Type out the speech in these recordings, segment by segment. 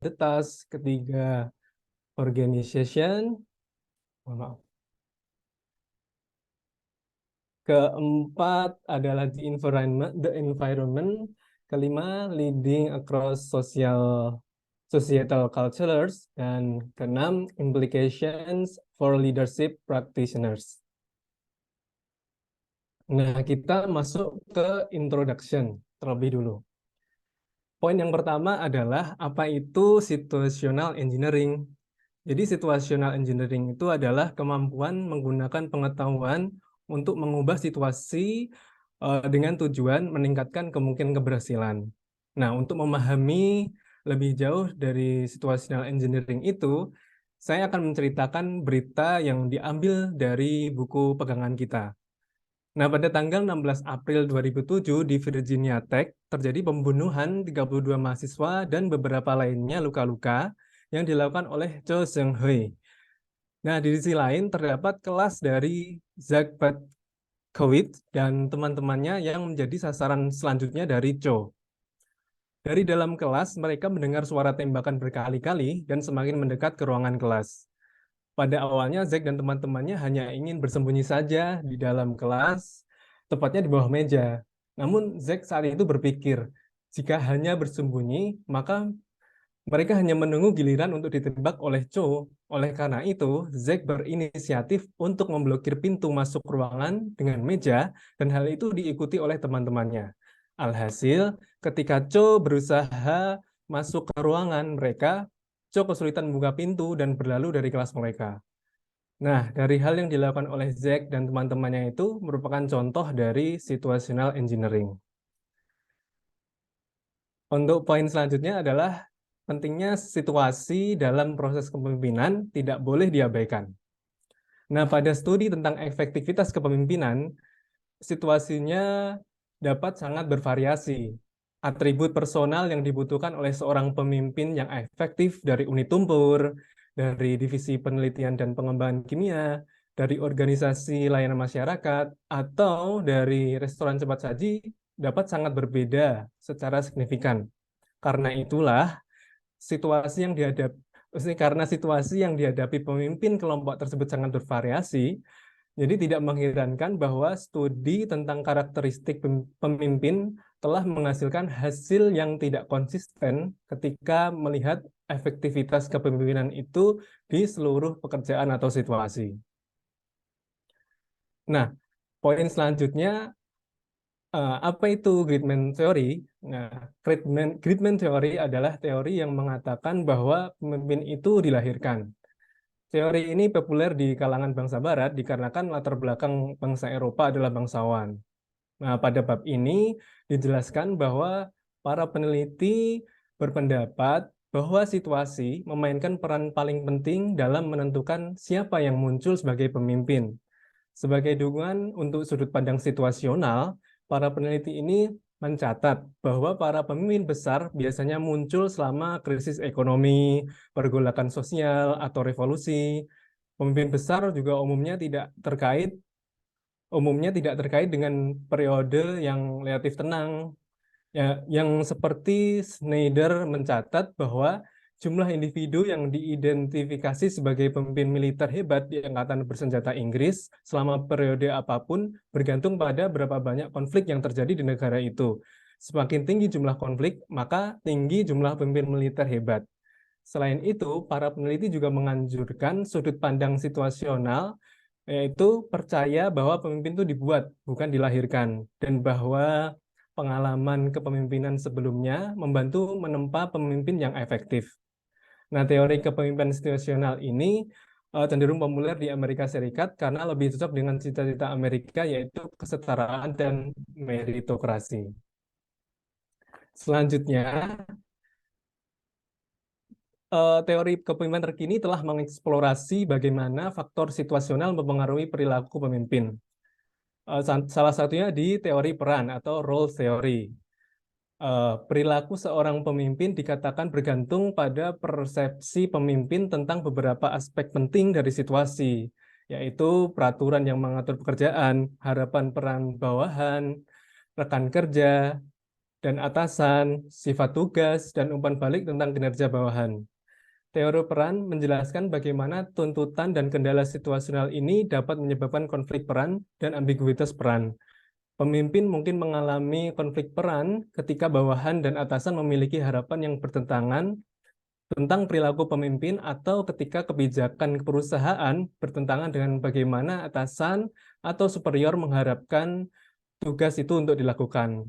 the task, ketiga organization, mohon maaf. Keempat adalah the environment. Kelima, leading across societal cultures. Dan keenam, implications for leadership practitioners. Nah, kita masuk ke introduction terlebih dulu. Poin yang pertama adalah apa itu situational engineering. Jadi situational engineering itu adalah kemampuan menggunakan pengetahuan untuk mengubah situasi dengan tujuan meningkatkan kemungkinan keberhasilan. Nah, untuk memahami lebih jauh dari situational engineering itu, saya akan menceritakan berita yang diambil dari buku pegangan kita. Nah, pada tanggal 16 April 2007 di Virginia Tech terjadi pembunuhan 32 mahasiswa dan beberapa lainnya luka-luka yang dilakukan oleh Cho Seung-hui. Nah, di sisi lain terdapat kelas dari Zach Petkowitz dan teman-temannya yang menjadi sasaran selanjutnya dari Cho. Dari dalam kelas, mereka mendengar suara tembakan berkali-kali dan semakin mendekat ke ruangan kelas. Pada awalnya, Zack dan teman-temannya hanya ingin bersembunyi saja di dalam kelas, tepatnya di bawah meja. Namun, Zack saat itu berpikir, jika hanya bersembunyi, maka mereka hanya menunggu giliran untuk ditembak oleh Cho. Oleh karena itu, Zack berinisiatif untuk memblokir pintu masuk ruangan dengan meja, dan hal itu diikuti oleh teman-temannya. Alhasil, ketika Cho berusaha masuk ke ruangan mereka, Cho kesulitan membuka pintu dan berlalu dari kelas mereka. Nah, dari hal yang dilakukan oleh Zack dan teman-temannya itu merupakan contoh dari situational engineering. Untuk poin selanjutnya adalah pentingnya situasi dalam proses kepemimpinan tidak boleh diabaikan. Nah, pada studi tentang efektivitas kepemimpinan, situasinya dapat sangat bervariasi. Atribut personal yang dibutuhkan oleh seorang pemimpin yang efektif dari unit tumpur, dari divisi penelitian dan pengembangan kimia, dari organisasi layanan masyarakat, atau dari restoran cepat saji dapat sangat berbeda secara signifikan. Karena itulah karena situasi yang dihadapi pemimpin kelompok tersebut sangat bervariasi, jadi tidak mengherankan bahwa studi tentang karakteristik pemimpin telah menghasilkan hasil yang tidak konsisten ketika melihat efektivitas kepemimpinan itu di seluruh pekerjaan atau situasi. Nah, poin selanjutnya, apa itu Gridman Theory? Nah, Gridman Theory adalah teori yang mengatakan bahwa pemimpin itu dilahirkan. Teori ini populer di kalangan bangsa Barat dikarenakan latar belakang bangsa Eropa adalah bangsawan. Nah, pada bab ini dijelaskan bahwa para peneliti berpendapat bahwa situasi memainkan peran paling penting dalam menentukan siapa yang muncul sebagai pemimpin. Sebagai dukungan untuk sudut pandang situasional, para peneliti ini mencatat bahwa para pemimpin besar biasanya muncul selama krisis ekonomi, pergolakan sosial, atau revolusi. Pemimpin besar juga umumnya tidak terkait dengan periode yang relatif tenang. Ya, yang seperti Schneider mencatat bahwa jumlah individu yang diidentifikasi sebagai pemimpin militer hebat di Angkatan Bersenjata Inggris selama periode apapun bergantung pada berapa banyak konflik yang terjadi di negara itu. Semakin tinggi jumlah konflik, maka tinggi jumlah pemimpin militer hebat. Selain itu, para peneliti juga menganjurkan sudut pandang situasional, yaitu percaya bahwa pemimpin itu dibuat, bukan dilahirkan, dan bahwa pengalaman kepemimpinan sebelumnya membantu menempa pemimpin yang efektif. Nah, teori kepemimpinan situasional ini cenderung populer di Amerika Serikat karena lebih cocok dengan cita-cita Amerika, yaitu kesetaraan dan meritokrasi. Selanjutnya, teori kepemimpinan terkini telah mengeksplorasi bagaimana faktor situasional mempengaruhi perilaku pemimpin. Salah satunya di teori peran atau role theory. Perilaku seorang pemimpin dikatakan bergantung pada persepsi pemimpin tentang beberapa aspek penting dari situasi, yaitu peraturan yang mengatur pekerjaan, harapan peran bawahan, rekan kerja, dan atasan, sifat tugas, dan umpan balik tentang kinerja bawahan. Teori peran menjelaskan bagaimana tuntutan dan kendala situasional ini dapat menyebabkan konflik peran dan ambiguitas peran. Pemimpin mungkin mengalami konflik peran ketika bawahan dan atasan memiliki harapan yang bertentangan tentang perilaku pemimpin atau ketika kebijakan perusahaan bertentangan dengan bagaimana atasan atau superior mengharapkan tugas itu untuk dilakukan.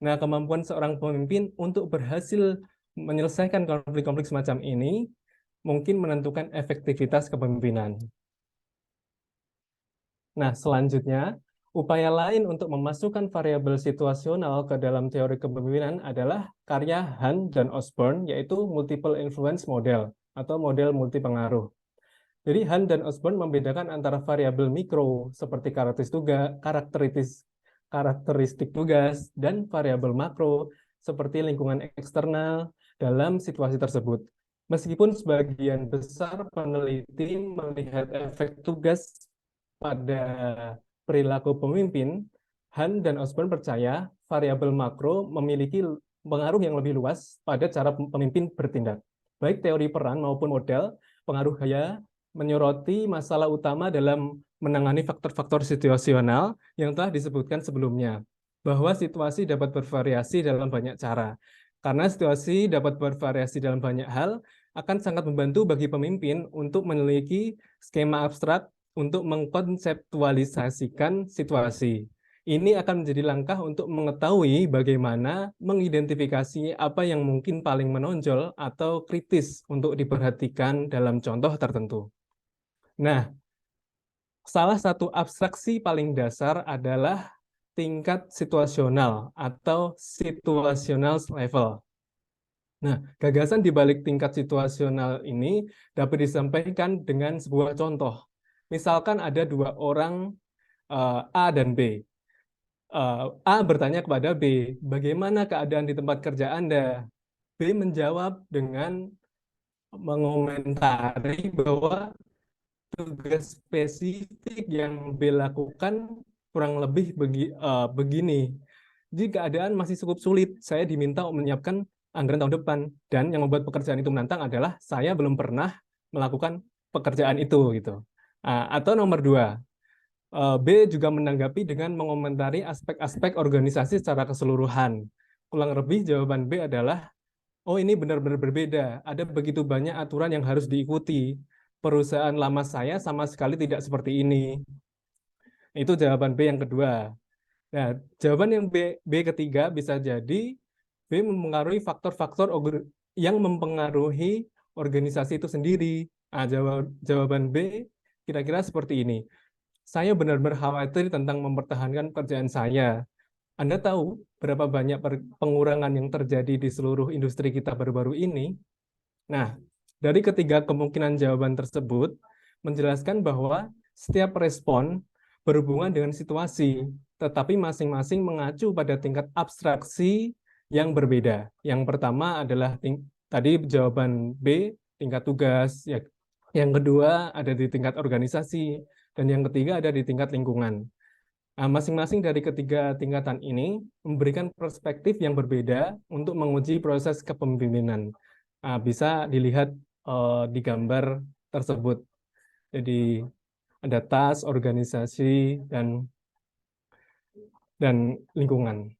Nah, kemampuan seorang pemimpin untuk berhasil menyelesaikan konflik-konflik semacam ini mungkin menentukan efektivitas kepemimpinan. Nah, selanjutnya, upaya lain untuk memasukkan variabel situasional ke dalam teori kepemimpinan adalah karya Hunt dan Osborne, yaitu multiple influence model atau model multipengaruh. Jadi Hunt dan Osborne membedakan antara variabel mikro seperti karakteristik tugas dan variabel makro seperti lingkungan eksternal dalam situasi tersebut. Meskipun sebagian besar peneliti melihat efek tugas pada perilaku pemimpin, Hunt dan Osborne percaya variabel makro memiliki pengaruh yang lebih luas pada cara pemimpin bertindak. Baik teori peran maupun model pengaruh gaya menyoroti masalah utama dalam menangani faktor-faktor situasional yang telah disebutkan sebelumnya, bahwa situasi dapat bervariasi dalam banyak cara. Karena situasi dapat bervariasi dalam banyak hal, akan sangat membantu bagi pemimpin untuk memiliki skema abstrak untuk mengkonseptualisasikan situasi. Ini akan menjadi langkah untuk mengetahui bagaimana mengidentifikasi apa yang mungkin paling menonjol atau kritis untuk diperhatikan dalam contoh tertentu. Nah, salah satu abstraksi paling dasar adalah tingkat situasional atau situational level. Nah, gagasan di balik tingkat situasional ini dapat disampaikan dengan sebuah contoh. Misalkan ada dua orang A dan B. A bertanya kepada B, bagaimana keadaan di tempat kerja Anda? B menjawab dengan mengomentari bahwa tugas spesifik yang B lakukan kurang lebih begini. Jadi keadaan masih cukup sulit. Saya diminta menyiapkan anggaran tahun depan. Dan yang membuat pekerjaan itu menantang adalah saya belum pernah melakukan pekerjaan itu gitu. Atau nomor dua, B juga menanggapi dengan mengomentari aspek-aspek organisasi secara keseluruhan. Kurang lebih jawaban B adalah, oh ini benar-benar berbeda. Ada begitu banyak aturan yang harus diikuti. Perusahaan lama saya sama sekali tidak seperti ini. Itu jawaban B yang kedua. Nah, jawaban yang B ketiga bisa jadi B mempengaruhi faktor-faktor yang mempengaruhi organisasi itu sendiri. Nah, jawaban B kira-kira seperti ini. Saya benar-benar khawatir tentang mempertahankan pekerjaan saya. Anda tahu berapa banyak pengurangan yang terjadi di seluruh industri kita baru-baru ini? Nah, dari ketiga kemungkinan jawaban tersebut, menjelaskan bahwa setiap respon berhubungan dengan situasi, tetapi masing-masing mengacu pada tingkat abstraksi yang berbeda. Yang pertama adalah tadi jawaban B, tingkat tugas. Yang kedua ada di tingkat organisasi, dan yang ketiga ada di tingkat lingkungan. Nah, masing-masing dari ketiga tingkatan ini memberikan perspektif yang berbeda untuk menguji proses kepemimpinan. Nah, bisa dilihat di gambar tersebut. Jadi ada tas, organisasi, dan lingkungan.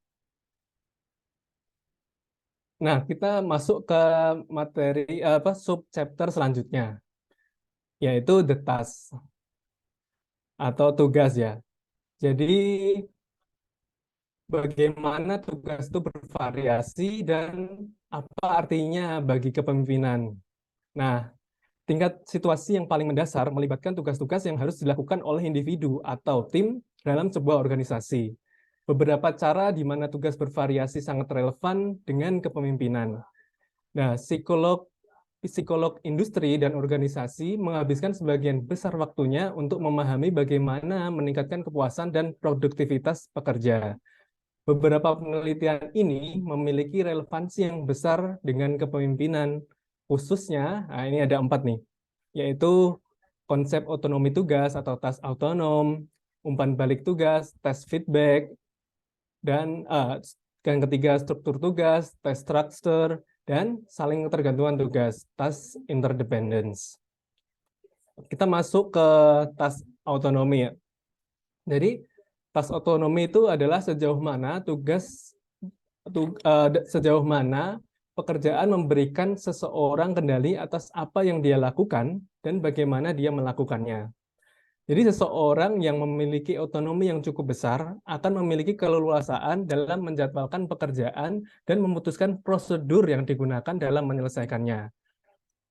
Nah, kita masuk ke materi sub chapter selanjutnya, yaitu the task atau tugas ya. Jadi bagaimana tugas itu bervariasi dan apa artinya bagi kepemimpinan. Nah, tingkat situasi yang paling mendasar melibatkan tugas-tugas yang harus dilakukan oleh individu atau tim dalam sebuah organisasi. Beberapa cara di mana tugas bervariasi sangat relevan dengan kepemimpinan. Nah, psikolog industri dan organisasi menghabiskan sebagian besar waktunya untuk memahami bagaimana meningkatkan kepuasan dan produktivitas pekerja. Beberapa penelitian ini memiliki relevansi yang besar dengan kepemimpinan, khususnya, nah ini ada 4 nih, yaitu konsep otonomi tugas atau task autonom, umpan balik tugas, task feedback, dan Yang ketiga, struktur tugas, task structure, dan saling ketergantungan tugas, task interdependence. Kita masuk ke task autonomi ya. Jadi, task autonomi itu adalah sejauh mana sejauh mana pekerjaan memberikan seseorang kendali atas apa yang dia lakukan dan bagaimana dia melakukannya. Jadi seseorang yang memiliki otonomi yang cukup besar akan memiliki keleluasaan dalam menjadwalkan pekerjaan dan memutuskan prosedur yang digunakan dalam menyelesaikannya.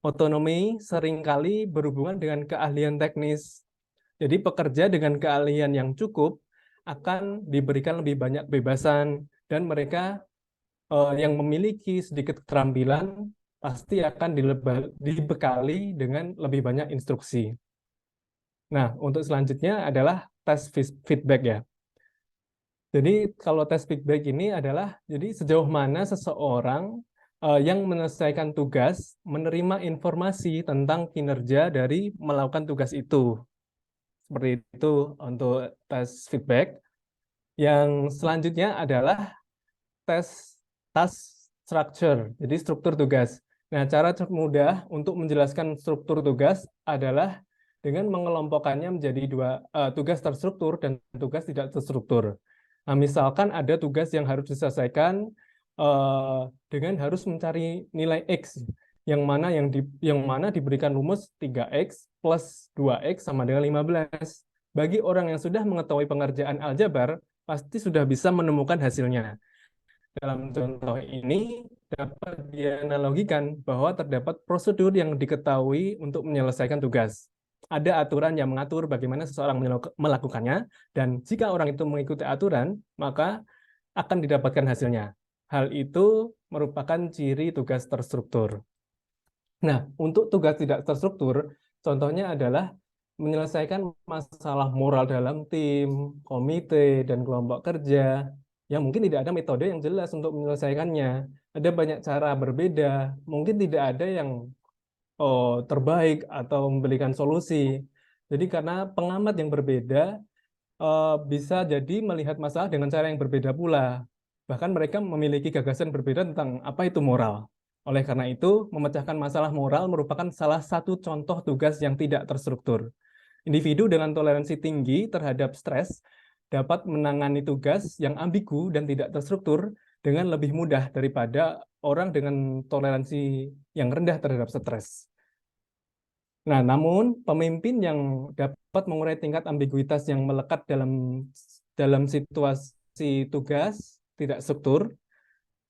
Otonomi seringkali berhubungan dengan keahlian teknis. Jadi pekerja dengan keahlian yang cukup akan diberikan lebih banyak kebebasan dan mereka yang memiliki sedikit keterampilan pasti akan dibekali dengan lebih banyak instruksi. Nah, untuk selanjutnya adalah tes feedback ya. Jadi kalau tes feedback ini adalah jadi sejauh mana seseorang yang menyelesaikan tugas menerima informasi tentang kinerja dari melakukan tugas itu. Seperti itu untuk tes feedback. Yang selanjutnya adalah tes task structure, jadi struktur tugas. Nah, cara mudah untuk menjelaskan struktur tugas adalah dengan mengelompokkannya menjadi dua tugas terstruktur dan tugas tidak terstruktur. Nah, misalkan ada tugas yang harus diselesaikan dengan harus mencari nilai X, yang mana diberikan rumus 3X plus 2X sama dengan 15. Bagi orang yang sudah mengetahui pengerjaan aljabar, pasti sudah bisa menemukan hasilnya. Dalam contoh ini dapat dianalogikan bahwa terdapat prosedur yang diketahui untuk menyelesaikan tugas. Ada aturan yang mengatur bagaimana seseorang melakukannya, dan jika orang itu mengikuti aturan, maka akan didapatkan hasilnya. Hal itu merupakan ciri tugas terstruktur. Nah, untuk tugas tidak terstruktur, contohnya adalah menyelesaikan masalah moral dalam tim, komite, dan kelompok kerja, yang mungkin tidak ada metode yang jelas untuk menyelesaikannya. Ada banyak cara berbeda, mungkin tidak ada yang terbaik atau memberikan solusi. Jadi karena pengamat yang berbeda bisa jadi melihat masalah dengan cara yang berbeda pula. Bahkan mereka memiliki gagasan berbeda tentang apa itu moral. Oleh karena itu, memecahkan masalah moral merupakan salah satu contoh tugas yang tidak terstruktur. Individu dengan toleransi tinggi terhadap stres dapat menangani tugas yang ambigu dan tidak terstruktur dengan lebih mudah daripada orang dengan toleransi yang rendah terhadap stres. Nah, namun pemimpin yang dapat mengurai tingkat ambiguitas yang melekat dalam situasi tugas tidak struktur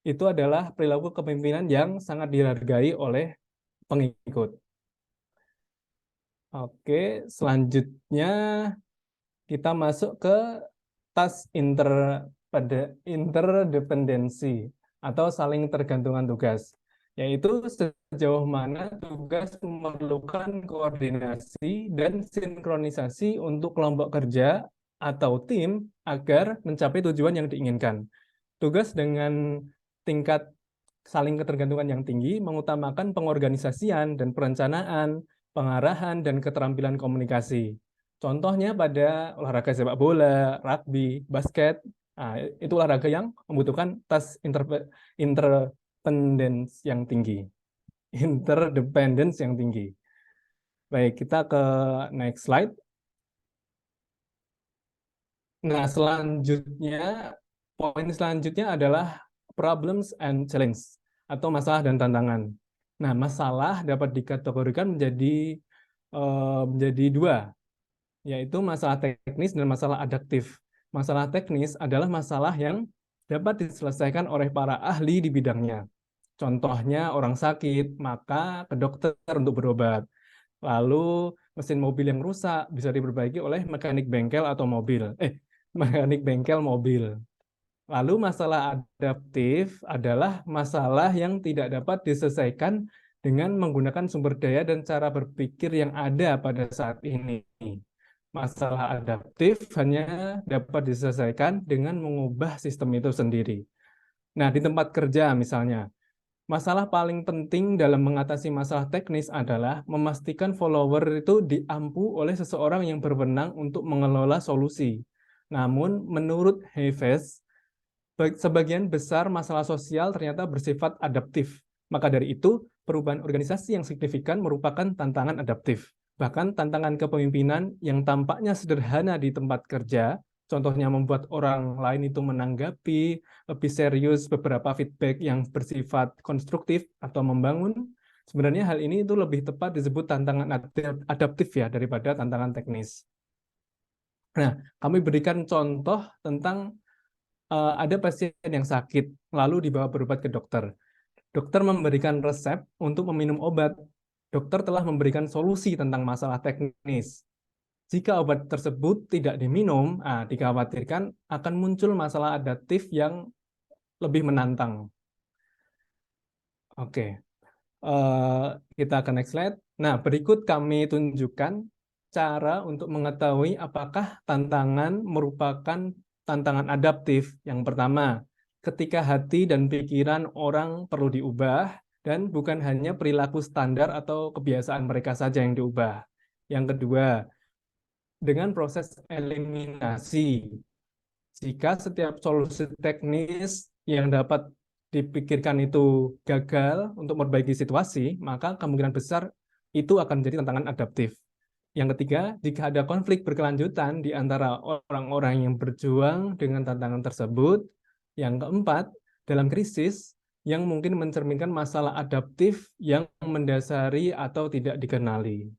itu adalah perilaku kepemimpinan yang sangat dihargai oleh pengikut. Oke, selanjutnya kita masuk ke task interdependensi atau saling tergantungan tugas, yaitu sejauh mana tugas memerlukan koordinasi dan sinkronisasi untuk kelompok kerja atau tim agar mencapai tujuan yang diinginkan. Tugas dengan tingkat saling ketergantungan yang tinggi mengutamakan pengorganisasian dan perencanaan, pengarahan, dan keterampilan komunikasi. Contohnya pada olahraga sepak bola, rugby, basket, itu olahraga yang membutuhkan task interdependence yang tinggi. Interdependence yang tinggi. Baik, kita ke next slide. Nah, poin selanjutnya adalah problems and challenge atau masalah dan tantangan. Nah, masalah dapat dikategorikan menjadi dua, yaitu masalah teknis dan masalah adaptif. Masalah teknis adalah masalah yang dapat diselesaikan oleh para ahli di bidangnya. Contohnya orang sakit, maka ke dokter untuk berobat. Lalu mesin mobil yang rusak bisa diperbaiki oleh mekanik bengkel atau mekanik bengkel mobil. Lalu masalah adaptif adalah masalah yang tidak dapat diselesaikan dengan menggunakan sumber daya dan cara berpikir yang ada pada saat ini. Masalah adaptif hanya dapat diselesaikan dengan mengubah sistem itu sendiri. Nah, di tempat kerja misalnya, masalah paling penting dalam mengatasi masalah teknis adalah memastikan follower itu diampu oleh seseorang yang berwenang untuk mengelola solusi. Namun, menurut Hayes, Sebagian besar masalah sosial ternyata bersifat adaptif. Maka dari itu, perubahan organisasi yang signifikan merupakan tantangan adaptif. Bahkan tantangan kepemimpinan yang tampaknya sederhana di tempat kerja, contohnya membuat orang lain itu menanggapi lebih serius beberapa feedback yang bersifat konstruktif atau membangun, sebenarnya hal ini itu lebih tepat disebut tantangan adaptif ya daripada tantangan teknis. Nah, kami berikan contoh tentang ada pasien yang sakit, lalu dibawa berobat ke dokter. Dokter memberikan resep untuk meminum obat. Dokter telah memberikan solusi tentang masalah teknis. Jika obat tersebut tidak diminum, dikhawatirkan akan muncul masalah adaptif yang lebih menantang. Oke, kita akan next slide. Nah, berikut kami tunjukkan cara untuk mengetahui apakah tantangan merupakan tantangan adaptif. Yang pertama, ketika hati dan pikiran orang perlu diubah dan bukan hanya perilaku standar atau kebiasaan mereka saja yang diubah. Yang kedua, dengan proses eliminasi. Jika setiap solusi teknis yang dapat dipikirkan itu gagal untuk memperbaiki situasi, maka kemungkinan besar itu akan menjadi tantangan adaptif. Yang ketiga, jika ada konflik berkelanjutan di antara orang-orang yang berjuang dengan tantangan tersebut. Yang keempat, dalam krisis yang mungkin mencerminkan masalah adaptif yang mendasari atau tidak dikenali.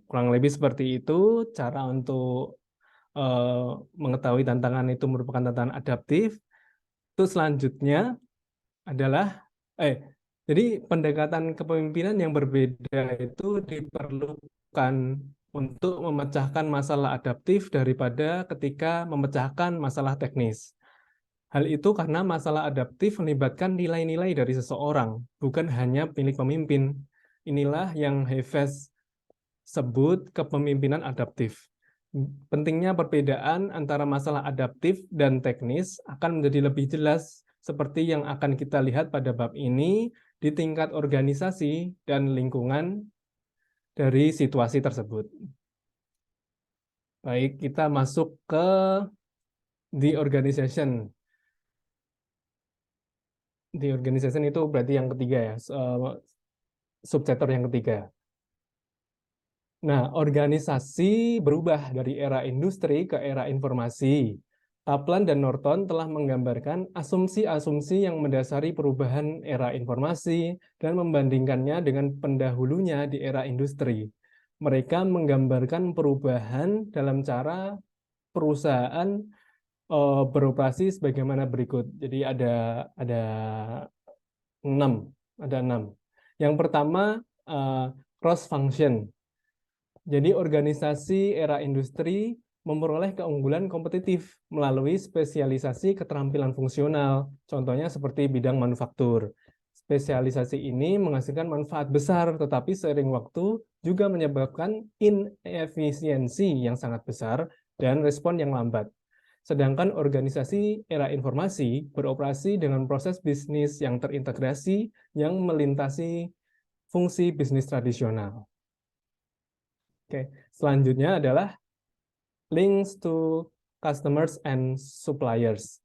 Kurang lebih seperti itu cara untuk mengetahui tantangan itu merupakan tantangan adaptif. Terus selanjutnya adalah jadi pendekatan kepemimpinan yang berbeda itu diperlukan untuk memecahkan masalah adaptif daripada ketika memecahkan masalah teknis. Hal itu karena masalah adaptif melibatkan nilai-nilai dari seseorang, bukan hanya milik pemimpin. Inilah yang Hafez sebut kepemimpinan adaptif. Pentingnya perbedaan antara masalah adaptif dan teknis akan menjadi lebih jelas seperti yang akan kita lihat pada bab ini di tingkat organisasi dan lingkungan dari situasi tersebut. Baik, kita masuk ke the organization. The organization itu berarti yang ketiga ya, subchapter yang ketiga. Nah, organisasi berubah dari era industri ke era informasi. Kaplan dan Norton telah menggambarkan asumsi-asumsi yang mendasari perubahan era informasi dan membandingkannya dengan pendahulunya di era industri. Mereka menggambarkan perubahan dalam cara perusahaan beroperasi sebagaimana berikut. Jadi ada 6. Yang pertama cross function. Jadi organisasi era industri memperoleh keunggulan kompetitif melalui spesialisasi keterampilan fungsional, contohnya seperti bidang manufaktur. Spesialisasi ini menghasilkan manfaat besar, tetapi seiring waktu juga menyebabkan inefisiensi yang sangat besar dan respon yang lambat. Sedangkan organisasi era informasi beroperasi dengan proses bisnis yang terintegrasi yang melintasi fungsi bisnis tradisional. Oke, selanjutnya adalah links to customers and suppliers.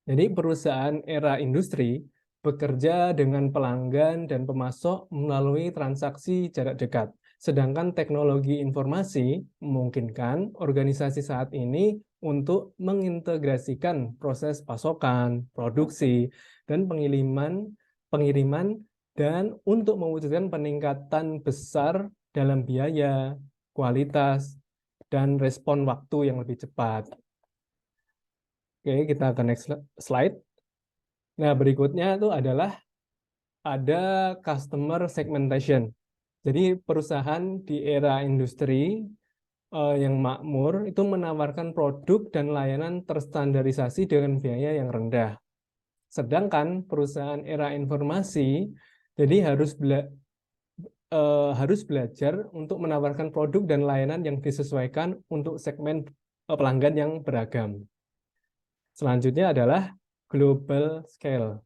Jadi perusahaan era industri bekerja dengan pelanggan dan pemasok melalui transaksi jarak dekat. Sedangkan teknologi informasi memungkinkan organisasi saat ini untuk mengintegrasikan proses pasokan, produksi, dan pengiriman dan untuk mewujudkan peningkatan besar dalam biaya, kualitas, dan respon waktu yang lebih cepat. Oke, kita ke next slide. Nah, berikutnya itu adalah ada customer segmentation. Jadi perusahaan di era industri yang makmur itu menawarkan produk dan layanan terstandarisasi dengan biaya yang rendah. Sedangkan perusahaan era informasi jadi harus belajar untuk menawarkan produk dan layanan yang disesuaikan untuk segmen pelanggan yang beragam. Selanjutnya adalah global scale.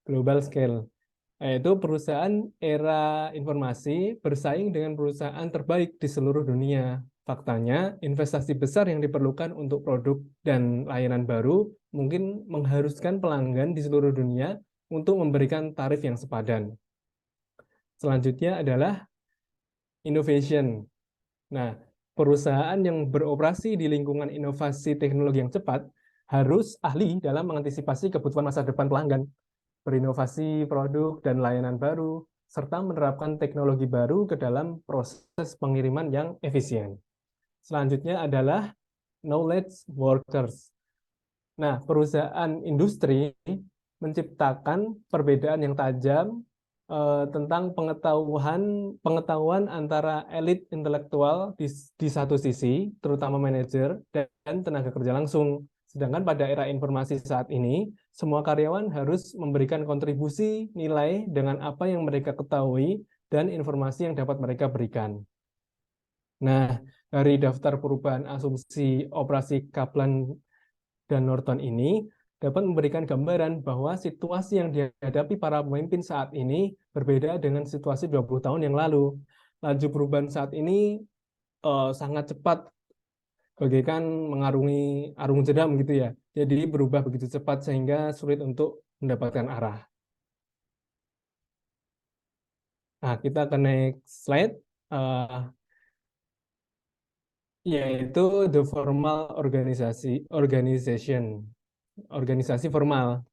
Global scale, yaitu perusahaan era informasi bersaing dengan perusahaan terbaik di seluruh dunia. Faktanya, investasi besar yang diperlukan untuk produk dan layanan baru mungkin mengharuskan pelanggan di seluruh dunia untuk memberikan tarif yang sepadan. Selanjutnya adalah innovation. Nah, perusahaan yang beroperasi di lingkungan inovasi teknologi yang cepat harus ahli dalam mengantisipasi kebutuhan masa depan pelanggan, berinovasi produk dan layanan baru, serta menerapkan teknologi baru ke dalam proses pengiriman yang efisien. Selanjutnya adalah knowledge workers. Nah, perusahaan industri menciptakan perbedaan yang tajam tentang pengetahuan antara elit intelektual di satu sisi, terutama manajer dan tenaga kerja langsung. Sedangkan pada era informasi saat ini, semua karyawan harus memberikan kontribusi nilai dengan apa yang mereka ketahui dan informasi yang dapat mereka berikan. Nah, dari daftar perubahan asumsi operasi Kaplan dan Norton ini dapat memberikan gambaran bahwa situasi yang dihadapi para pemimpin saat ini berbeda dengan situasi 20 tahun yang lalu. Laju perubahan saat ini sangat cepat, bagaikan mengarungi arung jeram gitu ya. Jadi berubah begitu cepat sehingga sulit untuk mendapatkan arah. Nah, kita ke next slide. Yaitu the formal organisasi formal.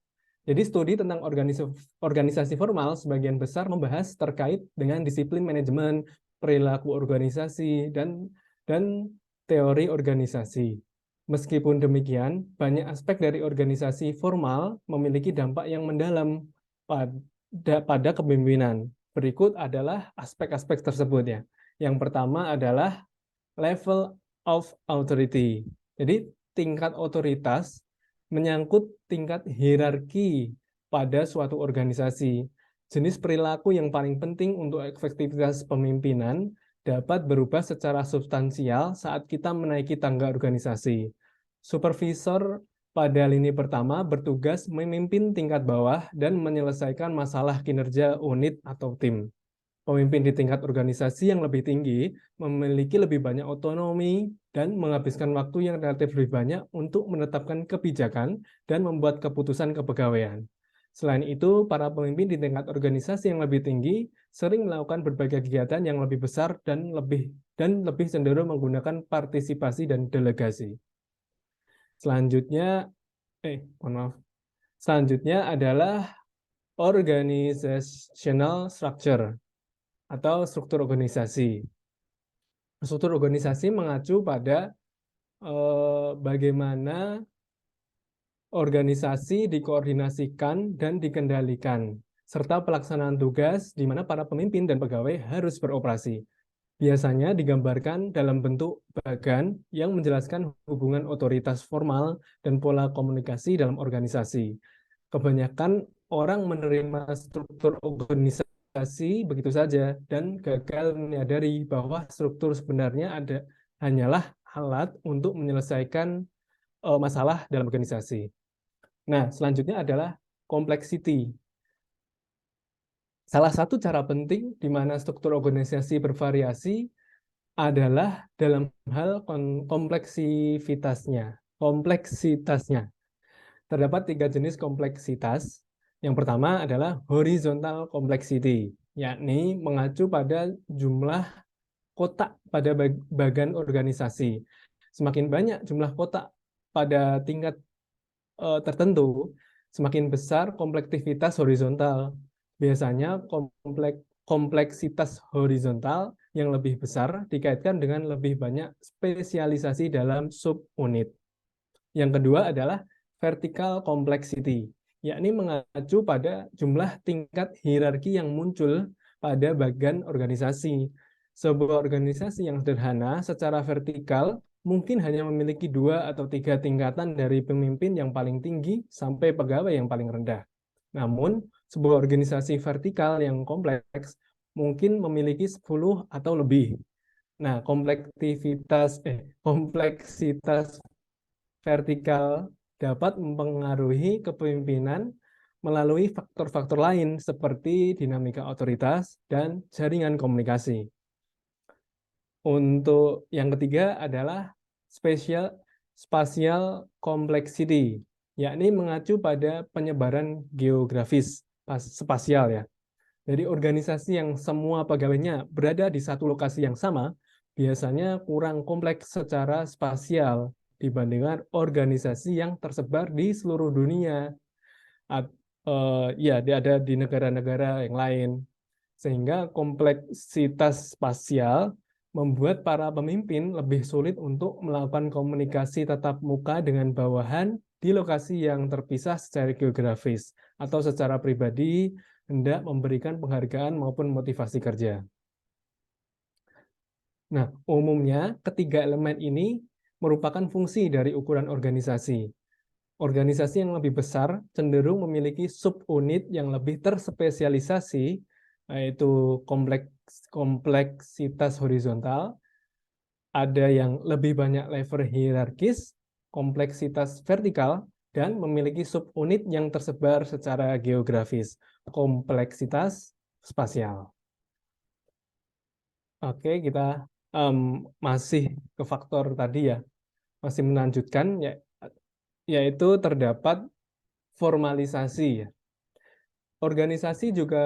Jadi studi tentang organisasi formal sebagian besar membahas terkait dengan disiplin manajemen, perilaku organisasi, dan teori organisasi. Meskipun demikian, banyak aspek dari organisasi formal memiliki dampak yang mendalam pada kepemimpinan. Berikut adalah aspek-aspek tersebut ya. Yang pertama adalah level of authority. Jadi tingkat otoritas menyangkut tingkat hierarki pada suatu organisasi. Jenis perilaku yang paling penting untuk efektivitas pemimpinan dapat berubah secara substansial saat kita menaiki tangga organisasi. Supervisor pada lini pertama bertugas memimpin tingkat bawah dan menyelesaikan masalah kinerja unit atau tim. Pemimpin di tingkat organisasi yang lebih tinggi memiliki lebih banyak otonomi dan menghabiskan waktu yang relatif lebih banyak untuk menetapkan kebijakan dan membuat keputusan kepegawaian. Selain itu, para pemimpin di tingkat organisasi yang lebih tinggi sering melakukan berbagai kegiatan yang lebih besar dan lebih cenderung menggunakan partisipasi dan delegasi. Selanjutnya, Selanjutnya adalah organizational structure atau struktur organisasi. Struktur organisasi mengacu pada bagaimana organisasi dikoordinasikan dan dikendalikan, serta pelaksanaan tugas di mana para pemimpin dan pegawai harus beroperasi. Biasanya digambarkan dalam bentuk bagan yang menjelaskan hubungan otoritas formal dan pola komunikasi dalam organisasi. Kebanyakan orang menerima struktur organisasi begitu saja dan gagal menyadari bahwa struktur sebenarnya hanyalah alat untuk menyelesaikan masalah dalam organisasi. Nah, selanjutnya adalah complexity. Salah satu cara penting di mana struktur organisasi bervariasi adalah dalam hal kompleksitasnya. Terdapat 3 jenis kompleksitas. Yang pertama adalah horizontal complexity, yakni mengacu pada jumlah kotak pada bagan organisasi. Semakin banyak jumlah kotak pada tingkat tertentu, semakin besar komplektivitas horizontal. Biasanya kompleksitas horizontal yang lebih besar dikaitkan dengan lebih banyak spesialisasi dalam subunit. Yang kedua adalah vertical complexity, yakni mengacu pada jumlah tingkat hierarki yang muncul pada bagian organisasi. Sebuah organisasi yang sederhana secara vertikal mungkin hanya memiliki 2 atau 3 tingkatan dari pemimpin yang paling tinggi sampai pegawai yang paling rendah. Namun, sebuah organisasi vertikal yang kompleks mungkin memiliki 10 atau lebih. Nah, kompleksitas vertikal dapat mempengaruhi kepemimpinan melalui faktor-faktor lain seperti dinamika otoritas dan jaringan komunikasi. Untuk yang ketiga adalah spatial complexity, yakni mengacu pada penyebaran geografis spasial ya. Jadi organisasi yang semua pegawainya berada di satu lokasi yang sama, biasanya kurang kompleks secara spasial dibandingkan organisasi yang tersebar di seluruh dunia. Ya, dia ada di negara-negara yang lain. Sehingga kompleksitas spasial membuat para pemimpin lebih sulit untuk melakukan komunikasi tatap muka dengan bawahan di lokasi yang terpisah secara geografis atau secara pribadi hendak memberikan penghargaan maupun motivasi kerja. Nah, umumnya ketiga elemen ini merupakan fungsi dari ukuran organisasi. Organisasi yang lebih besar cenderung memiliki subunit yang lebih terspesialisasi, yaitu kompleksitas horizontal, ada yang lebih banyak level hierarkis, kompleksitas vertikal, dan memiliki subunit yang tersebar secara geografis, kompleksitas spasial. Oke, kita masih ke faktor tadi ya, masih melanjutkan, yaitu terdapat formalisasi. Organisasi juga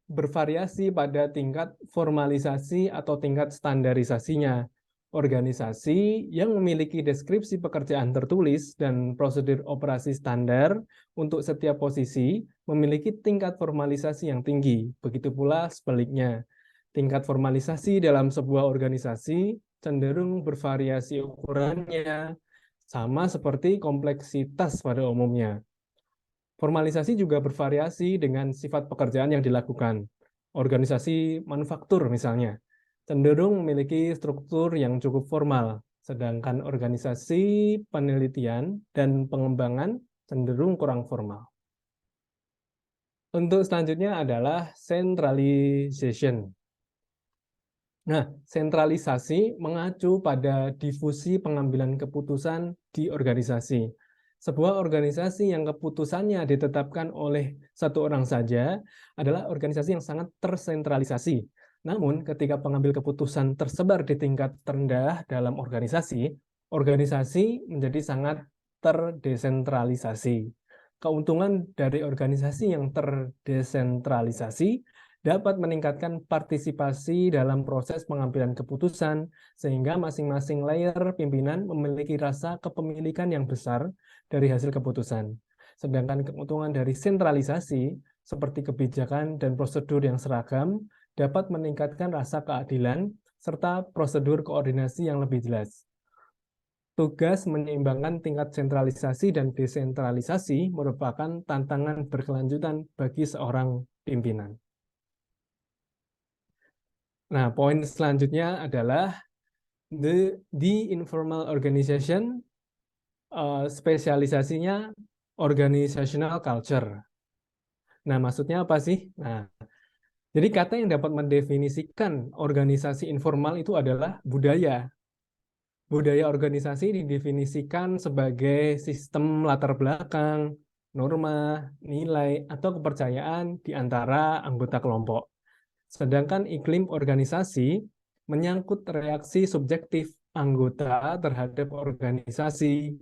bervariasi pada tingkat formalisasi atau tingkat standarisasinya. Organisasi yang memiliki deskripsi pekerjaan tertulis dan prosedur operasi standar untuk setiap posisi memiliki tingkat formalisasi yang tinggi. Begitu pula sebaliknya. Tingkat formalisasi dalam sebuah organisasi cenderung bervariasi ukurannya, sama seperti kompleksitas pada umumnya. Formalisasi juga bervariasi dengan sifat pekerjaan yang dilakukan. Organisasi manufaktur misalnya, cenderung memiliki struktur yang cukup formal, sedangkan organisasi penelitian dan pengembangan cenderung kurang formal. Untuk selanjutnya adalah centralization. Nah, sentralisasi mengacu pada difusi pengambilan keputusan di organisasi. Sebuah organisasi yang keputusannya ditetapkan oleh satu orang saja adalah organisasi yang sangat tersentralisasi. Namun, ketika pengambil keputusan tersebar di tingkat terendah dalam organisasi, organisasi menjadi sangat terdesentralisasi. Keuntungan dari organisasi yang terdesentralisasi dapat meningkatkan partisipasi dalam proses pengambilan keputusan, sehingga masing-masing layer pimpinan memiliki rasa kepemilikan yang besar dari hasil keputusan. Sedangkan keuntungan dari sentralisasi, seperti kebijakan dan prosedur yang seragam, dapat meningkatkan rasa keadilan serta prosedur koordinasi yang lebih jelas. Tugas menyeimbangkan tingkat sentralisasi dan desentralisasi merupakan tantangan berkelanjutan bagi seorang pimpinan. Nah, poin selanjutnya adalah the informal organization, spesialisasinya organizational culture. Nah, maksudnya apa sih? Nah, jadi kata yang dapat mendefinisikan organisasi informal itu adalah budaya. Budaya organisasi didefinisikan sebagai sistem latar belakang, norma, nilai, atau kepercayaan di antara anggota kelompok. Sedangkan iklim organisasi menyangkut reaksi subjektif anggota terhadap organisasi.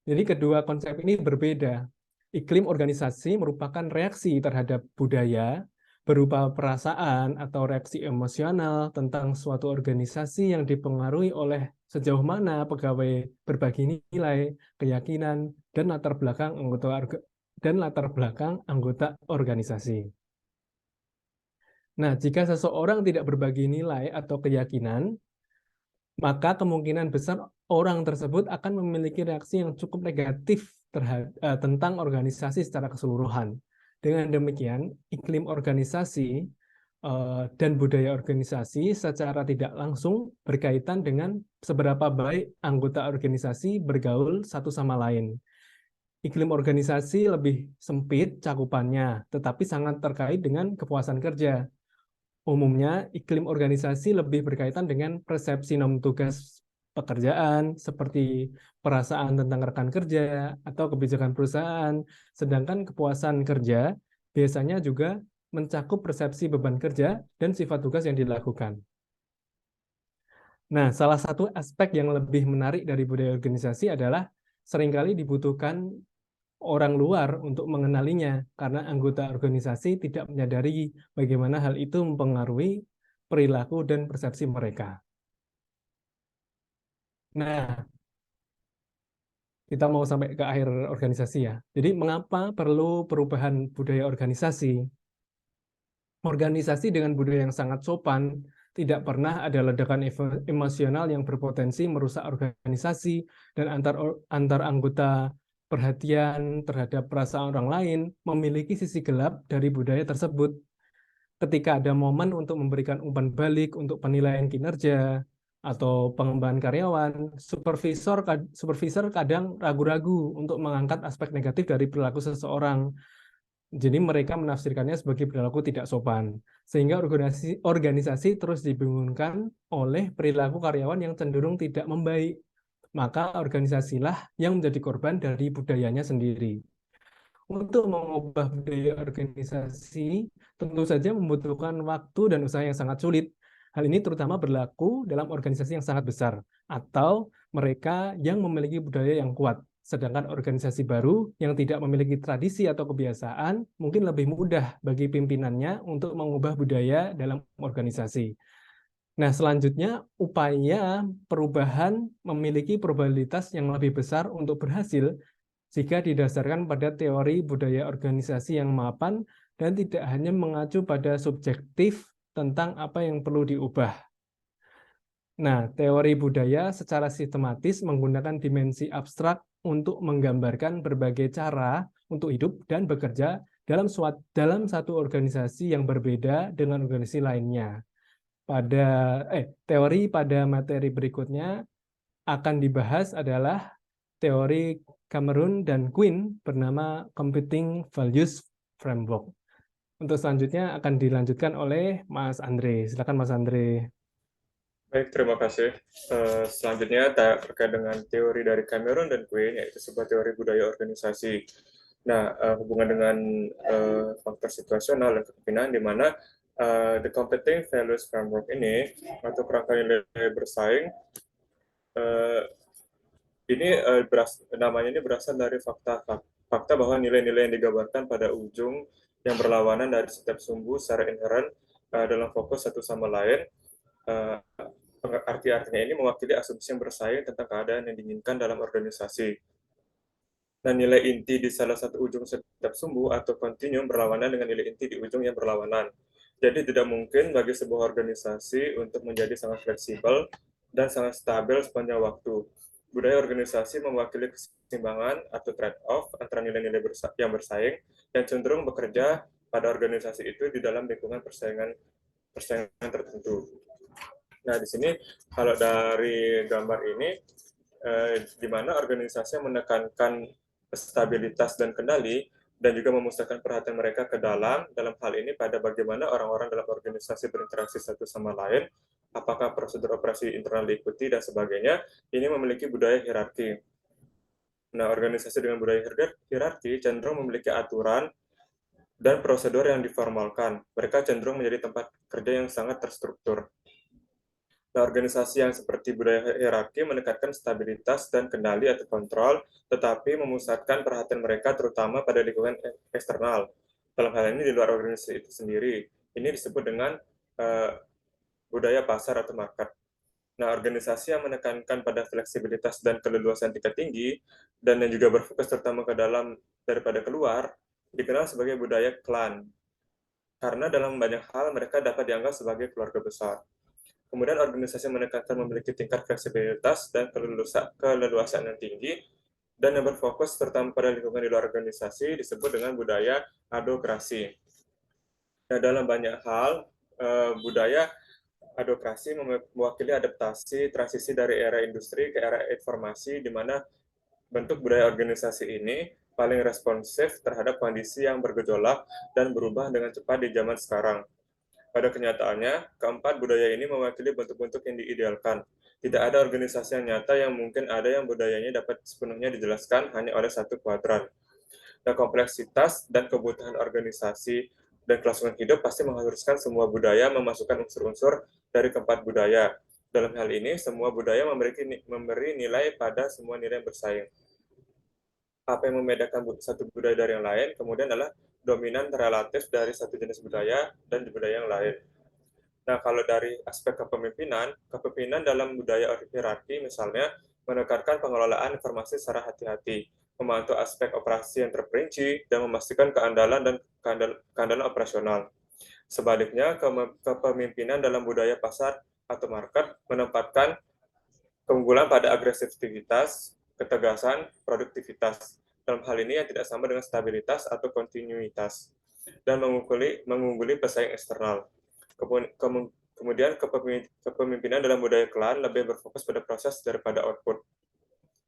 Jadi kedua konsep ini berbeda. Iklim organisasi merupakan reaksi terhadap budaya berupa perasaan atau reaksi emosional tentang suatu organisasi yang dipengaruhi oleh sejauh mana pegawai berbagi nilai, keyakinan, dan latar belakang anggota organisasi. Nah, jika seseorang tidak berbagi nilai atau keyakinan, maka kemungkinan besar orang tersebut akan memiliki reaksi yang cukup negatif tentang organisasi secara keseluruhan. Dengan demikian, iklim organisasi dan budaya organisasi secara tidak langsung berkaitan dengan seberapa baik anggota organisasi bergaul satu sama lain. Iklim organisasi lebih sempit cakupannya, tetapi sangat terkait dengan kepuasan kerja. Umumnya, iklim organisasi lebih berkaitan dengan persepsi norma tugas pekerjaan, seperti perasaan tentang rekan kerja atau kebijakan perusahaan, sedangkan kepuasan kerja biasanya juga mencakup persepsi beban kerja dan sifat tugas yang dilakukan. Nah, salah satu aspek yang lebih menarik dari budaya organisasi adalah seringkali dibutuhkan orang luar untuk mengenalinya, karena anggota organisasi tidak menyadari bagaimana hal itu mempengaruhi perilaku dan persepsi mereka. Nah, kita mau sampai ke akhir organisasi ya. Jadi, mengapa perlu perubahan budaya organisasi? Organisasi dengan budaya yang sangat sopan tidak pernah ada ledakan emosional yang berpotensi merusak organisasi, dan antar anggota perhatian terhadap perasaan orang lain memiliki sisi gelap dari budaya tersebut. Ketika ada momen untuk memberikan umpan balik untuk penilaian kinerja atau pengembangan karyawan, supervisor kadang ragu-ragu untuk mengangkat aspek negatif dari perilaku seseorang. Jadi mereka menafsirkannya sebagai perilaku tidak sopan, sehingga organisasi terus dibingungkan oleh perilaku karyawan yang cenderung tidak membaik. Maka organisasilah yang menjadi korban dari budayanya sendiri. Untuk mengubah budaya organisasi, tentu saja membutuhkan waktu dan usaha yang sangat sulit. Hal ini terutama berlaku dalam organisasi yang sangat besar, atau mereka yang memiliki budaya yang kuat. Sedangkan organisasi baru yang tidak memiliki tradisi atau kebiasaan, mungkin lebih mudah bagi pimpinannya untuk mengubah budaya dalam organisasi. Nah, selanjutnya, upaya perubahan memiliki probabilitas yang lebih besar untuk berhasil jika didasarkan pada teori budaya organisasi yang mapan dan tidak hanya mengacu pada subjektif tentang apa yang perlu diubah. Nah, teori budaya secara sistematis menggunakan dimensi abstrak untuk menggambarkan berbagai cara untuk hidup dan bekerja dalam satu organisasi yang berbeda dengan organisasi lainnya. Teori pada materi berikutnya akan dibahas adalah teori Cameron dan Quinn bernama Computing Values Framework. Untuk selanjutnya akan dilanjutkan oleh Mas Andre. Silakan Mas Andre. Baik, terima kasih. Selanjutnya terkait dengan teori dari Cameron dan Quinn, yaitu sebuah teori budaya organisasi. Nah, hubungan dengan faktor situasional dan kepemimpinan, di mana the Competing Values Framework ini, atau kerangka nilai bersaing, ini namanya ini berasal dari fakta bahwa nilai-nilai yang digambarkan pada ujung yang berlawanan dari setiap sumbu secara inheren dalam fokus satu sama lain. Arti-artinya ini mewakili asumsi yang bersaing tentang keadaan yang diinginkan dalam organisasi. Nah, nilai inti di salah satu ujung setiap sumbu atau kontinum berlawanan dengan nilai inti di ujung yang berlawanan. Jadi tidak mungkin bagi sebuah organisasi untuk menjadi sangat fleksibel dan sangat stabil sepanjang waktu. Budaya organisasi mewakili keseimbangan atau trade-off antara nilai-nilai yang bersaing yang cenderung bekerja pada organisasi itu di dalam lingkungan persaingan tertentu. Nah, di sini kalau dari gambar ini, di mana organisasi menekankan stabilitas dan kendali, dan juga memusatkan perhatian mereka ke dalam hal ini pada bagaimana orang-orang dalam organisasi berinteraksi satu sama lain, apakah prosedur operasi internal diikuti, dan sebagainya, ini memiliki budaya hierarki. Nah, organisasi dengan budaya hierarki cenderung memiliki aturan dan prosedur yang diformalkan. Mereka cenderung menjadi tempat kerja yang sangat terstruktur. Nah, organisasi yang seperti budaya hierarki menekankan stabilitas dan kendali atau kontrol, tetapi memusatkan perhatian mereka terutama pada lingkungan eksternal. Dalam hal ini di luar organisasi itu sendiri. Ini disebut dengan budaya pasar atau market. Nah, organisasi yang menekankan pada fleksibilitas dan keleluasan tingkat tinggi, dan yang juga berfokus terutama ke dalam daripada keluar, dikenal sebagai budaya klan. Karena dalam banyak hal mereka dapat dianggap sebagai keluarga besar. Kemudian organisasi menekankan memiliki tingkat fleksibilitas dan keleluasaan yang tinggi, dan yang berfokus terutama pada lingkungan di luar organisasi disebut dengan budaya adokrasi. Nah, dalam banyak hal, budaya adokrasi mewakili adaptasi transisi dari era industri ke era informasi, di mana bentuk budaya organisasi ini paling responsif terhadap kondisi yang bergejolak dan berubah dengan cepat di zaman sekarang. Pada kenyataannya, keempat budaya ini mewakili bentuk-bentuk yang diidealkan. Tidak ada organisasi yang nyata yang mungkin ada yang budayanya dapat sepenuhnya dijelaskan hanya oleh satu kuadran. Dan kompleksitas dan kebutuhan organisasi dan kelangsungan hidup pasti mengharuskan semua budaya memasukkan unsur-unsur dari keempat budaya. Dalam hal ini, semua budaya memberi nilai pada semua nilai yang bersaing. Apa yang membedakan satu budaya dari yang lain, kemudian adalah dominan relatif dari satu jenis budaya dan di budaya yang lain. Nah, kalau dari aspek kepemimpinan, kepemimpinan dalam budaya hierarki misalnya menekankan pengelolaan informasi secara hati-hati, memantau aspek operasi yang terperinci, dan memastikan keandalan dan keandalan operasional. Sebaliknya, kepemimpinan dalam budaya pasar atau market menempatkan keunggulan pada agresivitas, ketegasan, produktivitas. Dalam hal ini yang tidak sama dengan stabilitas atau kontinuitas, dan mengungguli pesaing eksternal. Kemudian kepemimpinan dalam budaya klan lebih berfokus pada proses daripada output,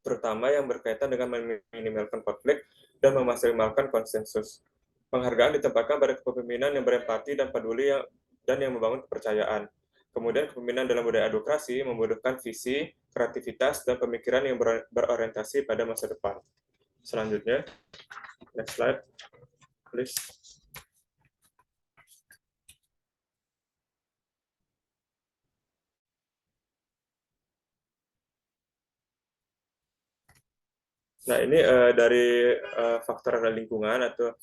terutama yang berkaitan dengan meminimalkan konflik dan memaksimalkan konsensus. Penghargaan ditempatkan pada kepemimpinan yang berempati dan peduli dan yang membangun kepercayaan. Kemudian kepemimpinan dalam budaya advokasi membutuhkan visi, kreativitas, dan pemikiran yang berorientasi pada masa depan. Selanjutnya, next slide, please. Nah, ini dari faktor lingkungan atau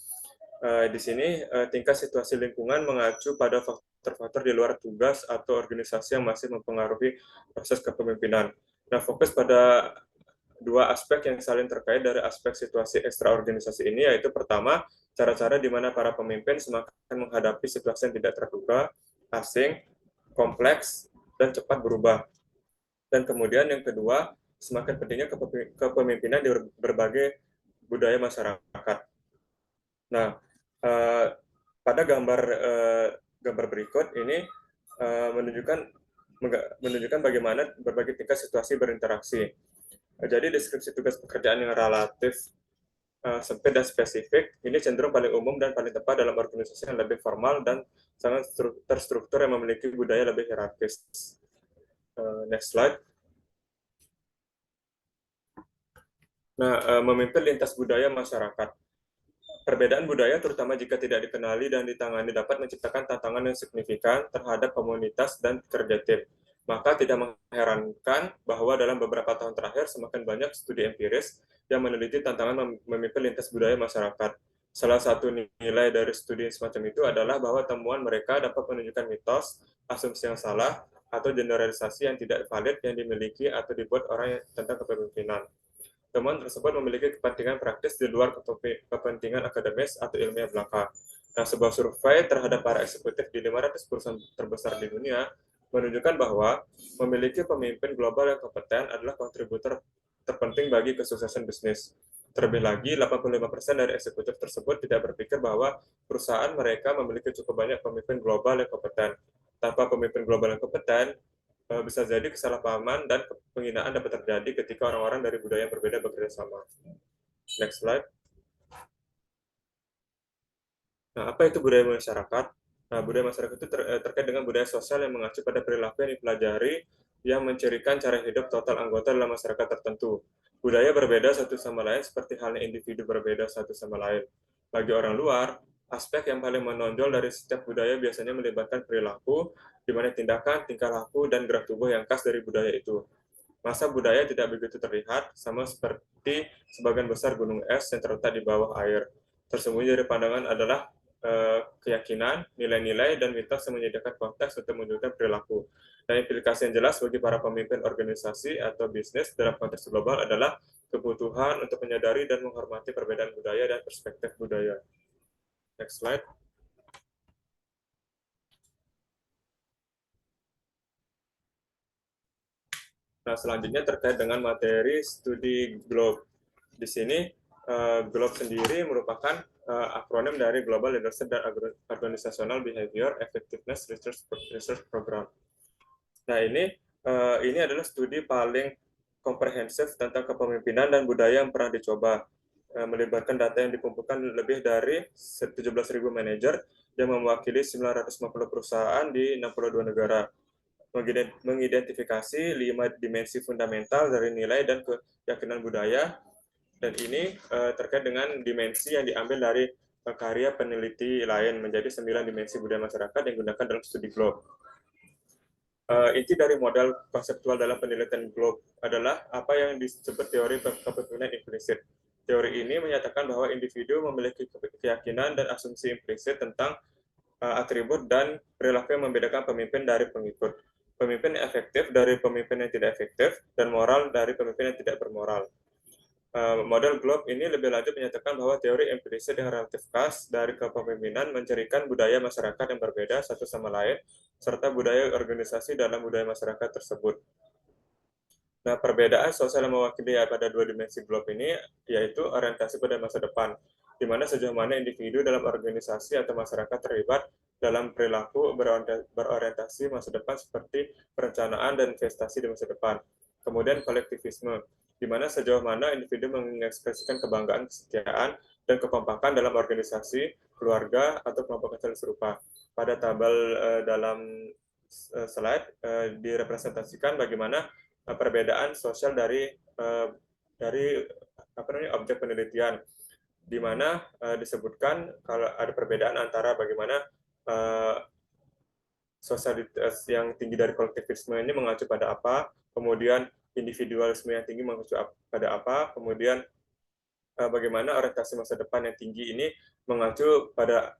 di sini tingkat situasi lingkungan mengacu pada faktor-faktor di luar tugas atau organisasi yang masih mempengaruhi proses kepemimpinan. Nah, fokus pada dua aspek yang saling terkait dari aspek situasi ekstraorganisasi ini, yaitu pertama, cara-cara di mana para pemimpin semakin menghadapi situasi yang tidak terduga, asing, kompleks, dan cepat berubah. Dan kemudian yang kedua, semakin pentingnya kepemimpinan di berbagai budaya masyarakat. Nah, pada gambar berikut ini menunjukkan bagaimana berbagai tingkat situasi berinteraksi. Jadi deskripsi tugas pekerjaan yang relatif sempit dan spesifik ini cenderung paling umum dan paling tepat dalam organisasi yang lebih formal dan sangat terstruktur yang memiliki budaya lebih hierarkis. Next slide. Nah, memimpin lintas budaya masyarakat. Perbedaan budaya, terutama jika tidak dikenali dan ditangani, dapat menciptakan tantangan yang signifikan terhadap komunitas dan kerja tim. Maka tidak mengherankan bahwa dalam beberapa tahun terakhir semakin banyak studi empiris yang meneliti tantangan memimpin lintas budaya masyarakat. Salah satu nilai dari studi semacam itu adalah bahwa temuan mereka dapat menunjukkan mitos, asumsi yang salah, atau generalisasi yang tidak valid yang dimiliki atau dibuat orang tentang kepemimpinan. Temuan tersebut memiliki kepentingan praktis di luar kepentingan akademis atau ilmiah belaka. Nah, sebuah survei terhadap para eksekutif di 500 perusahaan terbesar di dunia menunjukkan bahwa memiliki pemimpin global yang kompeten adalah kontributor terpenting bagi kesuksesan bisnis. Terlebih lagi, 85% dari eksekutif tersebut tidak berpikir bahwa perusahaan mereka memiliki cukup banyak pemimpin global yang kompeten. Tanpa pemimpin global yang kompeten, bisa jadi kesalahpahaman dan penghinaan dapat terjadi ketika orang-orang dari budaya yang berbeda bekerja sama. Next slide. Nah, apa itu budaya masyarakat? Nah, budaya masyarakat itu terkait dengan budaya sosial yang mengacu pada perilaku yang dipelajari yang mencirikan cara hidup total anggota dalam masyarakat tertentu. Budaya berbeda satu sama lain seperti halnya individu berbeda satu sama lain. Bagi orang luar, aspek yang paling menonjol dari setiap budaya biasanya melibatkan perilaku, di mana tindakan, tingkah laku, dan gerak tubuh yang khas dari budaya itu. Masa budaya tidak begitu terlihat, sama seperti sebagian besar gunung es yang terletak di bawah air. Tersembunyi dari pandangan adalah keyakinan, nilai-nilai, dan mitos yang menyediakan konteks untuk menunjukkan perilaku. Dan implikasi yang jelas bagi para pemimpin organisasi atau bisnis dalam konteks global adalah kebutuhan untuk menyadari dan menghormati perbedaan budaya dan perspektif budaya. Next slide. Nah, selanjutnya terkait dengan materi studi GLOBE. Di sini, GLOBE sendiri merupakan akronim dari Global Leadership dan Organizational Behavior Effectiveness Research Program. Nah, ini adalah studi paling komprehensif tentang kepemimpinan dan budaya yang pernah dicoba. Melibatkan data yang dikumpulkan lebih dari 17.000 manajer yang mewakili 950 perusahaan di 62 negara. Mengidentifikasi 5 dimensi fundamental dari nilai dan keyakinan budaya, dan ini terkait dengan dimensi yang diambil dari karya peneliti lain menjadi 9 dimensi budaya masyarakat yang digunakan dalam studi GLOBE. Inti dari modal konseptual dalam penelitian Globe adalah apa yang disebut teori kepemimpinan implisit. Teori ini menyatakan bahwa individu memiliki keyakinan dan asumsi implisit tentang atribut dan perilaku yang membedakan pemimpin dari pengikut. Pemimpin yang efektif dari pemimpin yang tidak efektif, dan moral dari pemimpin yang tidak bermoral. Model Globe ini lebih lanjut menyatakan bahwa teori implisit yang relatif khas dari kepemimpinan mencirikan budaya masyarakat yang berbeda satu sama lain, serta budaya organisasi dalam budaya masyarakat tersebut. Nah, perbedaan sosial yang mewakili pada dua dimensi Globe ini yaitu orientasi pada masa depan, di mana sejauh mana individu dalam organisasi atau masyarakat terlibat dalam perilaku berorientasi masa depan seperti perencanaan dan investasi di masa depan. Kemudian kolektivisme, di mana sejauh mana individu mengekspresikan kebanggaan, kesetiaan, dan kekompakan dalam organisasi, keluarga, atau kelompok kecil serupa. Pada tabel dalam slide direpresentasikan bagaimana perbedaan sosial dari apa namanya objek penelitian, di mana disebutkan kalau ada perbedaan antara bagaimana sosialitas yang tinggi dari kolektivisme ini mengacu pada apa, kemudian individualisme yang tinggi mengacu pada apa, kemudian bagaimana orientasi masa depan yang tinggi ini mengacu pada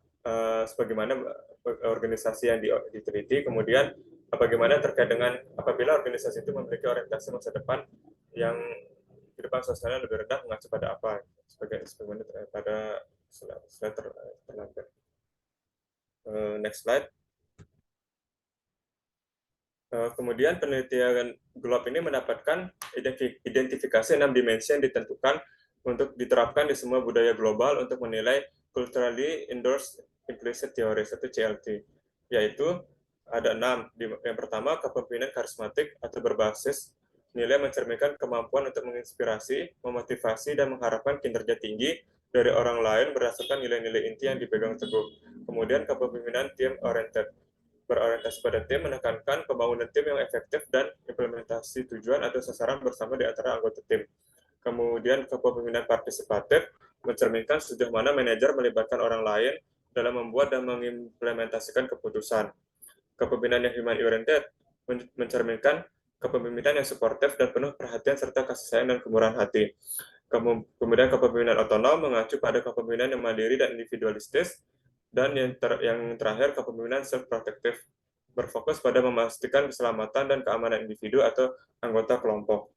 sebagaimana organisasi yang diteliti, kemudian bagaimana terkait dengan apabila organisasi itu memiliki orientasi masa depan yang kehidupan sosialnya lebih rendah mengacu pada apa, sebagaimana pada slide terlampir. Next slide. Kemudian penelitian Globe ini mendapatkan identifikasi 6 dimensi yang ditentukan untuk diterapkan di semua budaya global untuk menilai culturally endorsed implicit theories atau CLT, yaitu ada 6. Yang pertama, kepemimpinan karismatik atau berbasis nilai mencerminkan kemampuan untuk menginspirasi, memotivasi, dan mengharapkan kinerja tinggi dari orang lain berdasarkan nilai-nilai inti yang dipegang teguh. Kemudian kepemimpinan team oriented, berorientasi pada tim, menekankan pembangunan tim yang efektif dan implementasi tujuan atau sasaran bersama di antara anggota tim. Kemudian kepemimpinan partisipatif, mencerminkan sejauh mana manajer melibatkan orang lain dalam membuat dan mengimplementasikan keputusan. Kepemimpinan yang human oriented, mencerminkan kepemimpinan yang suportif dan penuh perhatian serta kasih sayang dan kemurahan hati. Kemudian kepemimpinan otonom mengacu pada kepemimpinan yang mandiri dan individualistis. Dan yang terakhir, kepemimpinan self-protective, berfokus pada memastikan keselamatan dan keamanan individu atau anggota kelompok.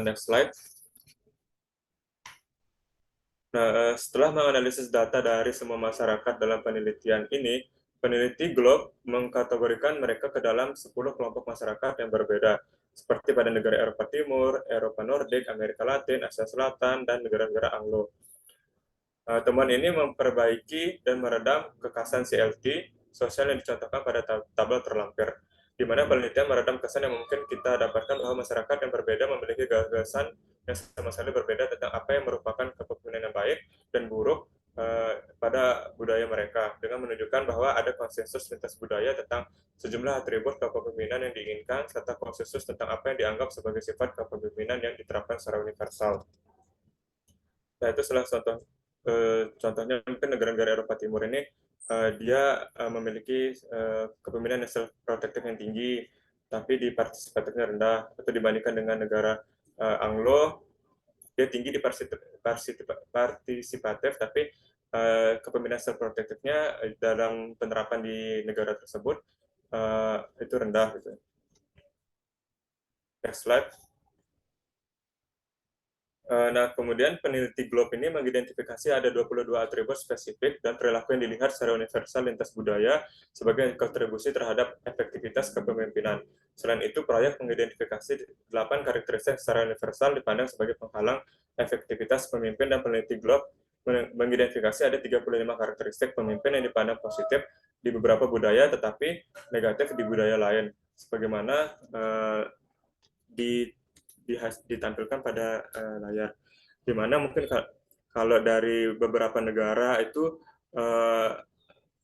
Next slide. Nah, setelah menganalisis data dari semua masyarakat dalam penelitian ini, peneliti Globe mengkategorikan mereka ke dalam 10 kelompok masyarakat yang berbeda, seperti pada negara Eropa Timur, Eropa Nordik, Amerika Latin, Asia Selatan, dan negara-negara Anglo. Temuan ini memperbaiki dan meredam kekhasan CLT sosial yang dicontohkan pada tabel terlampir, di mana penelitian meredam kesan yang mungkin kita dapatkan bahwa masyarakat yang berbeda memiliki gagasan yang sama sekali berbeda tentang apa yang merupakan kepemimpinan yang baik dan buruk pada budaya mereka, dengan menunjukkan bahwa ada konsensus lintas budaya tentang sejumlah atribut kepemimpinan yang diinginkan, serta konsensus tentang apa yang dianggap sebagai sifat kepemimpinan yang diterapkan secara universal. Nah, itu salah contoh contohnya mungkin negara-negara Eropa Timur ini dia memiliki kepemimpinan yang self-protective yang tinggi, tapi di partisipatifnya rendah, atau dibandingkan dengan negara Anglo, dia tinggi di partisipatif, tapi kepemimpinan self-protective-nya dalam penerapan di negara tersebut itu rendah. Gitu. Next slide. Nah, kemudian peneliti Globe ini mengidentifikasi ada 22 atribut spesifik dan perilaku yang dilihat secara universal lintas budaya sebagai kontribusi terhadap efektivitas kepemimpinan. Selain itu, proyek mengidentifikasi 8 karakteristik secara universal dipandang sebagai penghalang efektivitas pemimpin, dan peneliti Globe mengidentifikasi ada 35 karakteristik pemimpin yang dipandang positif di beberapa budaya tetapi negatif di budaya lain, sebagaimana ditampilkan pada layar. Di mana mungkin kalau dari beberapa negara itu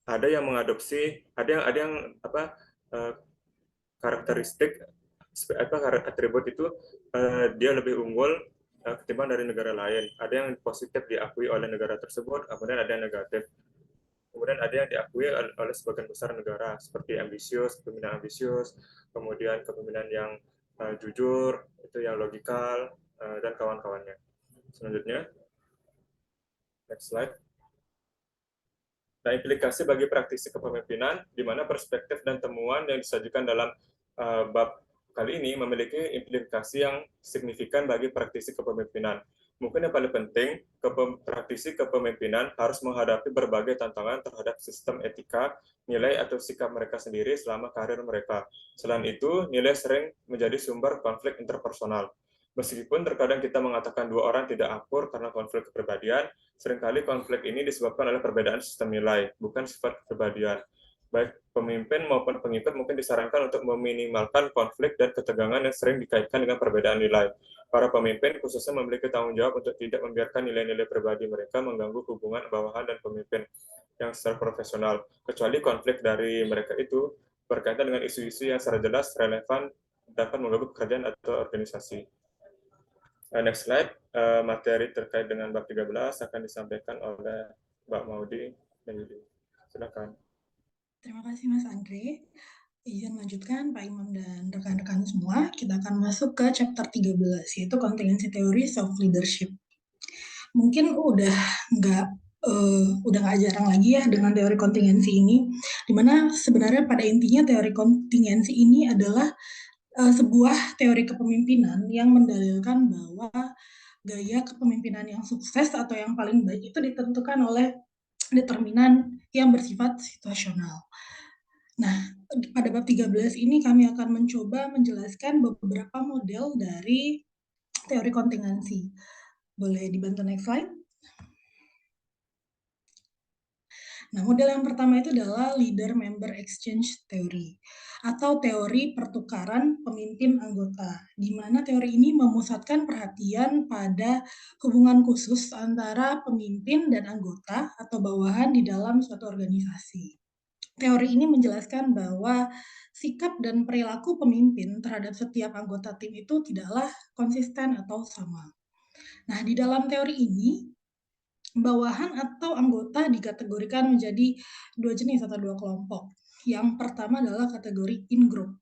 ada yang mengadopsi, ada yang apa karakteristik atribut itu dia lebih unggul ketimbang dari negara lain. Ada yang positif diakui oleh negara tersebut, kemudian ada yang negatif. Kemudian ada yang diakui oleh sebagian besar negara, seperti kepemimpinan ambisius, kemudian kepemimpinan yang jujur, itu yang logikal, dan kawan-kawannya. Selanjutnya, next slide. Nah, implikasi bagi praktisi kepemimpinan, di mana perspektif dan temuan yang disajikan dalam bab kali ini memiliki implikasi yang signifikan bagi praktisi kepemimpinan. Mungkin yang paling penting, praktisi kepemimpinan harus menghadapi berbagai tantangan terhadap sistem etika, nilai atau sikap mereka sendiri selama karir mereka. Selain itu, nilai sering menjadi sumber konflik interpersonal. Meskipun terkadang kita mengatakan dua orang tidak akur karena konflik kepribadian, seringkali konflik ini disebabkan oleh perbedaan sistem nilai, bukan sifat kepribadian. Baik pemimpin maupun pengikut mungkin disarankan untuk meminimalkan konflik dan ketegangan yang sering dikaitkan dengan perbedaan nilai. Para pemimpin khususnya memiliki tanggung jawab untuk tidak membiarkan nilai-nilai pribadi mereka mengganggu hubungan bawahan dan pemimpin yang secara profesional, kecuali konflik dari mereka itu berkaitan dengan isu-isu yang secara jelas relevan dapat mengganggu pekerjaan atau organisasi. Next slide, materi terkait dengan bab 13 akan disampaikan oleh Mbak Maudi dan Yudi. Silakan. Terima kasih Mas Andre. Izin lanjutkan Pak Imam dan rekan-rekan semua, kita akan masuk ke chapter 13, yaitu Contingency Theory of Leadership. Mungkin udah nggak jarang lagi ya dengan teori kontingensi ini, dimana sebenarnya pada intinya teori kontingensi ini adalah sebuah teori kepemimpinan yang mendalilkan bahwa gaya kepemimpinan yang sukses atau yang paling baik itu ditentukan oleh determinan yang bersifat situasional. Nah, pada bab 13 ini kami akan mencoba menjelaskan beberapa model dari teori kontingensi. Boleh dibantu next slide? Nah, model yang pertama itu adalah Leader Member Exchange Theory atau teori pertukaran pemimpin anggota, di mana teori ini memusatkan perhatian pada hubungan khusus antara pemimpin dan anggota atau bawahan di dalam suatu organisasi. Teori ini menjelaskan bahwa sikap dan perilaku pemimpin terhadap setiap anggota tim itu tidaklah konsisten atau sama. Nah, di dalam teori ini, bawahan atau anggota dikategorikan menjadi dua jenis atau dua kelompok. Yang pertama adalah kategori in-group.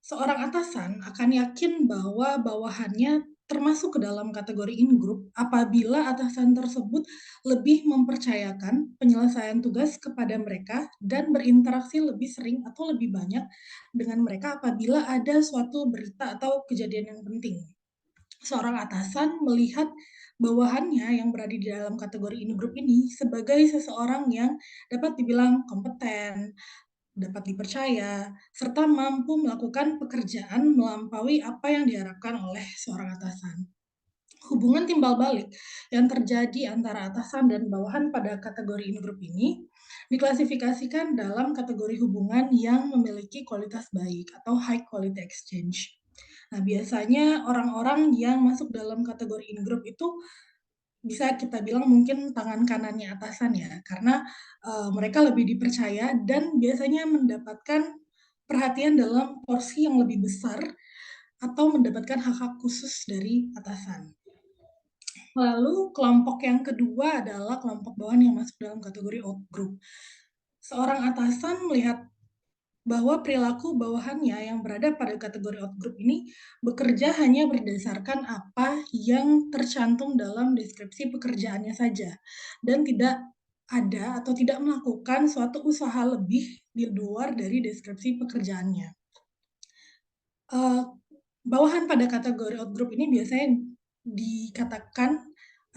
Seorang atasan akan yakin bahwa bawahannya termasuk ke dalam kategori in-group apabila atasan tersebut lebih mempercayakan penyelesaian tugas kepada mereka dan berinteraksi lebih sering atau lebih banyak dengan mereka apabila ada suatu berita atau kejadian yang penting. Seorang atasan melihat bawahannya yang berada di dalam kategori in-group ini sebagai seseorang yang dapat dibilang kompeten, dapat dipercaya, serta mampu melakukan pekerjaan melampaui apa yang diharapkan oleh seorang atasan. Hubungan timbal balik yang terjadi antara atasan dan bawahan pada kategori in-group ini diklasifikasikan dalam kategori hubungan yang memiliki kualitas baik atau high quality exchange. Nah, biasanya orang-orang yang masuk dalam kategori in-group itu bisa kita bilang mungkin tangan kanannya atasan ya, karena mereka lebih dipercaya dan biasanya mendapatkan perhatian dalam porsi yang lebih besar atau mendapatkan hak-hak khusus dari atasan. Lalu kelompok yang kedua adalah kelompok bawahan yang masuk dalam kategori outgroup. Seorang atasan melihat bahwa perilaku bawahannya yang berada pada kategori outgroup ini bekerja hanya berdasarkan apa yang tercantum dalam deskripsi pekerjaannya saja dan tidak ada atau tidak melakukan suatu usaha lebih di luar dari deskripsi pekerjaannya. Bawahan pada kategori outgroup ini biasanya dikatakan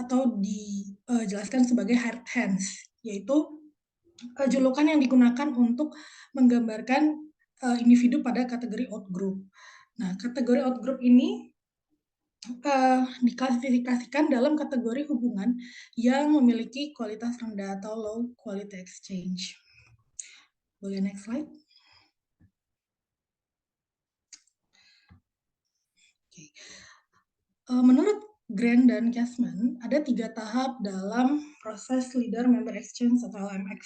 atau dijelaskan sebagai hard hands, yaitu julukan yang digunakan untuk menggambarkan individu pada kategori outgroup. Nah, kategori outgroup ini diklasifikasikan dalam kategori hubungan yang memiliki kualitas rendah atau low quality exchange. Boleh next slide? Okay. Menurut Grant dan Cashman, ada 3 tahap dalam proses Leader Member Exchange atau LMX.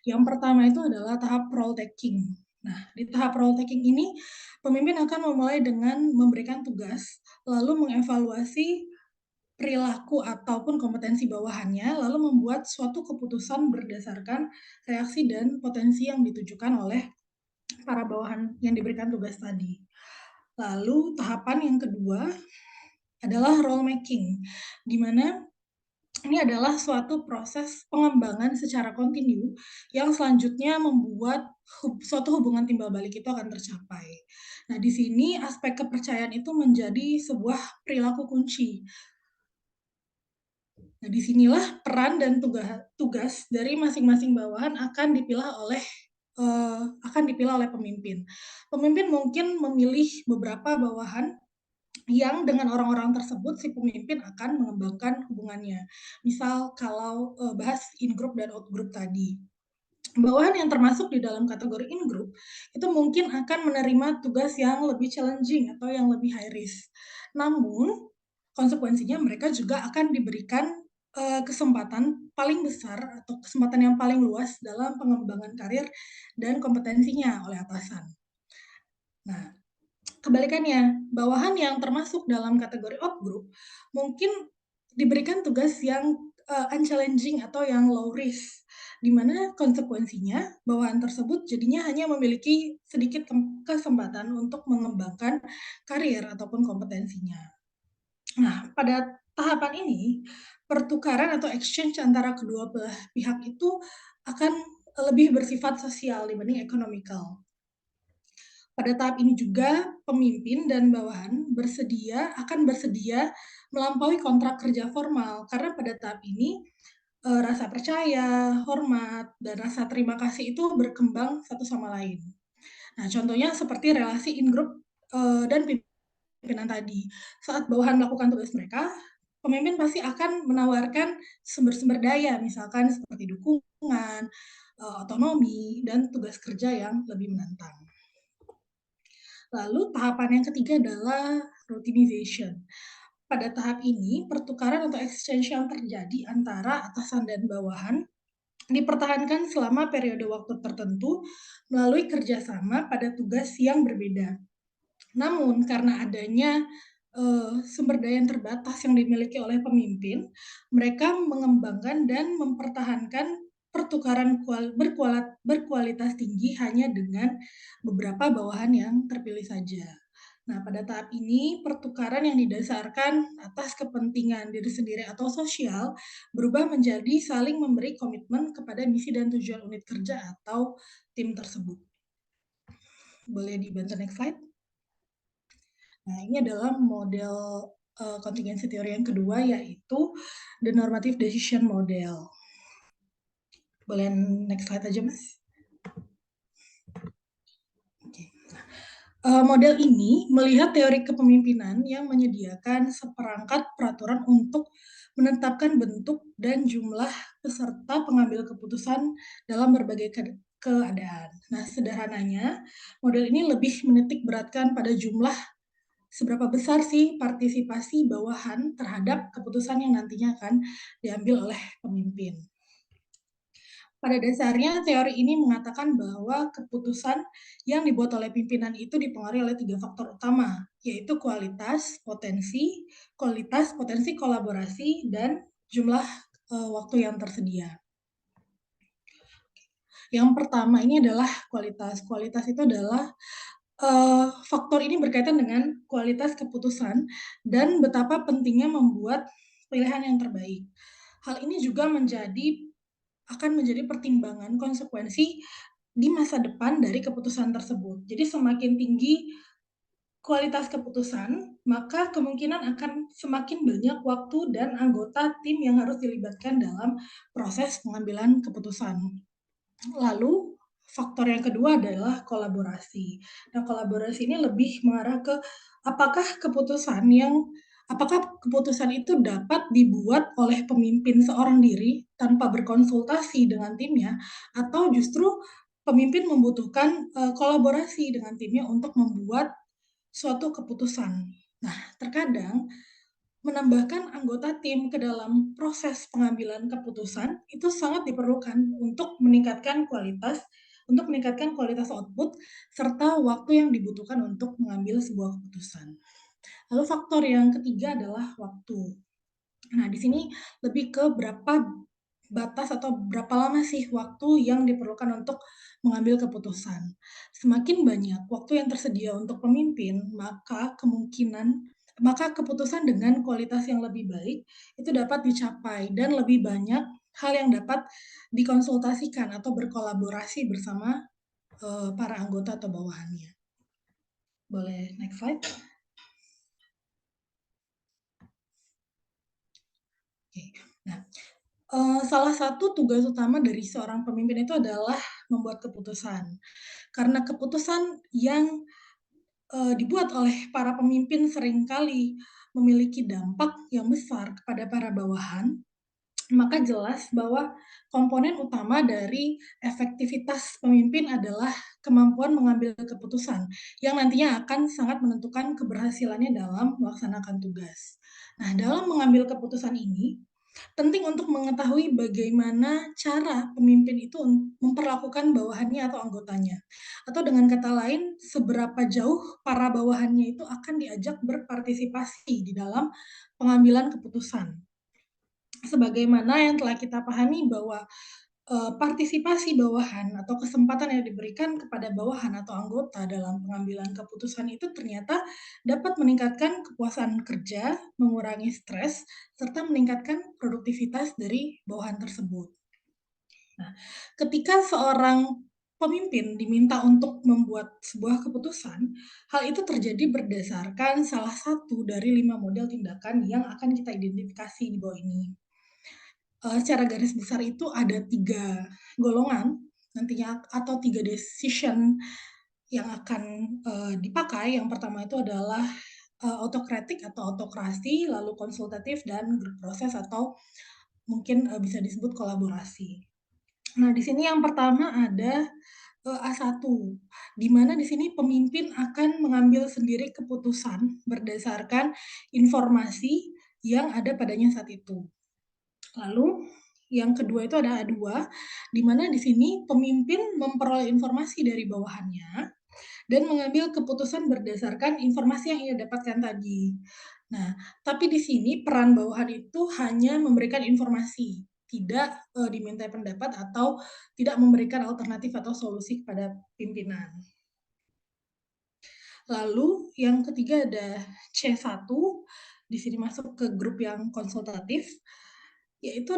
Yang pertama itu adalah tahap role taking. Nah, di tahap role taking ini, pemimpin akan memulai dengan memberikan tugas, lalu mengevaluasi perilaku ataupun kompetensi bawahannya, lalu membuat suatu keputusan berdasarkan reaksi dan potensi yang ditujukan oleh para bawahan yang diberikan tugas tadi. Lalu tahapan yang kedua adalah role making, di mana ini adalah suatu proses pengembangan secara kontinu yang selanjutnya membuat suatu hubungan timbal balik itu akan tercapai. Nah, di sini aspek kepercayaan itu menjadi sebuah perilaku kunci. Nah, disinilah peran dan tugas dari masing-masing bawahan akan dipilah oleh pemimpin. Pemimpin mungkin memilih beberapa bawahan yang dengan orang-orang tersebut si pemimpin akan mengembangkan hubungannya. Misal kalau bahas in group dan out group tadi. Bawahan yang termasuk di dalam kategori in group itu mungkin akan menerima tugas yang lebih challenging atau yang lebih high risk. Namun konsekuensinya mereka juga akan diberikan kesempatan paling besar atau kesempatan yang paling luas dalam pengembangan karir dan kompetensinya oleh atasan. Nah, kebalikannya, bawahan yang termasuk dalam kategori out group mungkin diberikan tugas yang unchallenging atau yang low risk, di mana konsekuensinya bawahan tersebut jadinya hanya memiliki sedikit kesempatan untuk mengembangkan karir ataupun kompetensinya. Nah, pada tahapan ini, pertukaran atau exchange antara kedua belah pihak itu akan lebih bersifat sosial dibanding economical. Pada tahap ini juga pemimpin dan bawahan akan bersedia melampaui kontrak kerja formal, karena pada tahap ini rasa percaya, hormat, dan rasa terima kasih itu berkembang satu sama lain. Nah, contohnya seperti relasi in group dan pimpinan tadi. Saat bawahan melakukan tugas mereka, pemimpin pasti akan menawarkan sumber-sumber daya, misalkan seperti dukungan, otonomi, dan tugas kerja yang lebih menantang. Lalu tahapan yang ketiga adalah routinization. Pada tahap ini, pertukaran atau exchange yang terjadi antara atasan dan bawahan dipertahankan selama periode waktu tertentu melalui kerjasama pada tugas yang berbeda. Namun, karena adanya sumber daya yang terbatas yang dimiliki oleh pemimpin, mereka mengembangkan dan mempertahankan pertukaran berkualitas tinggi hanya dengan beberapa bawahan yang terpilih saja. Nah, pada tahap ini, pertukaran yang didasarkan atas kepentingan diri sendiri atau sosial berubah menjadi saling memberi komitmen kepada misi dan tujuan unit kerja atau tim tersebut. Boleh dibantu next slide? Nah, ini adalah model contingency theory yang kedua, yaitu the normative decision model. Boleh next slide aja, Mas? Model ini melihat teori kepemimpinan yang menyediakan seperangkat peraturan untuk menetapkan bentuk dan jumlah peserta pengambil keputusan dalam berbagai keadaan. Nah, sederhananya, model ini lebih menitik beratkan pada jumlah seberapa besar sih partisipasi bawahan terhadap keputusan yang nantinya akan diambil oleh pemimpin. Pada dasarnya, teori ini mengatakan bahwa keputusan yang dibuat oleh pimpinan itu dipengaruhi oleh 3 faktor utama, yaitu kualitas, potensi kolaborasi, dan jumlah waktu yang tersedia. Yang pertama ini adalah kualitas. Kualitas itu adalah faktor ini berkaitan dengan kualitas keputusan dan betapa pentingnya membuat pilihan yang terbaik. Hal ini juga akan menjadi pertimbangan konsekuensi di masa depan dari keputusan tersebut. Jadi semakin tinggi kualitas keputusan, maka kemungkinan akan semakin banyak waktu dan anggota tim yang harus dilibatkan dalam proses pengambilan keputusan. Lalu faktor yang kedua adalah kolaborasi. Nah, kolaborasi ini lebih mengarah ke apakah keputusan itu dapat dibuat oleh pemimpin seorang diri tanpa berkonsultasi dengan timnya, atau justru pemimpin membutuhkan kolaborasi dengan timnya untuk membuat suatu keputusan. Nah, terkadang menambahkan anggota tim ke dalam proses pengambilan keputusan itu sangat diperlukan untuk meningkatkan kualitas output serta waktu yang dibutuhkan untuk mengambil sebuah keputusan. Lalu faktor yang ketiga adalah waktu. Nah, di sini lebih ke berapa batas atau berapa lama sih waktu yang diperlukan untuk mengambil keputusan. Semakin banyak waktu yang tersedia untuk pemimpin, maka keputusan dengan kualitas yang lebih baik itu dapat dicapai dan lebih banyak hal yang dapat dikonsultasikan atau berkolaborasi bersama para anggota atau bawahannya. Boleh next slide? Oke. Nah, salah satu tugas utama dari seorang pemimpin itu adalah membuat keputusan. Karena keputusan yang dibuat oleh para pemimpin seringkali memiliki dampak yang besar kepada para bawahan, maka jelas bahwa komponen utama dari efektivitas pemimpin adalah kemampuan mengambil keputusan yang nantinya akan sangat menentukan keberhasilannya dalam melaksanakan tugas. Nah, dalam mengambil keputusan ini, penting untuk mengetahui bagaimana cara pemimpin itu memperlakukan bawahannya atau anggotanya. Atau dengan kata lain, seberapa jauh para bawahannya itu akan diajak berpartisipasi di dalam pengambilan keputusan. Sebagaimana yang telah kita pahami bahwa partisipasi bawahan atau kesempatan yang diberikan kepada bawahan atau anggota dalam pengambilan keputusan itu ternyata dapat meningkatkan kepuasan kerja, mengurangi stres, serta meningkatkan produktivitas dari bawahan tersebut. Nah, ketika seorang pemimpin diminta untuk membuat sebuah keputusan, hal itu terjadi berdasarkan salah satu dari 5 model tindakan yang akan kita identifikasi di bawah ini. Secara garis besar itu ada 3 golongan nantinya atau 3 decision yang akan, dipakai. Yang pertama itu adalah, autokratik atau autokrasi, lalu konsultatif dan grup proses atau mungkin, bisa disebut kolaborasi. Nah, di sini yang pertama ada, A1, di mana di sini pemimpin akan mengambil sendiri keputusan berdasarkan informasi yang ada padanya saat itu. Lalu yang kedua itu ada A2, di mana di sini pemimpin memperoleh informasi dari bawahannya dan mengambil keputusan berdasarkan informasi yang ia dapatkan tadi. Nah, tapi di sini peran bawahan itu hanya memberikan informasi, tidak dimintai pendapat atau tidak memberikan alternatif atau solusi kepada pimpinan. Lalu yang ketiga ada C1, di sini masuk ke grup yang konsultatif, yaitu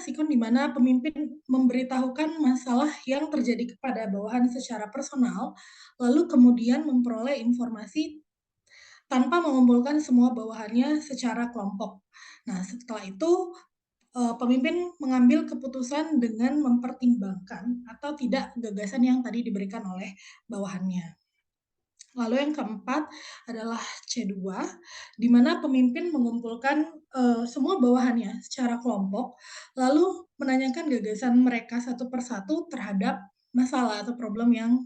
sikon di mana pemimpin memberitahukan masalah yang terjadi kepada bawahan secara personal, lalu kemudian memperoleh informasi tanpa mengumpulkan semua bawahannya secara kelompok. Nah, setelah itu pemimpin mengambil keputusan dengan mempertimbangkan atau tidak gagasan yang tadi diberikan oleh bawahannya. Lalu yang keempat adalah C2, di mana pemimpin mengumpulkan semua bawahannya secara kelompok, lalu menanyakan gagasan mereka satu persatu terhadap masalah atau problem yang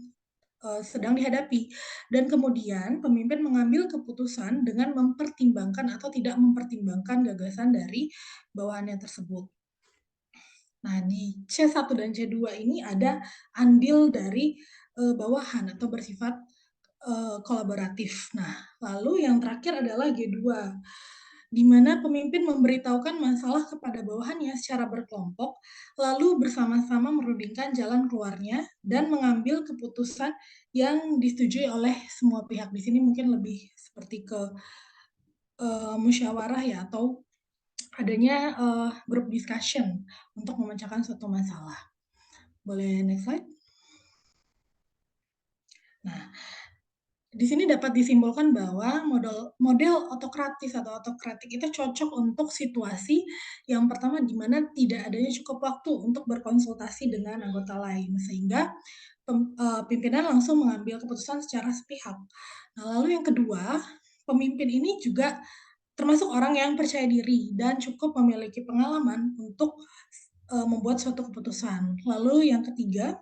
sedang dihadapi. Dan kemudian pemimpin mengambil keputusan dengan mempertimbangkan atau tidak mempertimbangkan gagasan dari bawahannya tersebut. Nah, di C1 dan C2 ini ada andil dari bawahan atau bersifat kolaboratif. Nah, lalu yang terakhir adalah G2, di mana pemimpin memberitahukan masalah kepada bawahannya secara berkelompok, lalu bersama-sama merundingkan jalan keluarnya dan mengambil keputusan yang disetujui oleh semua pihak. Di sini mungkin lebih seperti ke musyawarah ya, atau adanya group discussion untuk memecahkan suatu masalah. Boleh next slide? Nah, di sini dapat disimpulkan bahwa model autokratis atau autokratik itu cocok untuk situasi yang pertama di mana tidak adanya cukup waktu untuk berkonsultasi dengan anggota lain, sehingga pimpinan langsung mengambil keputusan secara sepihak. Nah, lalu yang kedua, pemimpin ini juga termasuk orang yang percaya diri dan cukup memiliki pengalaman untuk membuat suatu keputusan. Lalu yang ketiga,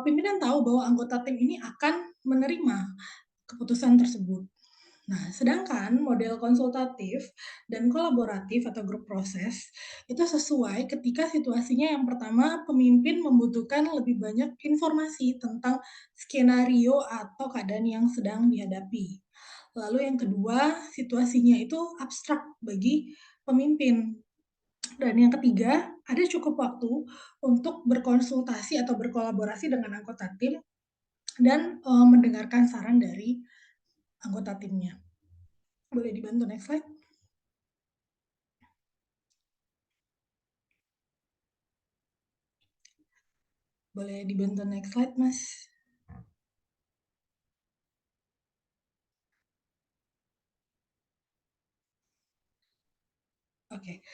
pimpinan tahu bahwa anggota tim ini akan menerima keputusan tersebut. Nah, sedangkan model konsultatif dan kolaboratif atau grup proses itu sesuai ketika situasinya yang pertama pemimpin membutuhkan lebih banyak informasi tentang skenario atau keadaan yang sedang dihadapi. Lalu yang kedua, situasinya itu abstrak bagi pemimpin. Dan yang ketiga, ada cukup waktu untuk berkonsultasi atau berkolaborasi dengan anggota tim dan mendengarkan saran dari anggota timnya. Boleh dibantu next slide? Boleh dibantu next slide, Mas? Oke,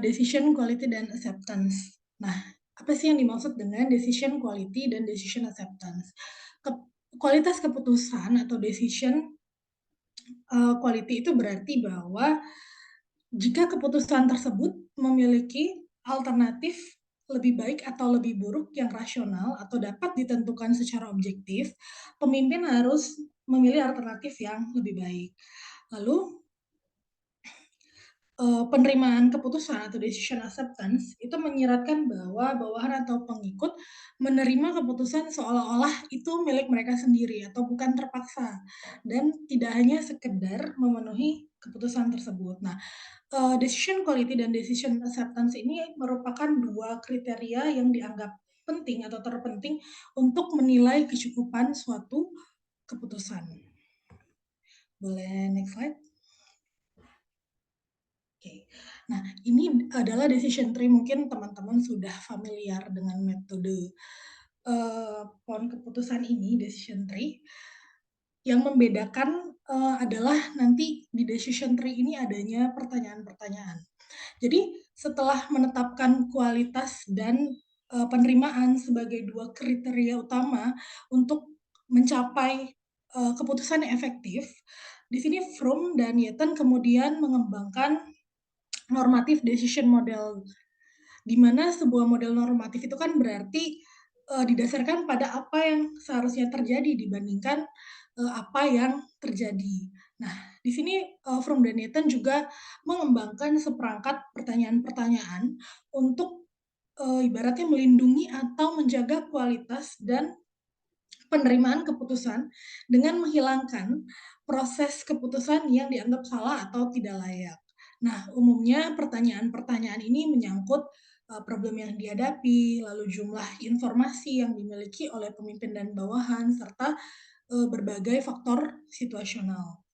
decision quality dan acceptance. Nah, apa sih yang dimaksud dengan decision quality dan decision acceptance? Kualitas keputusan atau decision quality itu berarti bahwa jika keputusan tersebut memiliki alternatif lebih baik atau lebih buruk yang rasional atau dapat ditentukan secara objektif, pemimpin harus memilih alternatif yang lebih baik. Lalu penerimaan keputusan atau decision acceptance itu menyiratkan bahwa bawahan atau pengikut menerima keputusan seolah-olah itu milik mereka sendiri atau bukan terpaksa dan tidak hanya sekedar memenuhi keputusan tersebut. Nah, decision quality dan decision acceptance ini merupakan dua kriteria yang dianggap penting atau terpenting untuk menilai kecukupan suatu keputusan. Boleh next slide? Oke. Nah, ini adalah decision tree. Mungkin teman-teman sudah familiar dengan metode pohon keputusan ini, decision tree. Yang membedakan adalah nanti di decision tree ini adanya pertanyaan-pertanyaan. Jadi setelah menetapkan kualitas dan penerimaan sebagai dua kriteria utama untuk mencapai keputusan yang efektif, di sini Fromm dan Newton kemudian mengembangkan normative decision model, di mana sebuah model normatif itu kan berarti didasarkan pada apa yang seharusnya terjadi dibandingkan apa yang terjadi. Nah, di sini Fromm dan Newton juga mengembangkan seperangkat pertanyaan-pertanyaan untuk ibaratnya melindungi atau menjaga kualitas dan penerimaan keputusan dengan menghilangkan proses keputusan yang dianggap salah atau tidak layak. Nah, umumnya pertanyaan-pertanyaan ini menyangkut problem yang dihadapi, lalu jumlah informasi yang dimiliki oleh pemimpin dan bawahan, serta berbagai faktor situasional.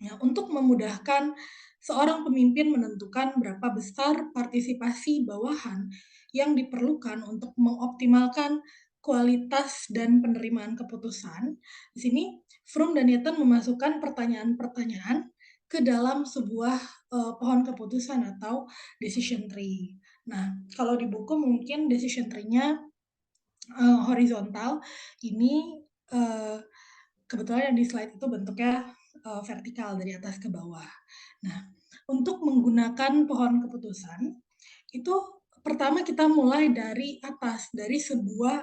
Nah, untuk memudahkan seorang pemimpin menentukan berapa besar partisipasi bawahan yang diperlukan untuk mengoptimalkan kualitas dan penerimaan keputusan, di sini Fromm dan Newton memasukkan pertanyaan-pertanyaan ke dalam sebuah pohon keputusan atau decision tree. Nah, kalau di buku mungkin decision tree-nya horizontal, ini kebetulan yang di slide itu bentuknya vertikal dari atas ke bawah. Nah, untuk menggunakan pohon keputusan, itu pertama kita mulai dari atas, dari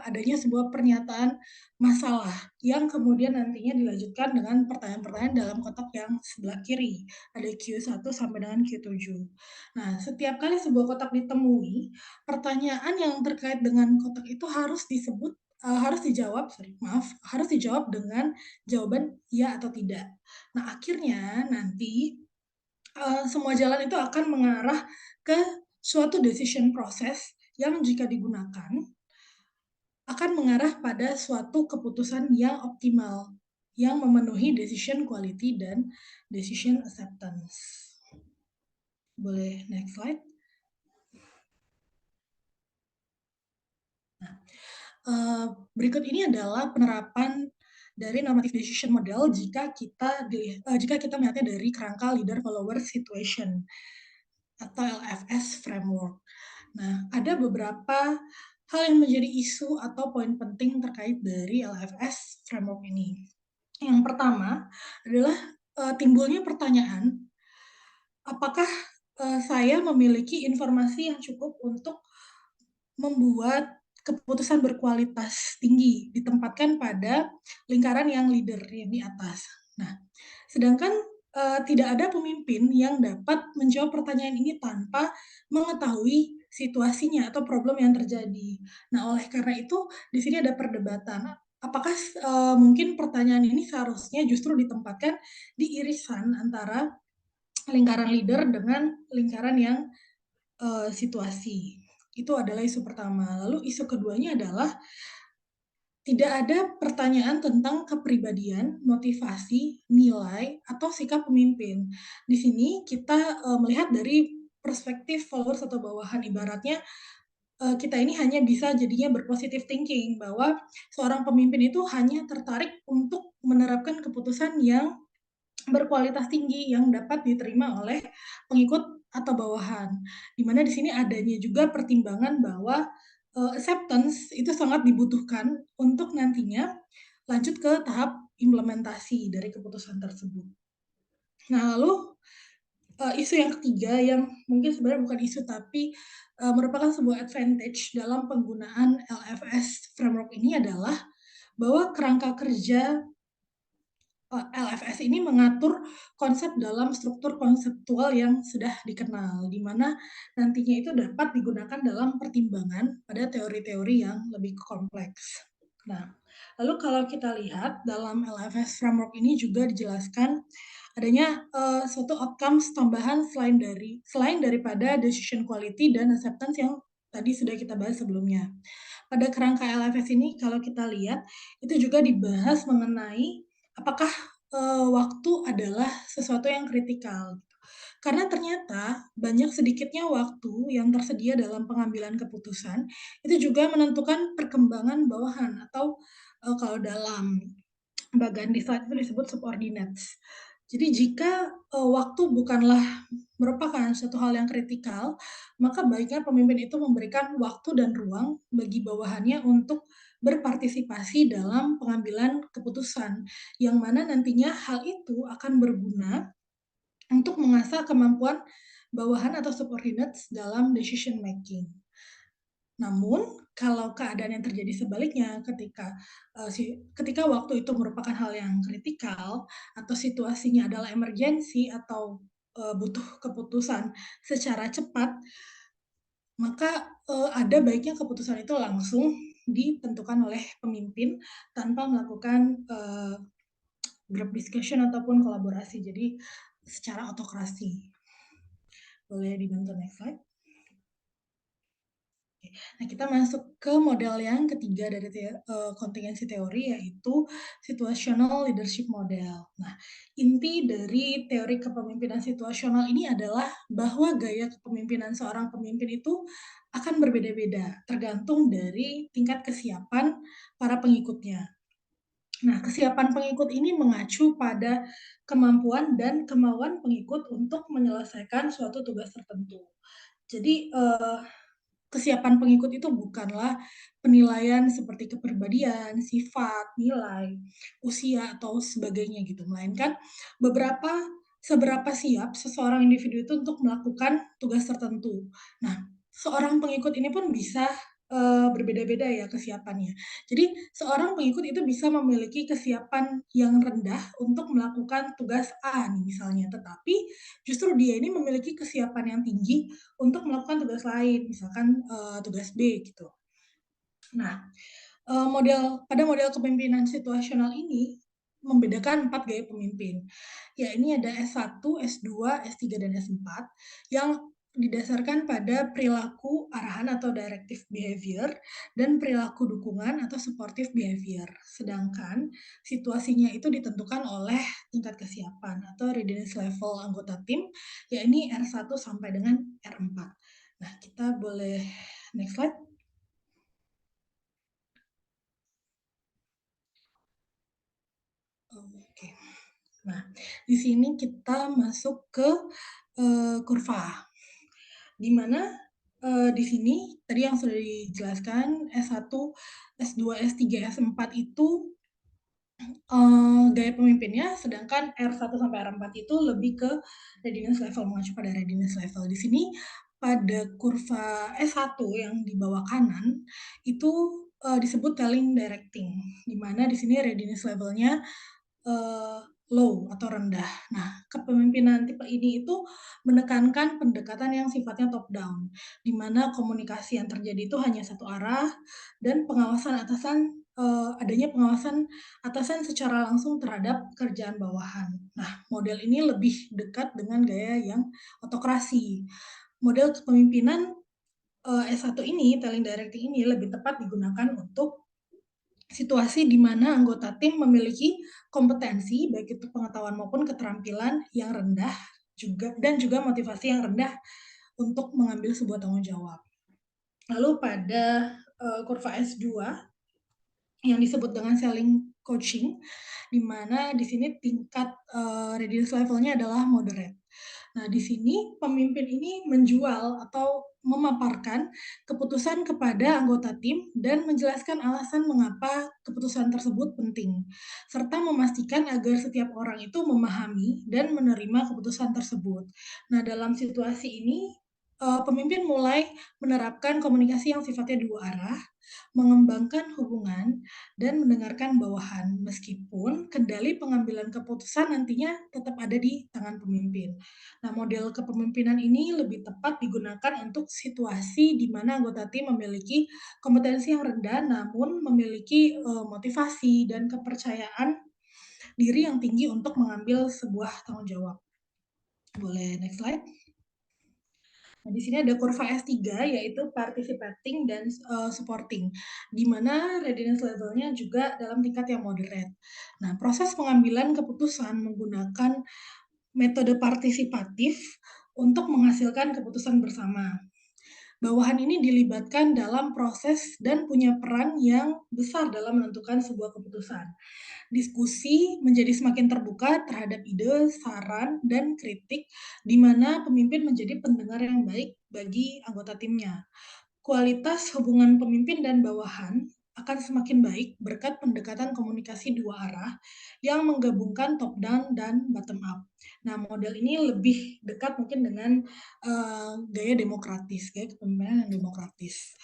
adanya sebuah pernyataan masalah yang kemudian nantinya dilanjutkan dengan pertanyaan-pertanyaan dalam kotak yang sebelah kiri. Ada Q1 sampai dengan Q7. Nah, setiap kali sebuah kotak ditemui, pertanyaan yang terkait dengan kotak itu harus dijawab dengan jawaban ya atau tidak. Nah, akhirnya nanti semua jalan itu akan mengarah ke suatu decision process yang jika digunakan akan mengarah pada suatu keputusan yang optimal, yang memenuhi decision quality dan decision acceptance. Boleh next slide? Nah, berikut ini adalah penerapan dari normative decision model jika kita melihatnya dari kerangka leader follower situation atau LFS framework. Nah, ada beberapa hal yang menjadi isu atau poin penting terkait dari LFS framework ini. Yang pertama adalah timbulnya pertanyaan, apakah saya memiliki informasi yang cukup untuk membuat keputusan berkualitas tinggi ditempatkan pada lingkaran yang leader yang di atas. Nah, sedangkan tidak ada pemimpin yang dapat menjawab pertanyaan ini tanpa mengetahui situasinya atau problem yang terjadi. Nah, oleh karena itu di sini ada perdebatan. apakah mungkin pertanyaan ini seharusnya justru ditempatkan di irisan antara lingkaran leader dengan lingkaran yang situasi. Itu adalah isu pertama. Lalu isu keduanya adalah tidak ada pertanyaan tentang kepribadian, motivasi, nilai, atau sikap pemimpin. Di sini kita melihat dari perspektif followers atau bawahan. Ibaratnya kita ini hanya bisa jadinya berpositive thinking bahwa seorang pemimpin itu hanya tertarik untuk menerapkan keputusan yang berkualitas tinggi yang dapat diterima oleh pengikut atau bawahan. Di mana di sini adanya juga pertimbangan bahwa acceptance itu sangat dibutuhkan untuk nantinya lanjut ke tahap implementasi dari keputusan tersebut. Nah, lalu isu yang ketiga yang mungkin sebenarnya bukan isu tapi merupakan sebuah advantage dalam penggunaan LFS framework ini adalah bahwa kerangka kerja LFS ini mengatur konsep dalam struktur konseptual yang sudah dikenal, di mana nantinya itu dapat digunakan dalam pertimbangan pada teori-teori yang lebih kompleks. Nah, lalu kalau kita lihat dalam LFS framework ini juga dijelaskan adanya suatu outcomes tambahan selain daripada decision quality dan acceptance yang tadi sudah kita bahas sebelumnya. Pada kerangka LFS ini kalau kita lihat itu juga dibahas mengenai apakah waktu adalah sesuatu yang kritikal. Karena ternyata banyak sedikitnya waktu yang tersedia dalam pengambilan keputusan itu juga menentukan perkembangan bawahan atau kalau dalam bagan di slide itu disebut subordinates. Jadi jika waktu bukanlah merupakan suatu hal yang kritikal, maka baiknya pemimpin itu memberikan waktu dan ruang bagi bawahannya untuk berpartisipasi dalam pengambilan keputusan, yang mana nantinya hal itu akan berguna untuk mengasah kemampuan bawahan atau subordinates dalam decision making. Namun, kalau keadaan yang terjadi sebaliknya ketika waktu itu merupakan hal yang kritikal atau situasinya adalah emergensi atau, butuh keputusan secara cepat, maka, ada baiknya keputusan itu langsung ditentukan oleh pemimpin tanpa melakukan, group discussion ataupun kolaborasi. Jadi secara autokrasi. Boleh dibantu next slide? Nah, kita masuk ke model yang ketiga dari kontingensi teori, yaitu situational leadership model. Nah, inti dari teori kepemimpinan situasional ini adalah bahwa gaya kepemimpinan seorang pemimpin itu akan berbeda-beda, tergantung dari tingkat kesiapan para pengikutnya. Nah, kesiapan pengikut ini mengacu pada kemampuan dan kemauan pengikut untuk menyelesaikan suatu tugas tertentu. Jadi, kesiapan pengikut itu bukanlah penilaian seperti kepribadian, sifat, nilai, usia, atau sebagainya gitu, melainkan seberapa siap seseorang individu itu untuk melakukan tugas tertentu. Nah, seorang pengikut ini pun bisa berbeda-beda ya kesiapannya. Jadi seorang pengikut itu bisa memiliki kesiapan yang rendah untuk melakukan tugas A nih misalnya, tetapi justru dia ini memiliki kesiapan yang tinggi untuk melakukan tugas lain, misalkan, tugas B gitu. Nah, pada model kepemimpinan situasional ini membedakan 4 gaya pemimpin. Ya ini ada S1, S2, S3, dan S4 yang didasarkan pada perilaku arahan atau directive behavior dan perilaku dukungan atau supportive behavior. Sedangkan situasinya itu ditentukan oleh tingkat kesiapan atau readiness level anggota tim, ya ini R1 sampai dengan R4. Nah, kita boleh next slide. Oke. Nah, di sini kita masuk ke kurva, di mana di sini tadi yang sudah dijelaskan S1, S2, S3, S4 itu gaya pemimpinnya, sedangkan R1 sampai R4 itu lebih ke readiness level, mengacu pada readiness level. Di sini pada kurva S1 yang di bawah kanan itu disebut telling directing, di mana di sini readiness levelnya low atau rendah. Nah, kepemimpinan tipe ini itu menekankan pendekatan yang sifatnya top down, di mana komunikasi yang terjadi itu hanya satu arah dan pengawasan atasan adanya pengawasan atasan secara langsung terhadap pekerjaan bawahan. Nah, model ini lebih dekat dengan gaya yang otokrasi. Model kepemimpinan S1 ini, telling directing ini lebih tepat digunakan untuk situasi di mana anggota tim memiliki kompetensi, baik itu pengetahuan maupun keterampilan yang rendah dan juga motivasi yang rendah untuk mengambil sebuah tanggung jawab. Lalu pada kurva S2 yang disebut dengan selling coaching, di mana di sini tingkat readiness levelnya adalah moderate. Nah, di sini pemimpin ini menjual atau memaparkan keputusan kepada anggota tim dan menjelaskan alasan mengapa keputusan tersebut penting, serta memastikan agar setiap orang itu memahami dan menerima keputusan tersebut. Nah, dalam situasi ini, pemimpin mulai menerapkan komunikasi yang sifatnya dua arah, mengembangkan hubungan, dan mendengarkan bawahan, meskipun kendali pengambilan keputusan nantinya tetap ada di tangan pemimpin. Nah, model kepemimpinan ini lebih tepat digunakan untuk situasi di mana anggota tim memiliki kompetensi yang rendah, namun memiliki motivasi dan kepercayaan diri yang tinggi untuk mengambil sebuah tanggung jawab. Boleh next slide. Nah, di sini ada kurva S3 yaitu participating dan supporting, di mana readiness levelnya juga dalam tingkat yang moderate. Nah, proses pengambilan keputusan menggunakan metode partisipatif untuk menghasilkan keputusan bersama. Bawahan ini dilibatkan dalam proses dan punya peran yang besar dalam menentukan sebuah keputusan. Diskusi menjadi semakin terbuka terhadap ide, saran, dan kritik, di mana pemimpin menjadi pendengar yang baik bagi anggota timnya. Kualitas hubungan pemimpin dan bawahan akan semakin baik berkat pendekatan komunikasi dua arah yang menggabungkan top down dan bottom up. Nah, model ini lebih dekat mungkin dengan gaya demokratis, gaya kepemimpinan yang demokratis.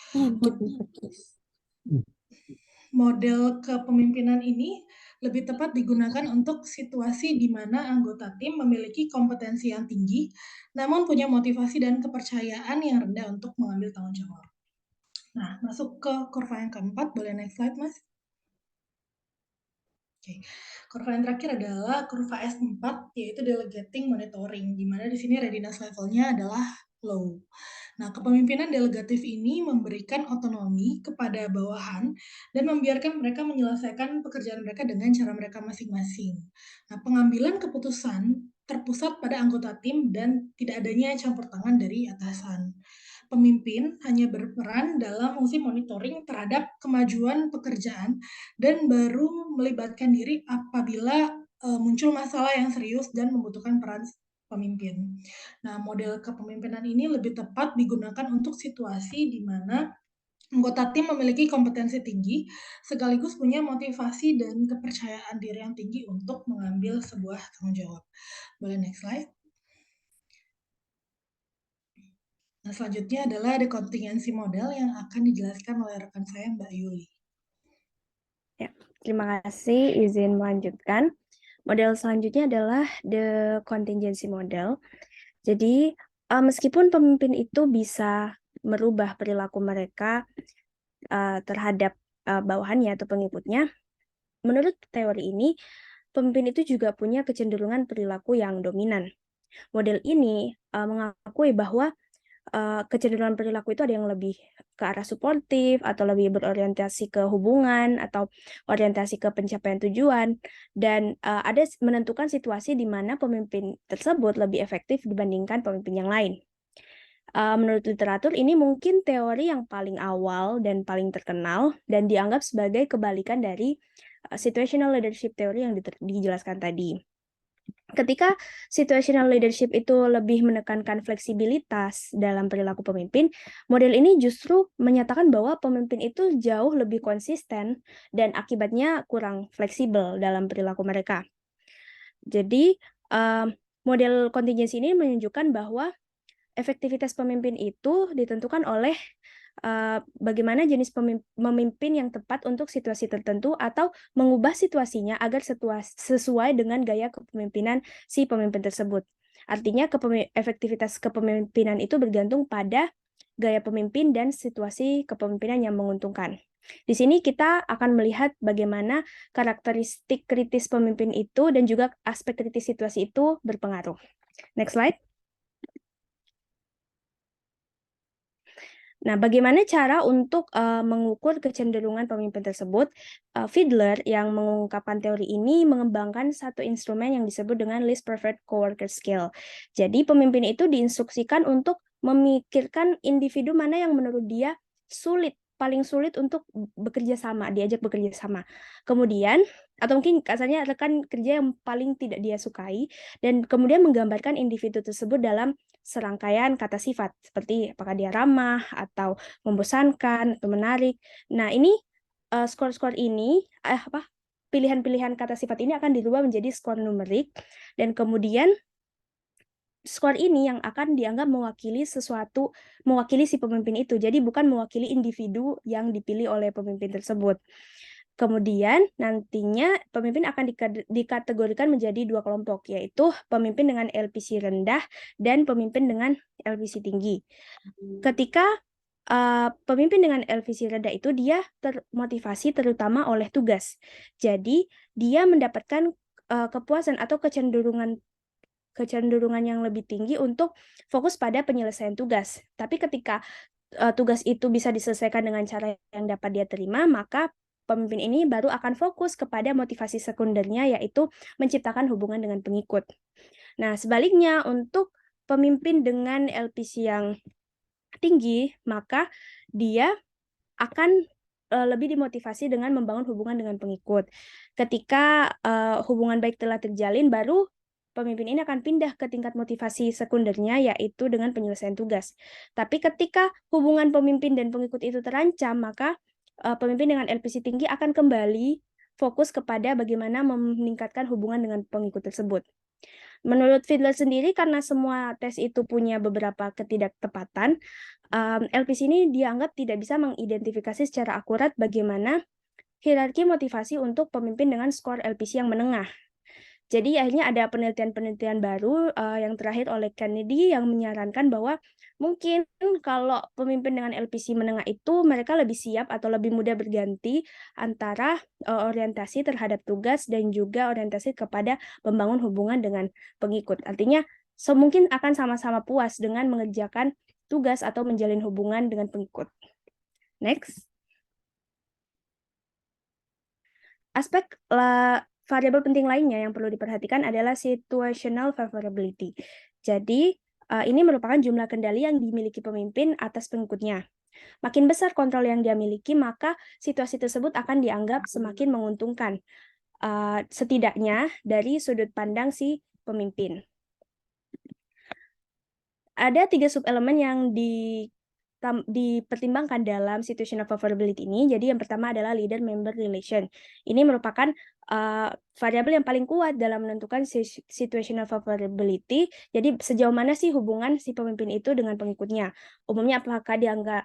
Model kepemimpinan ini lebih tepat digunakan untuk situasi di mana anggota tim memiliki kompetensi yang tinggi, namun punya motivasi dan kepercayaan yang rendah untuk mengambil tanggung jawab. Nah, masuk ke kurva yang keempat, boleh next slide, Mas? Oke. Kurva yang terakhir adalah kurva S4, yaitu delegating monitoring, di mana di sini readiness levelnya adalah low. Nah, kepemimpinan delegatif ini memberikan otonomi kepada bawahan dan membiarkan mereka menyelesaikan pekerjaan mereka dengan cara mereka masing-masing. Nah, pengambilan keputusan terpusat pada anggota tim dan tidak adanya campur tangan dari atasan. Pemimpin hanya berperan dalam fungsi monitoring terhadap kemajuan pekerjaan dan baru melibatkan diri apabila muncul masalah yang serius dan membutuhkan peran pemimpin. Nah, model kepemimpinan ini lebih tepat digunakan untuk situasi di mana anggota tim memiliki kompetensi tinggi, sekaligus punya motivasi dan kepercayaan diri yang tinggi untuk mengambil sebuah tanggung jawab. Boleh next slide. Nah, selanjutnya adalah the contingency model yang akan dijelaskan oleh rekan saya, Mbak Yuli. Ya, terima kasih, izin melanjutkan. Model selanjutnya adalah the contingency model. Jadi, meskipun pemimpin itu bisa merubah perilaku mereka terhadap bawahannya atau pengikutnya, menurut teori ini, pemimpin itu juga punya kecenderungan perilaku yang dominan. Model ini mengakui bahwa kecenderungan perilaku itu ada yang lebih ke arah suportif atau lebih berorientasi ke hubungan atau orientasi ke pencapaian tujuan, dan ada menentukan situasi di mana pemimpin tersebut lebih efektif dibandingkan pemimpin yang lain. Menurut literatur ini mungkin teori yang paling awal dan paling terkenal dan dianggap sebagai kebalikan dari situational leadership theory yang dijelaskan tadi. Ketika situational leadership itu lebih menekankan fleksibilitas dalam perilaku pemimpin, model ini justru menyatakan bahwa pemimpin itu jauh lebih konsisten dan akibatnya kurang fleksibel dalam perilaku mereka. Jadi, model kontingensi ini menunjukkan bahwa efektivitas pemimpin itu ditentukan oleh bagaimana jenis pemimpin yang tepat untuk situasi tertentu atau mengubah situasinya agar sesuai dengan gaya kepemimpinan si pemimpin tersebut. Artinya efektivitas kepemimpinan itu bergantung pada gaya pemimpin dan situasi kepemimpinan yang menguntungkan. Di sini kita akan melihat bagaimana karakteristik kritis pemimpin itu dan juga aspek kritis situasi itu berpengaruh. Next slide. Nah, bagaimana cara untuk mengukur kecenderungan pemimpin tersebut? Fiedler yang mengungkapkan teori ini mengembangkan satu instrumen yang disebut dengan Least Preferred Coworker Scale. Jadi, pemimpin itu diinstruksikan untuk memikirkan individu mana yang menurut dia paling sulit untuk bekerja sama, diajak bekerja sama. Kemudian, atau mungkin kasarnya rekan kerja yang paling tidak dia sukai, dan kemudian menggambarkan individu tersebut dalam serangkaian kata sifat, seperti apakah dia ramah, atau membosankan, atau menarik. Nah, ini skor-skor ini, pilihan-pilihan kata sifat ini akan dirubah menjadi skor numerik, dan kemudian skor ini yang akan dianggap mewakili si pemimpin itu. Jadi bukan mewakili individu yang dipilih oleh pemimpin tersebut. Kemudian nantinya pemimpin akan dikategorikan menjadi dua kelompok, yaitu pemimpin dengan LPC rendah dan pemimpin dengan LPC tinggi. Ketika pemimpin dengan LPC rendah itu dia termotivasi terutama oleh tugas. Jadi dia mendapatkan kepuasan atau kecenderungan yang lebih tinggi untuk fokus pada penyelesaian tugas. Tapi ketika tugas itu bisa diselesaikan dengan cara yang dapat dia terima, maka pemimpin ini baru akan fokus kepada motivasi sekundernya, yaitu menciptakan hubungan dengan pengikut. Nah, sebaliknya untuk pemimpin dengan LPC yang tinggi, maka dia akan lebih dimotivasi dengan membangun hubungan dengan pengikut. Ketika hubungan baik telah terjalin, baru pemimpin ini akan pindah ke tingkat motivasi sekundernya, yaitu dengan penyelesaian tugas. Tapi ketika hubungan pemimpin dan pengikut itu terancam, maka pemimpin dengan LPC tinggi akan kembali fokus kepada bagaimana meningkatkan hubungan dengan pengikut tersebut. Menurut Fiedler sendiri, karena semua tes itu punya beberapa ketidaktepatan, LPC ini dianggap tidak bisa mengidentifikasi secara akurat bagaimana hierarki motivasi untuk pemimpin dengan skor LPC yang menengah. Jadi akhirnya ada penelitian-penelitian baru yang terakhir oleh Kennedy yang menyarankan bahwa mungkin kalau pemimpin dengan LPC menengah itu mereka lebih siap atau lebih mudah berganti antara orientasi terhadap tugas dan juga orientasi kepada membangun hubungan dengan pengikut. Artinya mungkin akan sama-sama puas dengan mengerjakan tugas atau menjalin hubungan dengan pengikut. Next. Aspek variabel penting lainnya yang perlu diperhatikan adalah situational favorability. Jadi, ini merupakan jumlah kendali yang dimiliki pemimpin atas pengikutnya. Makin besar kontrol yang dia miliki, maka situasi tersebut akan dianggap semakin menguntungkan, setidaknya dari sudut pandang si pemimpin. Ada 3 subelemen yang dipertimbangkan dalam situational favorability ini. Jadi yang pertama adalah leader-member relation. Ini merupakan variabel yang paling kuat dalam menentukan situational favorability. Jadi sejauh mana sih hubungan si pemimpin itu dengan pengikutnya. Umumnya apakah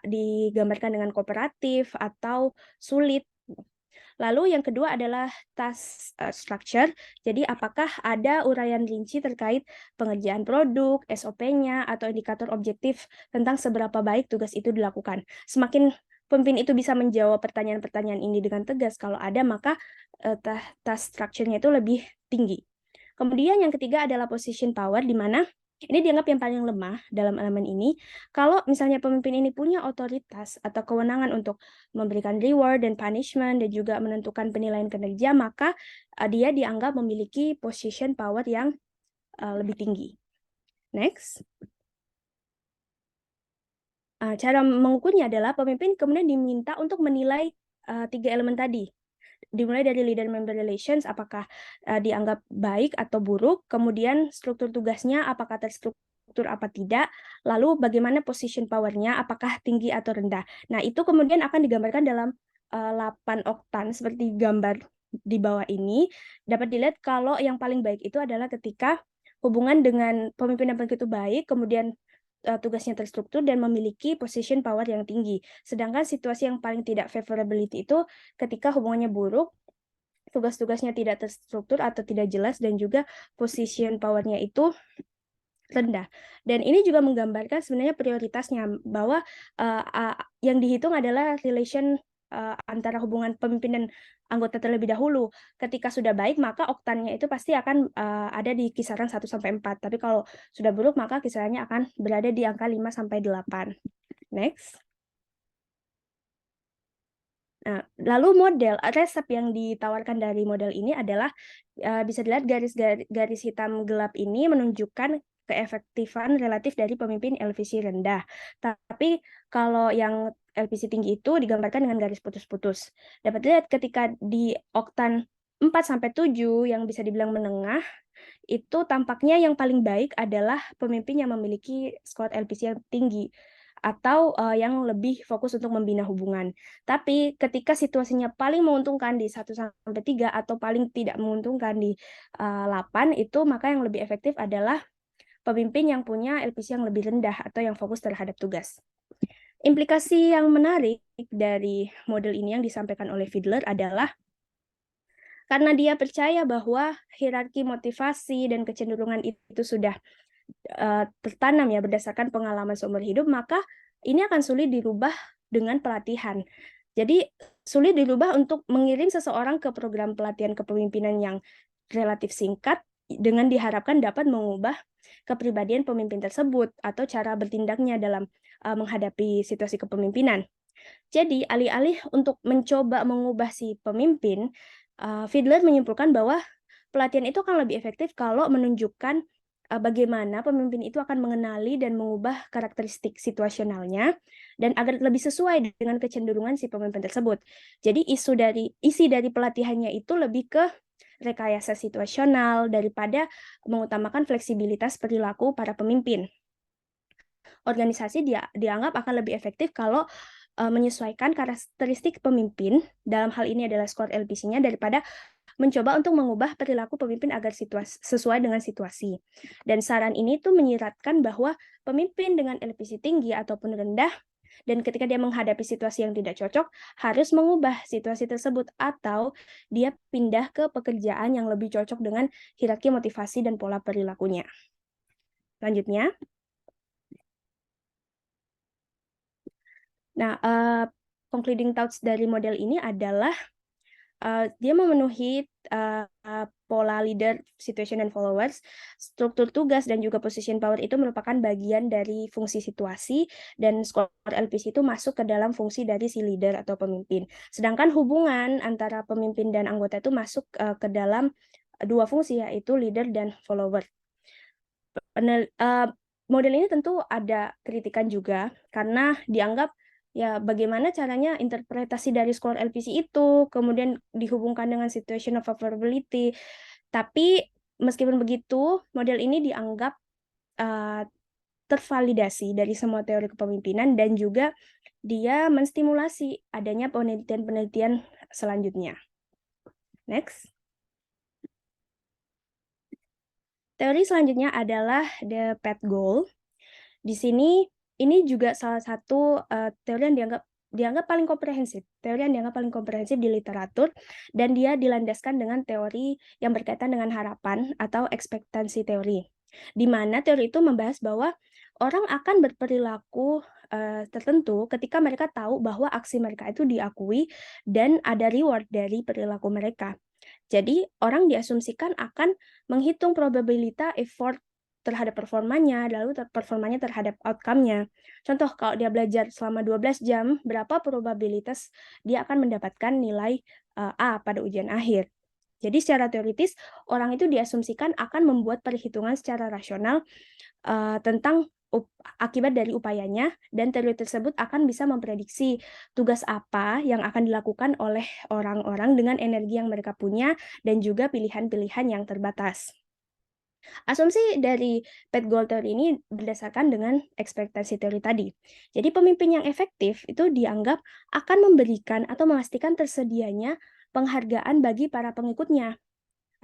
digambarkan dengan kooperatif atau sulit. Lalu yang kedua adalah task structure. Jadi apakah ada uraian rinci terkait pengerjaan produk, SOP-nya, atau indikator objektif tentang seberapa baik tugas itu dilakukan. Semakin pemimpin itu bisa menjawab pertanyaan-pertanyaan ini dengan tegas, kalau ada maka task structure-nya itu lebih tinggi. Kemudian yang ketiga adalah position power, di mana ini dianggap yang paling lemah dalam elemen ini. Kalau misalnya pemimpin ini punya otoritas atau kewenangan untuk memberikan reward dan punishment dan juga menentukan penilaian kinerja, maka dia dianggap memiliki position power yang lebih tinggi. Next. Cara mengukurnya adalah pemimpin kemudian diminta untuk menilai 3 elemen tadi. Dimulai dari leader-member relations, apakah dianggap baik atau buruk, kemudian struktur tugasnya, apakah terstruktur apa tidak, lalu bagaimana position power-nya, apakah tinggi atau rendah. Nah, itu kemudian akan digambarkan dalam 8 oktan, seperti gambar di bawah ini. Dapat dilihat kalau yang paling baik itu adalah ketika hubungan dengan pemimpin dan pengikut itu baik, kemudian tugasnya terstruktur dan memiliki position power yang tinggi. Sedangkan situasi yang paling tidak favorability itu ketika hubungannya buruk, tugas-tugasnya tidak terstruktur atau tidak jelas, dan juga position power-nya itu rendah. Dan ini juga menggambarkan sebenarnya prioritasnya, bahwa yang dihitung adalah relation antara hubungan pemimpin dan anggota terlebih dahulu. Ketika sudah baik, maka oktannya itu pasti akan ada di kisaran 1-4. Tapi kalau sudah buruk, maka kisarannya akan berada di angka 5-8. Next. Nah, lalu resep yang ditawarkan dari model ini adalah bisa dilihat garis hitam gelap ini menunjukkan keefektifan relatif dari pemimpin LVC rendah. Tapi kalau yang LVC tinggi itu digambarkan dengan garis putus-putus. Dapat dilihat ketika di oktan 4-7 yang bisa dibilang menengah, itu tampaknya yang paling baik adalah pemimpin yang memiliki skor LVC yang tinggi atau yang lebih fokus untuk membina hubungan. Tapi ketika situasinya paling menguntungkan di 1-3 atau paling tidak menguntungkan di 8, itu maka yang lebih efektif adalah pemimpin yang punya LVC yang lebih rendah atau yang fokus terhadap tugas. Implikasi yang menarik dari model ini yang disampaikan oleh Fiedler adalah karena dia percaya bahwa hierarki motivasi dan kecenderungan itu sudah tertanam ya berdasarkan pengalaman seumur hidup, maka ini akan sulit dirubah dengan pelatihan. Jadi sulit dirubah untuk mengirim seseorang ke program pelatihan kepemimpinan yang relatif singkat dengan diharapkan dapat mengubah kepribadian pemimpin tersebut atau cara bertindaknya dalam menghadapi situasi kepemimpinan. Jadi alih-alih untuk mencoba mengubah si pemimpin, Fiedler menyimpulkan bahwa pelatihan itu akan lebih efektif kalau menunjukkan bagaimana pemimpin itu akan mengenali dan mengubah karakteristik situasionalnya dan agar lebih sesuai dengan kecenderungan si pemimpin tersebut. Jadi isi dari pelatihannya itu lebih ke rekayasa situasional daripada mengutamakan fleksibilitas perilaku para pemimpin. Organisasi dianggap akan lebih efektif kalau menyesuaikan karakteristik pemimpin, dalam hal ini adalah skor LVC-nya, daripada mencoba untuk mengubah perilaku pemimpin agar sesuai dengan situasi. Dan saran ini tuh menyiratkan bahwa pemimpin dengan LVC tinggi ataupun rendah, dan ketika dia menghadapi situasi yang tidak cocok, harus mengubah situasi tersebut atau dia pindah ke pekerjaan yang lebih cocok dengan hierarki motivasi dan pola perilakunya. Selanjutnya. Nah, concluding thoughts dari model ini adalah dia memenuhi pola leader, situation, dan followers. Struktur tugas dan juga position power itu merupakan bagian dari fungsi situasi, dan skor LVC itu masuk ke dalam fungsi dari si leader atau pemimpin. Sedangkan hubungan antara pemimpin dan anggota itu masuk ke dalam dua fungsi, yaitu leader dan follower. Model ini tentu ada kritikan juga, karena dianggap ya bagaimana caranya interpretasi dari skor LVC itu kemudian dihubungkan dengan situation of favorability. Tapi meskipun begitu, model ini dianggap tervalidasi dari semua teori kepemimpinan dan juga dia menstimulasi adanya penelitian-penelitian selanjutnya. Next. Teori selanjutnya adalah the PET goal. Di sini ini juga salah satu teori yang dianggap paling komprehensif, di literatur, dan dia dilandaskan dengan teori yang berkaitan dengan harapan atau ekspektansi teori, di mana teori itu membahas bahwa orang akan berperilaku tertentu ketika mereka tahu bahwa aksi mereka itu diakui dan ada reward dari perilaku mereka. Jadi orang diasumsikan akan menghitung probabilitas effort terhadap performanya, lalu performanya terhadap outcome-nya. Contoh, kalau dia belajar selama 12 jam, berapa probabilitas dia akan mendapatkan nilai A pada ujian akhir. Jadi secara teoritis, orang itu diasumsikan akan membuat perhitungan secara rasional tentang akibat dari upayanya, dan teori tersebut akan bisa memprediksi tugas apa yang akan dilakukan oleh orang-orang dengan energi yang mereka punya dan juga pilihan-pilihan yang terbatas. Asumsi dari PET goal teori ini berdasarkan dengan ekspektasi teori tadi. Jadi pemimpin yang efektif itu dianggap akan memberikan atau memastikan tersedianya penghargaan bagi para pengikutnya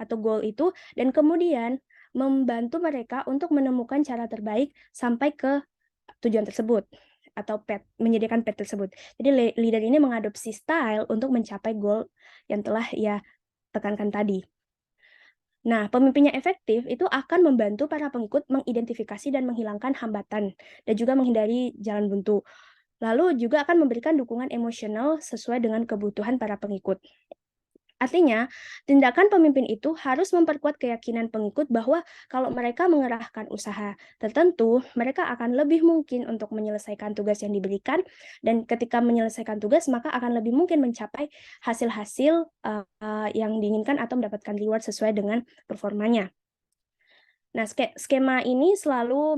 atau goal itu, dan kemudian membantu mereka untuk menemukan cara terbaik sampai ke tujuan tersebut atau PET, menyediakan PET tersebut. Jadi leader ini mengadopsi style untuk mencapai goal yang telah ia tekankan tadi. Nah, pemimpin yang efektif itu akan membantu para pengikut mengidentifikasi dan menghilangkan hambatan dan juga menghindari jalan buntu. Lalu juga akan memberikan dukungan emosional sesuai dengan kebutuhan para pengikut. Artinya, tindakan pemimpin itu harus memperkuat keyakinan pengikut bahwa kalau mereka mengerahkan usaha tertentu, mereka akan lebih mungkin untuk menyelesaikan tugas yang diberikan, dan ketika menyelesaikan tugas, maka akan lebih mungkin mencapai hasil-hasil yang diinginkan atau mendapatkan reward sesuai dengan performanya. Nah, skema ini selalu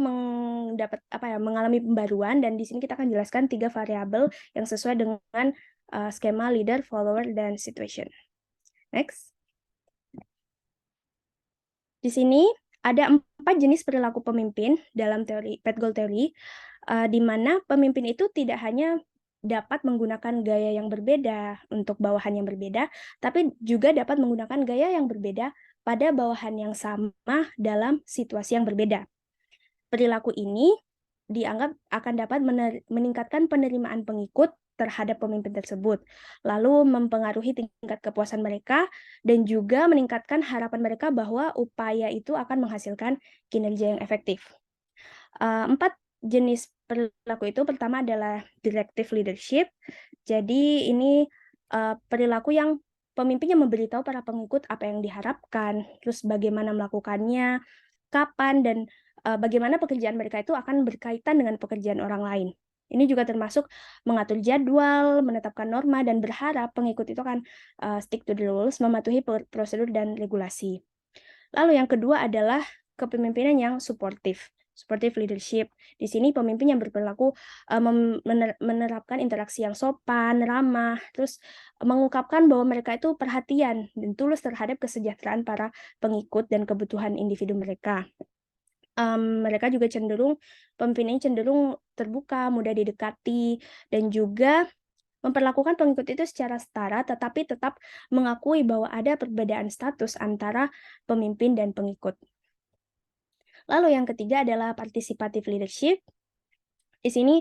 mengalami pembaruan, dan di sini kita akan jelaskan 3 variabel yang sesuai dengan skema leader, follower, dan situation. Next. Di sini ada 4 jenis perilaku pemimpin dalam teori Pat-Goal Theory, di mana pemimpin itu tidak hanya dapat menggunakan gaya yang berbeda untuk bawahan yang berbeda, tapi juga dapat menggunakan gaya yang berbeda pada bawahan yang sama dalam situasi yang berbeda. Perilaku ini dianggap akan dapat meningkatkan penerimaan pengikut terhadap pemimpin tersebut, lalu mempengaruhi tingkat kepuasan mereka, dan juga meningkatkan harapan mereka bahwa upaya itu akan menghasilkan kinerja yang efektif. 4 jenis perilaku itu, pertama adalah directive leadership. Jadi ini perilaku yang pemimpinnya memberitahu para pengikut apa yang diharapkan, terus bagaimana melakukannya, kapan, dan bagaimana pekerjaan mereka itu akan berkaitan dengan pekerjaan orang lain. Ini juga termasuk mengatur jadwal, menetapkan norma, dan berharap pengikut itu akan stick to the rules, mematuhi prosedur dan regulasi. Lalu yang kedua adalah kepemimpinan yang supportive leadership. Di sini pemimpin yang berperilaku menerapkan interaksi yang sopan, ramah, terus mengungkapkan bahwa mereka itu perhatian dan tulus terhadap kesejahteraan para pengikut dan kebutuhan individu mereka. Mereka juga pemimpin ini cenderung terbuka, mudah didekati, dan juga memperlakukan pengikut itu secara setara, tetapi tetap mengakui bahwa ada perbedaan status antara pemimpin dan pengikut. Lalu yang ketiga adalah participative leadership. Di sini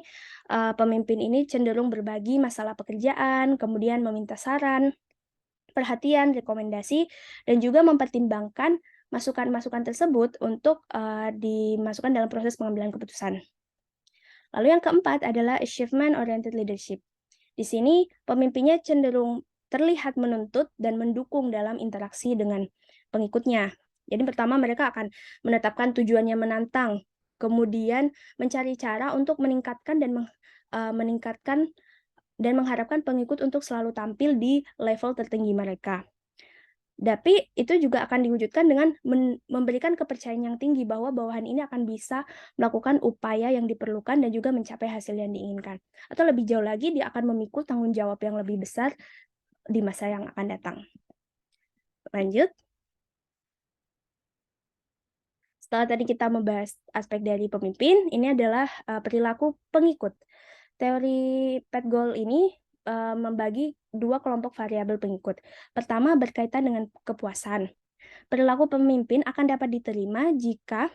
pemimpin ini cenderung berbagi masalah pekerjaan, kemudian meminta saran, perhatian, rekomendasi, dan juga mempertimbangkan masukan-masukan tersebut untuk dimasukkan dalam proses pengambilan keputusan. Lalu yang keempat adalah achievement-oriented leadership. Di sini pemimpinnya cenderung terlihat menuntut dan mendukung dalam interaksi dengan pengikutnya. Jadi pertama mereka akan menetapkan tujuan yang menantang, kemudian mencari cara untuk meningkatkan dan mengharapkan pengikut untuk selalu tampil di level tertinggi mereka. Tapi itu juga akan diwujudkan dengan memberikan kepercayaan yang tinggi bahwa bawahan ini akan bisa melakukan upaya yang diperlukan dan juga mencapai hasil yang diinginkan. Atau lebih jauh lagi, dia akan memikul tanggung jawab yang lebih besar di masa yang akan datang. Lanjut. Setelah tadi kita membahas aspek dari pemimpin, ini adalah perilaku pengikut. Teori Pat-Goal ini membagi 2 kelompok variabel pengikut. Pertama, berkaitan dengan kepuasan. Perilaku pemimpin akan dapat diterima jika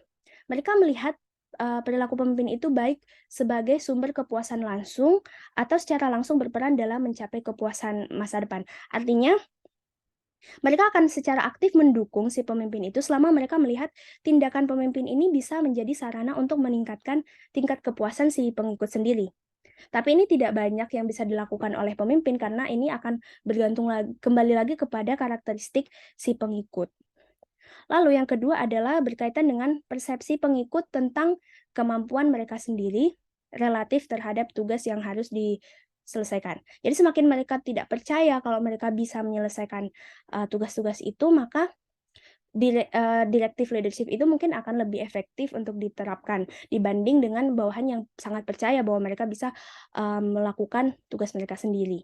mereka melihat perilaku pemimpin itu baik sebagai sumber kepuasan langsung atau secara langsung berperan dalam mencapai kepuasan masa depan. Artinya, mereka akan secara aktif mendukung si pemimpin itu selama mereka melihat tindakan pemimpin ini bisa menjadi sarana untuk meningkatkan tingkat kepuasan si pengikut sendiri. Tapi ini tidak banyak yang bisa dilakukan oleh pemimpin karena ini akan bergantung kembali lagi kepada karakteristik si pengikut. Lalu yang kedua adalah berkaitan dengan persepsi pengikut tentang kemampuan mereka sendiri relatif terhadap tugas yang harus diselesaikan. Jadi semakin mereka tidak percaya kalau mereka bisa menyelesaikan tugas-tugas itu, maka directive leadership itu mungkin akan lebih efektif untuk diterapkan dibanding dengan bawahan yang sangat percaya bahwa mereka bisa melakukan tugas mereka sendiri.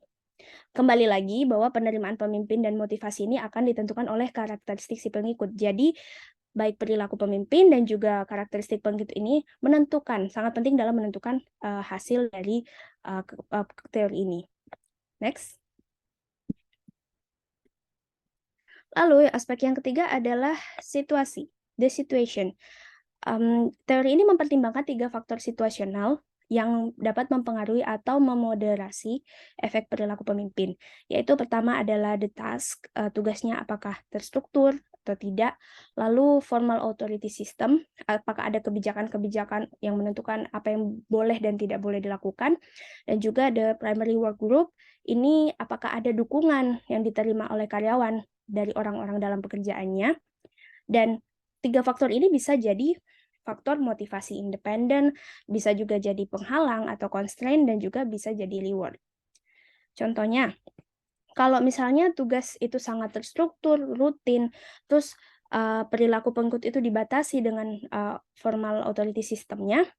Kembali lagi bahwa penerimaan pemimpin dan motivasi ini akan ditentukan oleh karakteristik si pengikut. Jadi baik perilaku pemimpin dan juga karakteristik pengikut ini sangat penting dalam menentukan hasil dari teori ini. Next. Lalu aspek yang ketiga adalah situasi, the situation. Teori ini mempertimbangkan 3 faktor situasional yang dapat mempengaruhi atau memoderasi efek perilaku pemimpin. Yaitu pertama adalah the task, tugasnya apakah terstruktur atau tidak. Lalu formal authority system, apakah ada kebijakan-kebijakan yang menentukan apa yang boleh dan tidak boleh dilakukan. Dan juga the primary work group, ini apakah ada dukungan yang diterima oleh karyawan dari orang-orang dalam pekerjaannya. Dan 3 faktor ini bisa jadi faktor motivasi independen, bisa juga jadi penghalang atau constraint, dan juga bisa jadi reward. Contohnya, kalau misalnya tugas itu sangat terstruktur, rutin, terus perilaku pengikut itu dibatasi dengan formal authority systemnya,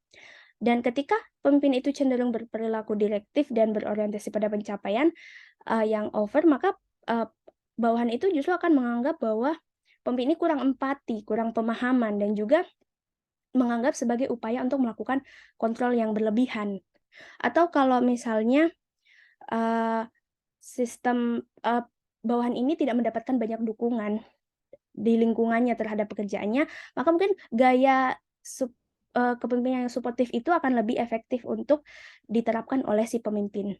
dan ketika pemimpin itu cenderung berperilaku direktif dan berorientasi pada pencapaian yang over, maka bawahan itu justru akan menganggap bahwa pemimpin ini kurang empati, kurang pemahaman, dan juga menganggap sebagai upaya untuk melakukan kontrol yang berlebihan. Atau kalau misalnya sistem bawahan ini tidak mendapatkan banyak dukungan di lingkungannya terhadap pekerjaannya, maka mungkin gaya kepemimpinan yang suportif itu akan lebih efektif untuk diterapkan oleh si pemimpin.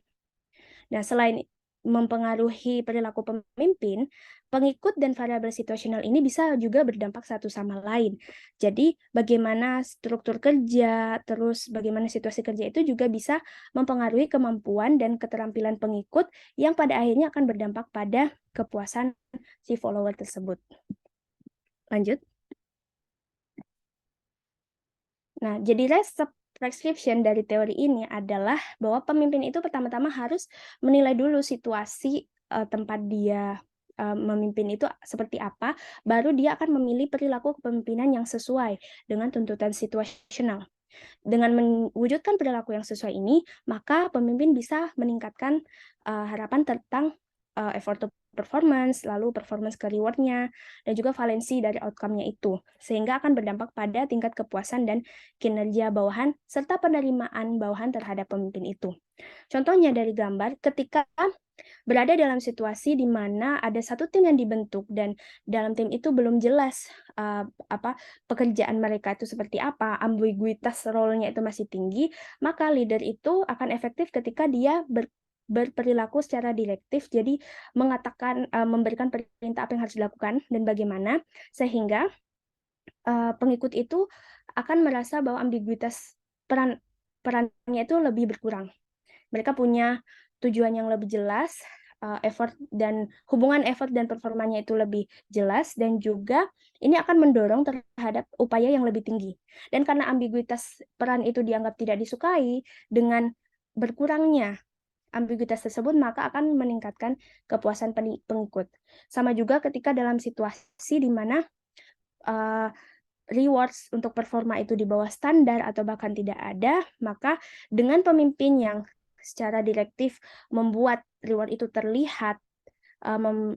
Nah, selain mempengaruhi perilaku pemimpin, pengikut dan variabel situasional ini bisa juga berdampak satu sama lain. Jadi, bagaimana struktur kerja, terus bagaimana situasi kerja itu juga bisa mempengaruhi kemampuan dan keterampilan pengikut yang pada akhirnya akan berdampak pada kepuasan si follower tersebut. Lanjut. Nah, jadi resep prescription dari teori ini adalah bahwa pemimpin itu pertama-tama harus menilai dulu situasi tempat dia memimpin itu seperti apa, baru dia akan memilih perilaku kepemimpinan yang sesuai dengan tuntutan situasional. Dengan mewujudkan perilaku yang sesuai ini, maka pemimpin bisa meningkatkan harapan tentang effort to performance, lalu performance ke reward-nya, dan juga valensi dari outcome-nya itu, sehingga akan berdampak pada tingkat kepuasan dan kinerja bawahan, serta penerimaan bawahan terhadap pemimpin itu. Contohnya dari gambar, ketika berada dalam situasi di mana ada satu tim yang dibentuk dan dalam tim itu belum jelas pekerjaan mereka itu seperti apa, ambiguitas role-nya itu masih tinggi, maka leader itu akan efektif ketika dia berperilaku secara direktif, jadi mengatakan memberikan perintah apa yang harus dilakukan dan bagaimana, sehingga pengikut itu akan merasa bahwa ambiguitas perannya itu lebih berkurang. Mereka punya tujuan yang lebih jelas, hubungan effort dan performanya itu lebih jelas, dan juga ini akan mendorong terhadap upaya yang lebih tinggi. Dan karena ambiguitas peran itu dianggap tidak disukai, dengan berkurangnya ambiguitas tersebut maka akan meningkatkan kepuasan pengikut. Sama juga ketika dalam situasi di mana rewards untuk performa itu di bawah standar atau bahkan tidak ada, maka dengan pemimpin yang secara direktif membuat reward itu terlihat,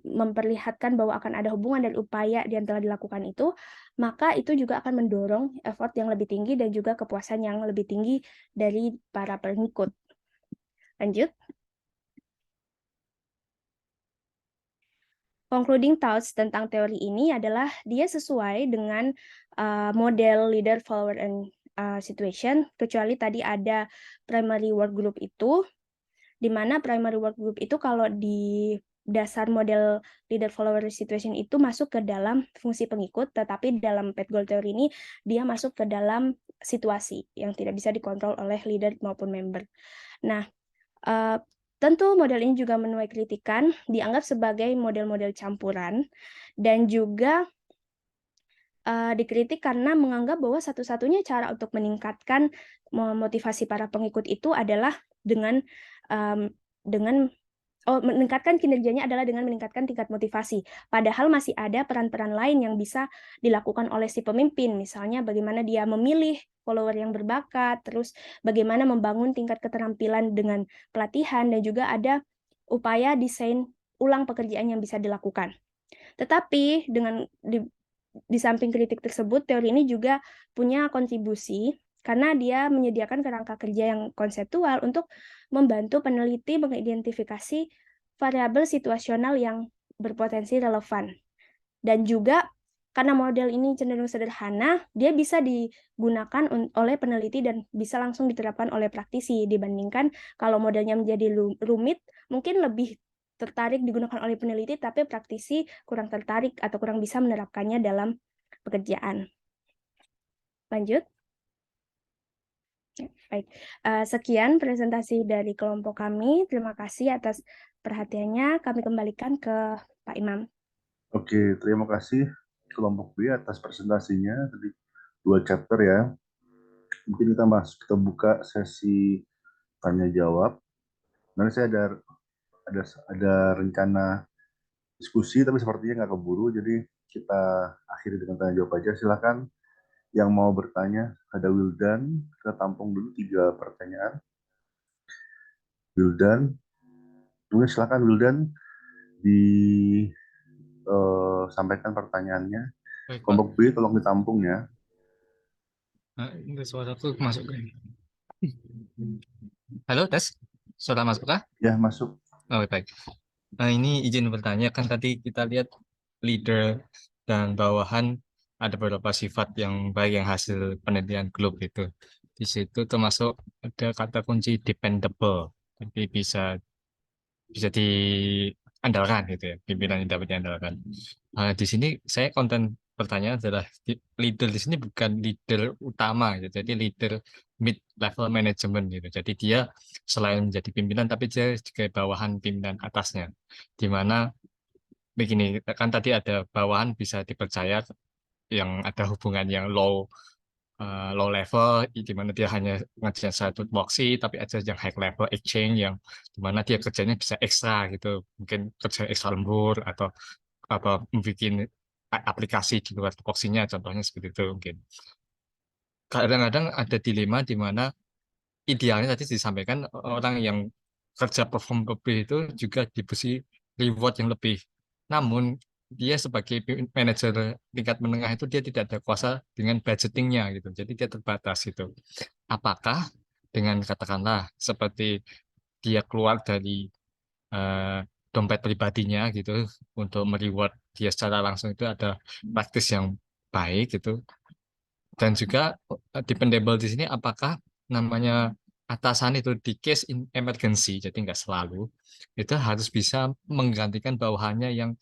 memperlihatkan bahwa akan ada hubungan dan upaya yang telah dilakukan itu, maka itu juga akan mendorong effort yang lebih tinggi dan juga kepuasan yang lebih tinggi dari para pengikut. Lanjut. Concluding thoughts tentang teori ini adalah dia sesuai dengan model leader, follower, and situation, kecuali tadi ada primary work group itu, di mana primary work group itu kalau di dasar model leader, follower, situation itu masuk ke dalam fungsi pengikut, tetapi dalam path goal teori ini dia masuk ke dalam situasi yang tidak bisa dikontrol oleh leader maupun member. Nah, tentu model ini juga menuai kritikan, dianggap sebagai model-model campuran, dan juga dikritik karena menganggap bahwa satu-satunya cara untuk meningkatkan motivasi para pengikut itu adalah meningkatkan kinerjanya adalah dengan meningkatkan tingkat motivasi. Padahal masih ada peran-peran lain yang bisa dilakukan oleh si pemimpin, misalnya bagaimana dia memilih follower yang berbakat, terus bagaimana membangun tingkat keterampilan dengan pelatihan, dan juga ada upaya desain ulang pekerjaan yang bisa dilakukan. Tetapi di samping kritik tersebut, teori ini juga punya kontribusi karena dia menyediakan kerangka kerja yang konseptual untuk membantu peneliti mengidentifikasi variabel situasional yang berpotensi relevan. Dan juga karena model ini cenderung sederhana, dia bisa digunakan oleh peneliti dan bisa langsung diterapkan oleh praktisi dibandingkan kalau modelnya menjadi rumit, mungkin lebih tertarik digunakan oleh peneliti, tapi praktisi kurang tertarik atau kurang bisa menerapkannya dalam pekerjaan. Lanjut. Baik, sekian presentasi dari kelompok kami. Terima kasih atas perhatiannya. Kami kembalikan ke Pak Imam. Oke, terima kasih kelompok B atas presentasinya. Tadi 2 chapter ya. Mungkin kita buka sesi tanya jawab. Nanti saya ada rencana diskusi, tapi sepertinya nggak keburu. Jadi kita akhiri dengan tanya jawab aja. Silakan yang mau bertanya. Ada Wildan. Kita tampung dulu 3 pertanyaan. Wildan, mungkin silakan Wildan disampaikan pertanyaannya. Baik, Pak. Kelompok B tolong ditampung ya. Nah, ini suara tuh masuk. Halo, tes. Suara masuk kah? Ya, masuk. Oh, baik. Nah, ini izin bertanya, kan tadi kita lihat leader dan bawahan ada beberapa sifat yang baik yang hasil penelitian Globe itu. Di situ termasuk ada kata kunci dependable. Jadi bisa diandalkan gitu ya, pimpinan yang dapat diandalkan. Di sini saya konten pertanyaan adalah leader di sini bukan leader utama gitu, jadi leader mid level management gitu. Jadi dia selain menjadi pimpinan tapi dia juga bawahan pimpinan atasnya. Di mana begini, kan tadi ada bawahan bisa dipercaya yang ada hubungan yang low level, di mana dia hanya ngerjain satu boxy, tapi ada yang high level exchange yang di mana dia kerjanya bisa ekstra gitu, mungkin kerja ekstra lembur atau apa membuat aplikasi di luar boxinya, contohnya seperti itu mungkin. Kadang-kadang ada dilema di mana idealnya tadi disampaikan orang yang kerja perform lebih itu juga diberi reward yang lebih. Namun dia sebagai manajer tingkat menengah itu dia tidak ada kuasa dengan budgetingnya gitu. Jadi dia terbatas gitu. Apakah dengan katakanlah seperti dia keluar dari eh, dompet pribadinya gitu untuk mereward dia secara langsung, itu ada praktis yang baik gitu. Dan juga dependable di sini apakah namanya atasan itu di case emergency, jadi nggak selalu, itu harus bisa menggantikan bawahannya yang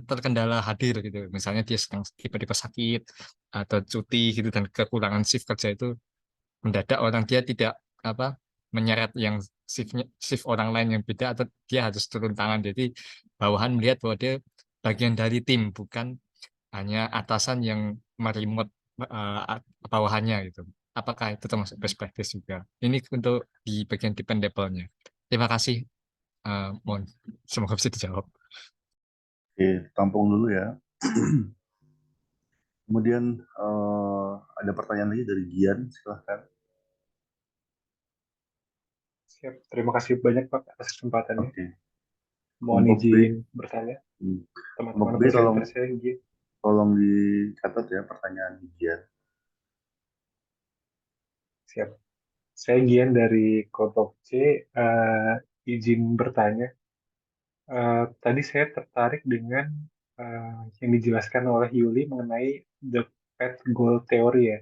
terkendala hadir gitu. Misalnya dia sedang tiba-tiba sakit atau cuti gitu dan kekurangan shift kerja itu mendadak orang dia tidak apa menyeret yang shift orang lain yang beda atau dia harus turun tangan. Jadi bawahan melihat bahwa dia bagian dari tim, bukan hanya atasan yang meremote bawahannya gitu. Apakah itu termasuk best practice juga? Ini untuk di bagian dependable-nya. Terima kasih. Mohon semoga bisa dijawab. Oke, tampung dulu ya. Kemudian ada pertanyaan lagi dari Gian, silahkan. Siap, terima kasih banyak Pak atas kesempatannya. Oke. Mohon Kelompok B. izin bertanya. Kelompok Teman-teman B presenter saya Gian. tolong dicatat ya pertanyaan Gian. Siap. Saya Gian dari kelompok C. Izin bertanya. Tadi saya tertarik dengan yang dijelaskan oleh Yuli mengenai the path goal theory ya.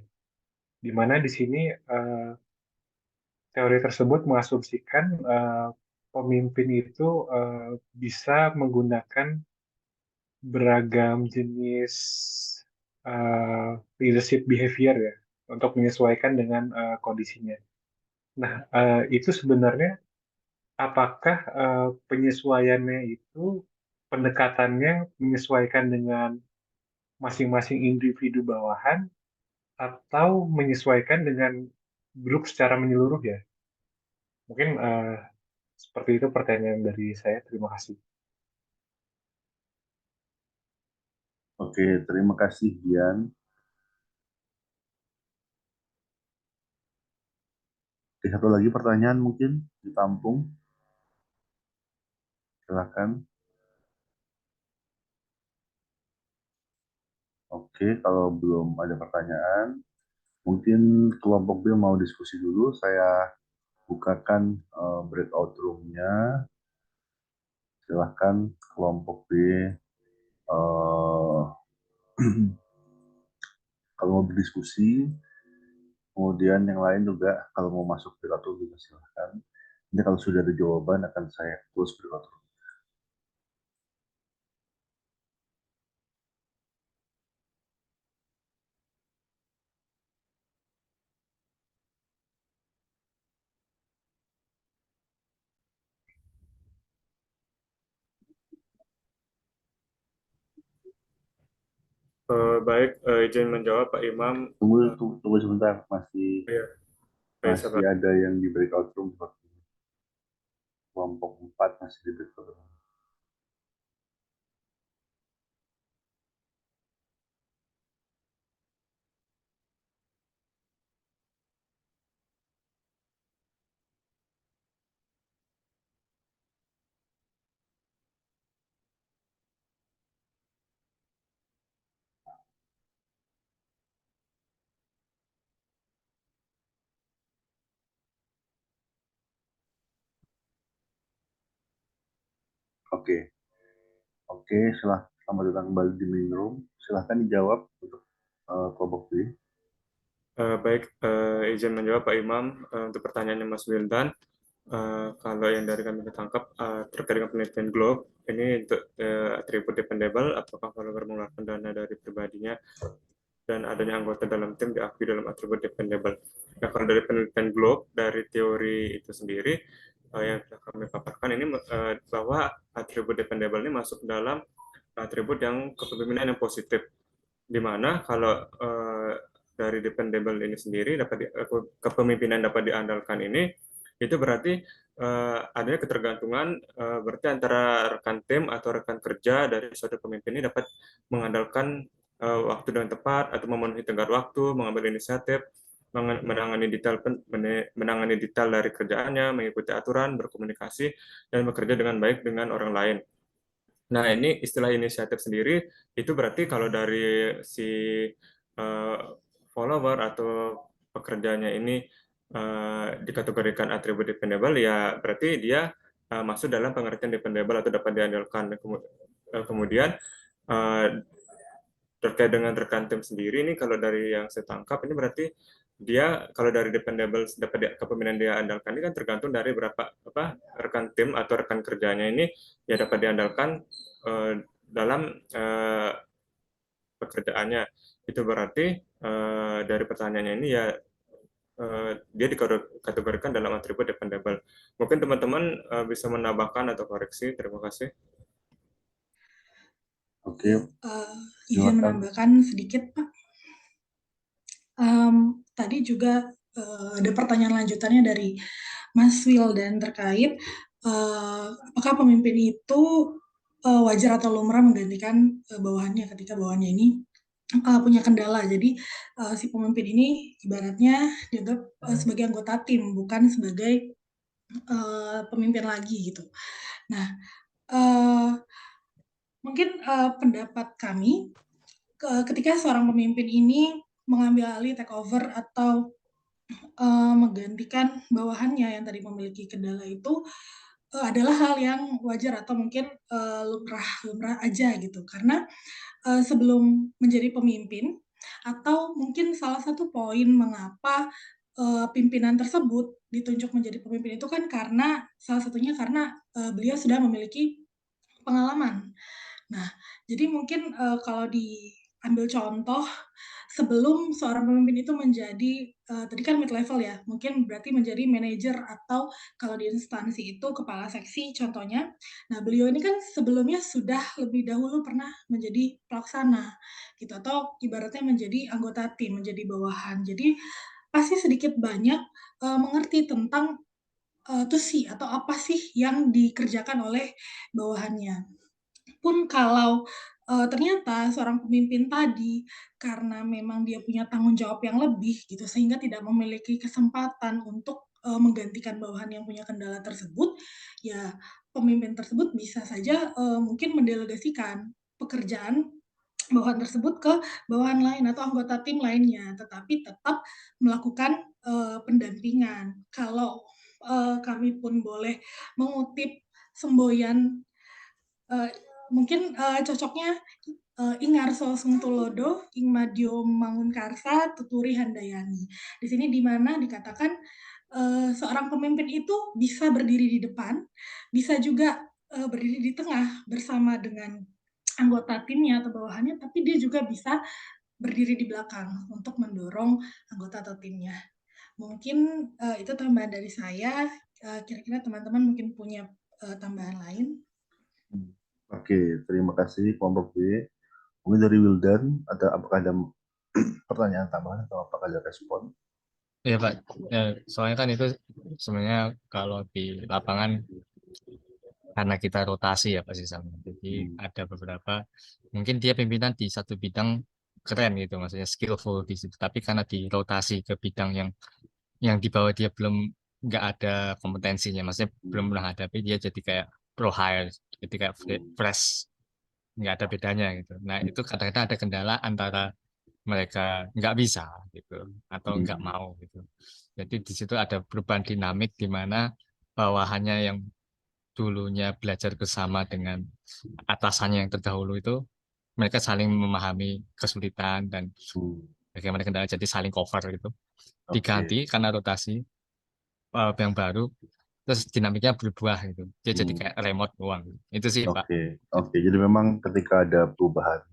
Di mana di sini teori tersebut mengasumsikan pemimpin itu bisa menggunakan beragam jenis leadership behavior ya untuk menyesuaikan dengan kondisinya. Nah, itu sebenarnya apakah penyesuaiannya itu pendekatannya menyesuaikan dengan masing-masing individu bawahan atau menyesuaikan dengan grup secara menyeluruh ya? Mungkin seperti itu pertanyaan dari saya. Terima kasih. Oke, terima kasih Gian. Oke, satu lagi pertanyaan mungkin ditampung. Silakan. Oke, kalau belum ada pertanyaan, mungkin kelompok B mau diskusi dulu. Saya bukakan breakout room-nya. Silahkan kelompok B Kalau mau berdiskusi, kemudian yang lain juga kalau mau masuk pidato juga silahkan. Ini kalau sudah ada jawaban akan saya close pidato. Baik, izin menjawab Pak Imam. Tunggu sebentar, Ya, baik, masih sahabat. ada yang di breakout room. Kelompok 4 masih di breakout room. Oke. Selamat datang kembali di main room. Silahkan dijawab untuk kelompok B. Baik, izin menjawab Pak Imam untuk pertanyaannya Mas Wildan. Kalau yang dari kami ketangkap terkait dengan penelitian Globe, ini untuk atribut dependable, apakah follower mengeluarkan dana dari pribadinya dan adanya anggota dalam tim diakui dalam atribut dependable. Nah, kalau dari penelitian Globe, dari teori itu sendiri, yang telah kami paparkan ini bahwa atribut dependable ini masuk dalam atribut yang kepemimpinan yang positif, di mana kalau dari dependable ini sendiri kepemimpinan dapat diandalkan ini, itu berarti adanya ketergantungan berarti antara rekan tim atau rekan kerja dari suatu pemimpin ini dapat mengandalkan waktu dengan tepat atau memenuhi tenggat waktu, mengambil inisiatif, menangani detail dari kerjaannya, mengikuti aturan, berkomunikasi, dan bekerja dengan baik dengan orang lain. Nah, ini istilah inisiatif sendiri, itu berarti kalau dari si follower atau pekerjanya ini dikategorikan atribut dependable, ya berarti dia masuk dalam pengertian dependable atau dapat diandalkan. Kemudian terkait dengan rekan tim sendiri, ini kalau dari yang saya tangkap, ini berarti dia kalau dari dependable dapat kepemimpinan dia andalkan ini kan tergantung dari berapa rekan tim atau rekan kerjanya ini ya dapat diandalkan dalam pekerjaannya. Itu berarti dari pertanyaannya ini ya dia dikategorikan dalam atribut dependable. Mungkin teman-teman bisa menambahkan atau koreksi. Terima kasih. Oke. Izin menambahkan sedikit, Pak. Tadi juga ada pertanyaan lanjutannya dari Mas Wildan terkait apakah pemimpin itu wajar atau lumrah menggantikan bawahannya ketika bawahannya ini punya kendala. Jadi si pemimpin ini ibaratnya dianggap sebagai anggota tim, bukan sebagai pemimpin lagi gitu. Nah, mungkin pendapat kami ketika seorang pemimpin ini mengambil alih take over atau menggantikan bawahannya yang tadi memiliki kendala itu adalah hal yang wajar atau mungkin lumrah aja gitu. Karena sebelum menjadi pemimpin atau mungkin salah satu poin mengapa pimpinan tersebut ditunjuk menjadi pemimpin itu kan karena salah satunya karena beliau sudah memiliki pengalaman. Nah, jadi mungkin kalau diambil contoh sebelum seorang pemimpin itu menjadi tadi kan mid level ya, mungkin berarti menjadi manajer atau kalau di instansi itu kepala seksi contohnya. Nah, beliau ini kan sebelumnya sudah lebih dahulu pernah menjadi pelaksana gitu atau ibaratnya menjadi anggota tim, menjadi bawahan. Jadi pasti sedikit banyak mengerti tentang tusi atau apa sih yang dikerjakan oleh bawahannya. Pun kalau ternyata seorang pemimpin tadi karena memang dia punya tanggung jawab yang lebih gitu sehingga tidak memiliki kesempatan untuk menggantikan bawahan yang punya kendala tersebut, ya pemimpin tersebut bisa saja mungkin mendelegasikan pekerjaan bawahan tersebut ke bawahan lain atau anggota tim lainnya, tetapi tetap melakukan pendampingan. Kalau kami pun boleh mengutip semboyan mungkin cocoknya Ingarso Sungtulodo, Ing Madyo Mangunkarsa, Tuturi Handayani. Di sini di mana dikatakan seorang pemimpin itu bisa berdiri di depan, bisa juga berdiri di tengah bersama dengan anggota timnya atau bawahannya, tapi dia juga bisa berdiri di belakang untuk mendorong anggota atau timnya. Mungkin itu tambahan dari saya. Kira-kira teman-teman mungkin punya tambahan lain. Oke, terima kasih kelompok B. Mungkin dari Wildan, apakah ada pertanyaan tambahan atau apakah ada respon? Ya Pak, soalnya kan itu sebenarnya kalau di lapangan karena kita rotasi ya Pak Sisam. Jadi ada beberapa, mungkin dia pimpinan di satu bidang keren gitu, maksudnya skillful di situ. Tapi karena dirotasi ke bidang yang di bawah dia nggak ada kompetensinya, maksudnya belum pernah hadapi, dia jadi kayak pro hire, jadi kayak fresh, nggak ada bedanya gitu. Nah itu kadang-kadang ada kendala antara mereka nggak bisa gitu atau nggak mau gitu. Jadi di situ ada perubahan dinamik di mana bawahannya yang dulunya belajar bersama dengan atasannya yang terdahulu itu mereka saling memahami kesulitan dan bagaimana kendala, jadi saling cover gitu. Diganti karena rotasi yang baru, terus dinamiknya berubah gitu. Dia jadi kayak remote doang. Itu sih Pak. Oke. Jadi memang ketika ada perubahan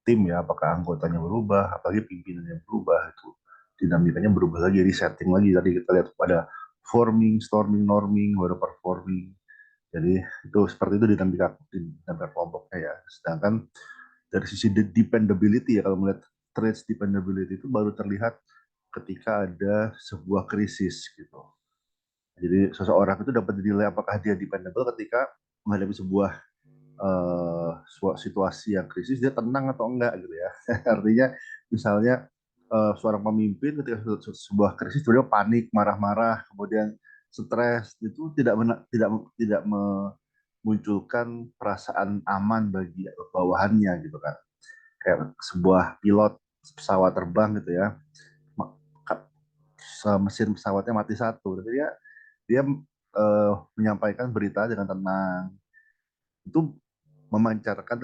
tim ya, apakah anggotanya berubah, apalagi pimpinannya berubah, itu dinamikanya berubah lagi, resetting lagi. Tadi kita lihat pada forming, storming, norming, baru performing. Jadi itu seperti itu dinamika kelompoknya ya. Sedangkan dari sisi dependability ya, kalau melihat traits dependability itu baru terlihat ketika ada sebuah krisis gitu. Jadi seseorang itu dapat dinilai apakah dia dependable ketika menghadapi sebuah situasi yang krisis, dia tenang atau enggak gitu ya. Artinya misalnya seorang pemimpin ketika sebuah krisis dia panik, marah-marah, kemudian stres, itu tidak memunculkan perasaan aman bagi bawahannya gitu kan. Kayak sebuah pilot pesawat terbang gitu ya, mesin pesawatnya mati satu, tapi dia menyampaikan berita dengan tenang, itu memancarkan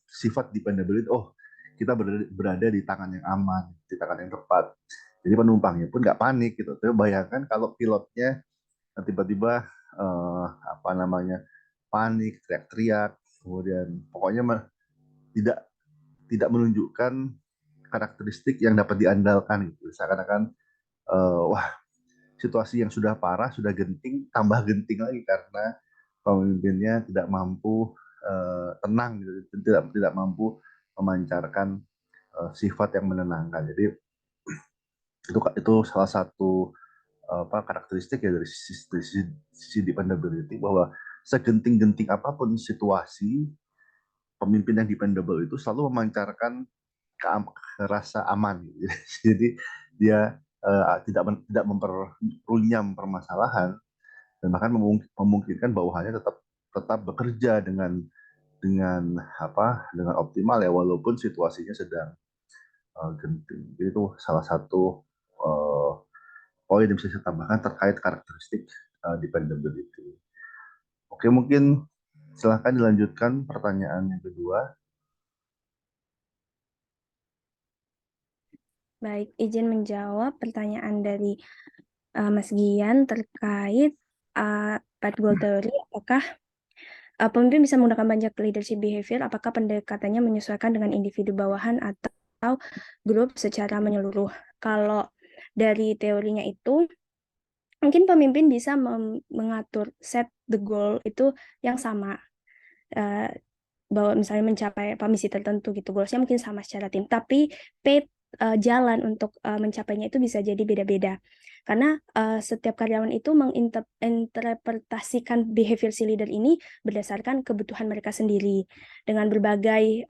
sifat dependability. Oh, kita berada di tangan yang aman, di tangan yang tepat. Jadi penumpangnya pun nggak panik gitu. Tapi bayangkan kalau pilotnya tiba-tiba panik, teriak-teriak, kemudian pokoknya tidak menunjukkan karakteristik yang dapat diandalkan gitu. Seakan-akan wah, situasi yang sudah parah, sudah genting, tambah genting lagi karena pemimpinnya tidak mampu tenang gitu, tidak mampu memancarkan sifat yang menenangkan. Jadi itu salah satu karakteristik ya dari sisi dependability, bahwa segenting-genting apapun situasi, pemimpin yang dependable itu selalu memancarkan rasa aman. Jadi dia tidak memperunyam permasalahan dan bahkan memungkinkan bawahannya tetap bekerja dengan optimal ya, walaupun situasinya sedang genting. Jadi itu salah satu poin yang bisa saya tambahkan terkait karakteristik dependability. Oke, mungkin silahkan dilanjutkan pertanyaan yang kedua. Baik, izin menjawab pertanyaan dari Mas Gian terkait Path Goal Theory. Apakah pemimpin bisa menggunakan banyak leadership behavior? Apakah pendekatannya menyesuaikan dengan individu bawahan atau grup secara menyeluruh? Kalau dari teorinya itu, mungkin pemimpin bisa mengatur set the goal itu yang sama. Bahwa misalnya mencapai misi tertentu gitu, goalsnya mungkin sama secara tim, tapi jalan untuk mencapainya itu bisa jadi beda-beda. Karena setiap karyawan itu menginterpretasikan behavior si leader ini berdasarkan kebutuhan mereka sendiri dengan berbagai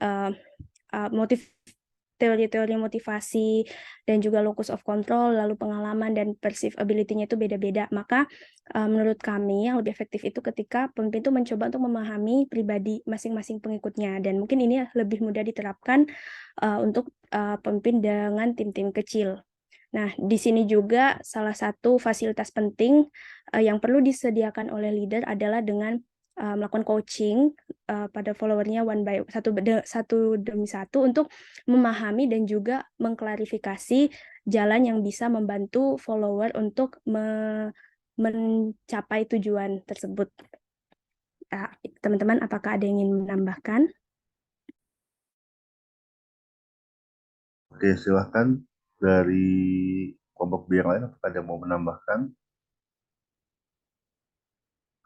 teori-teori motivasi dan juga locus of control, lalu pengalaman dan perceive ability-nya itu beda-beda. Maka menurut kami yang lebih efektif itu ketika pemimpin itu mencoba untuk memahami pribadi masing-masing pengikutnya, dan mungkin ini lebih mudah diterapkan untuk pemimpin dengan tim-tim kecil. Nah, di sini juga salah satu fasilitas penting yang perlu disediakan oleh leader adalah dengan melakukan coaching pada followernya satu demi satu untuk memahami dan juga mengklarifikasi jalan yang bisa membantu follower untuk mencapai tujuan tersebut. Teman-teman, apakah ada yang ingin menambahkan? Oke, silahkan dari kelompok B yang lain, apakah ada yang mau menambahkan?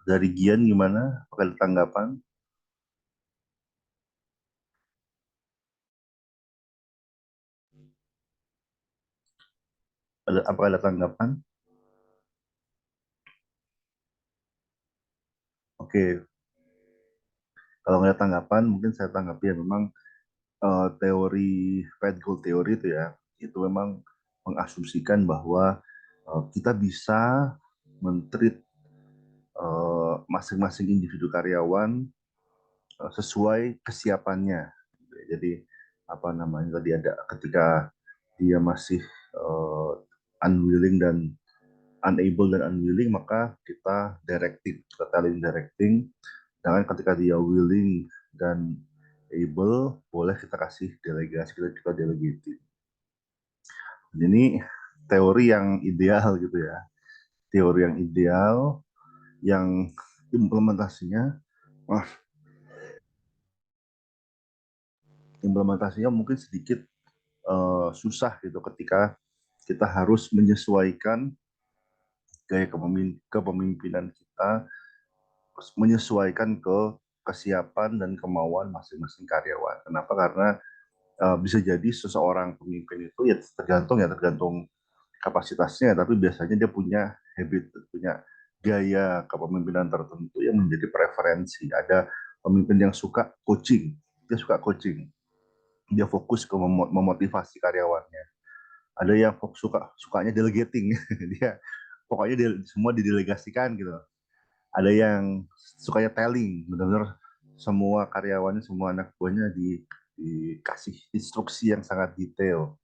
Dari Gian gimana? Apakah ada tanggapan? Apakah ada tanggapan? Oke, kalau nggak ada tanggapan, mungkin saya tanggapi ya, memang teori Fat Goal Theory itu memang mengasumsikan bahwa kita bisa men-treat masing-masing individu karyawan sesuai kesiapannya. Jadi apa namanya tadi ada ketika dia masih unwilling dan unable dan unwilling, maka kita directing, kita telling directing. Sedangkan ketika dia willing dan able, boleh kita kasih delegasi, kita delegating. Ini teori yang ideal gitu ya, teori yang ideal yang implementasinya mungkin sedikit susah gitu ketika kita harus menyesuaikan gaya kepemimpinan kita, menyesuaikan ke kesiapan dan kemauan masing-masing karyawan. Kenapa? Karena bisa jadi seseorang pemimpin itu ya tergantung kapasitasnya, tapi biasanya dia punya habit, punya gaya kepemimpinan tertentu yang menjadi preferensi. Ada pemimpin yang suka coaching, dia fokus ke memotivasi karyawannya. Ada yang sukanya delegating, dia pokoknya semua didelegasikan gitu. Ada yang sukanya telling, benar-benar semua karyawannya, semua anak buahnya dikasih instruksi yang sangat detail.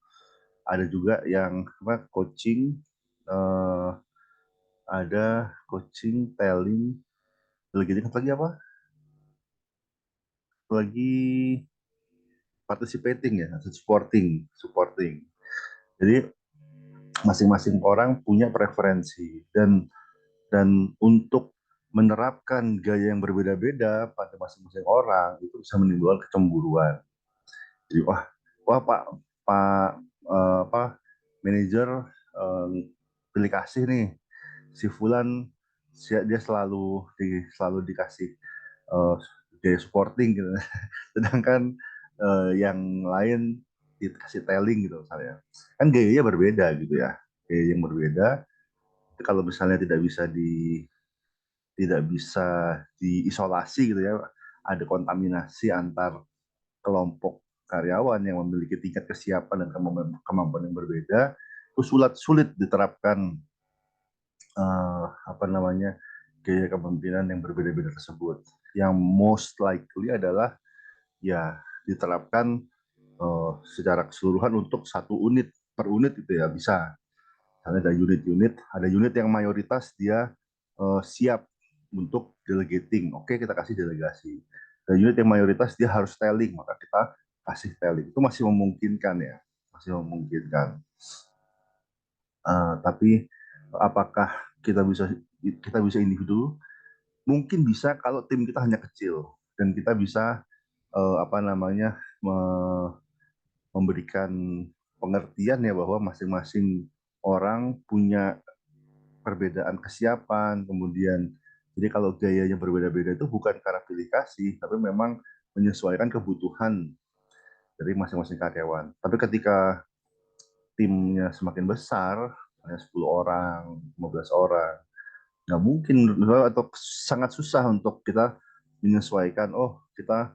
Ada juga yang coaching, ada coaching, telling, delegating, lagi apa? Lagi participating ya, supporting. Jadi masing-masing orang punya preferensi dan untuk menerapkan gaya yang berbeda-beda pada masing-masing orang itu bisa menimbulkan kecemburuan. Jadi pak manajer pilih kasih nih si Fulan, dia selalu dikasih gaya supporting gitu, sedangkan yang lain dikasih telling gitu misalnya, kan gayanya berbeda gitu ya, gaya yang berbeda. Kalau misalnya tidak bisa diisolasi gitu ya, ada kontaminasi antar kelompok karyawan yang memiliki tingkat kesiapan dan kemampuan yang berbeda, itu sulit diterapkan gaya kepemimpinan yang berbeda-beda tersebut. Yang most likely adalah ya diterapkan secara keseluruhan untuk satu unit per unit gitu ya, bisa. Misalnya ada unit yang mayoritas dia siap untuk delegating, oke kita kasih delegasi. Dan unit yang mayoritas dia harus telling, maka kita kasih telling. Itu masih memungkinkan ya, masih memungkinkan. Tapi apakah kita bisa individu? Mungkin bisa kalau tim kita hanya kecil dan kita bisa memberikan pengertian ya bahwa masing-masing orang punya perbedaan kesiapan. Kemudian jadi kalau gayanya berbeda-beda itu bukan karena pilih kasih, tapi memang menyesuaikan kebutuhan dari masing-masing karyawan. Tapi ketika timnya semakin besar, hanya 10 orang, 15 orang, nggak mungkin atau sangat susah untuk kita menyesuaikan, kita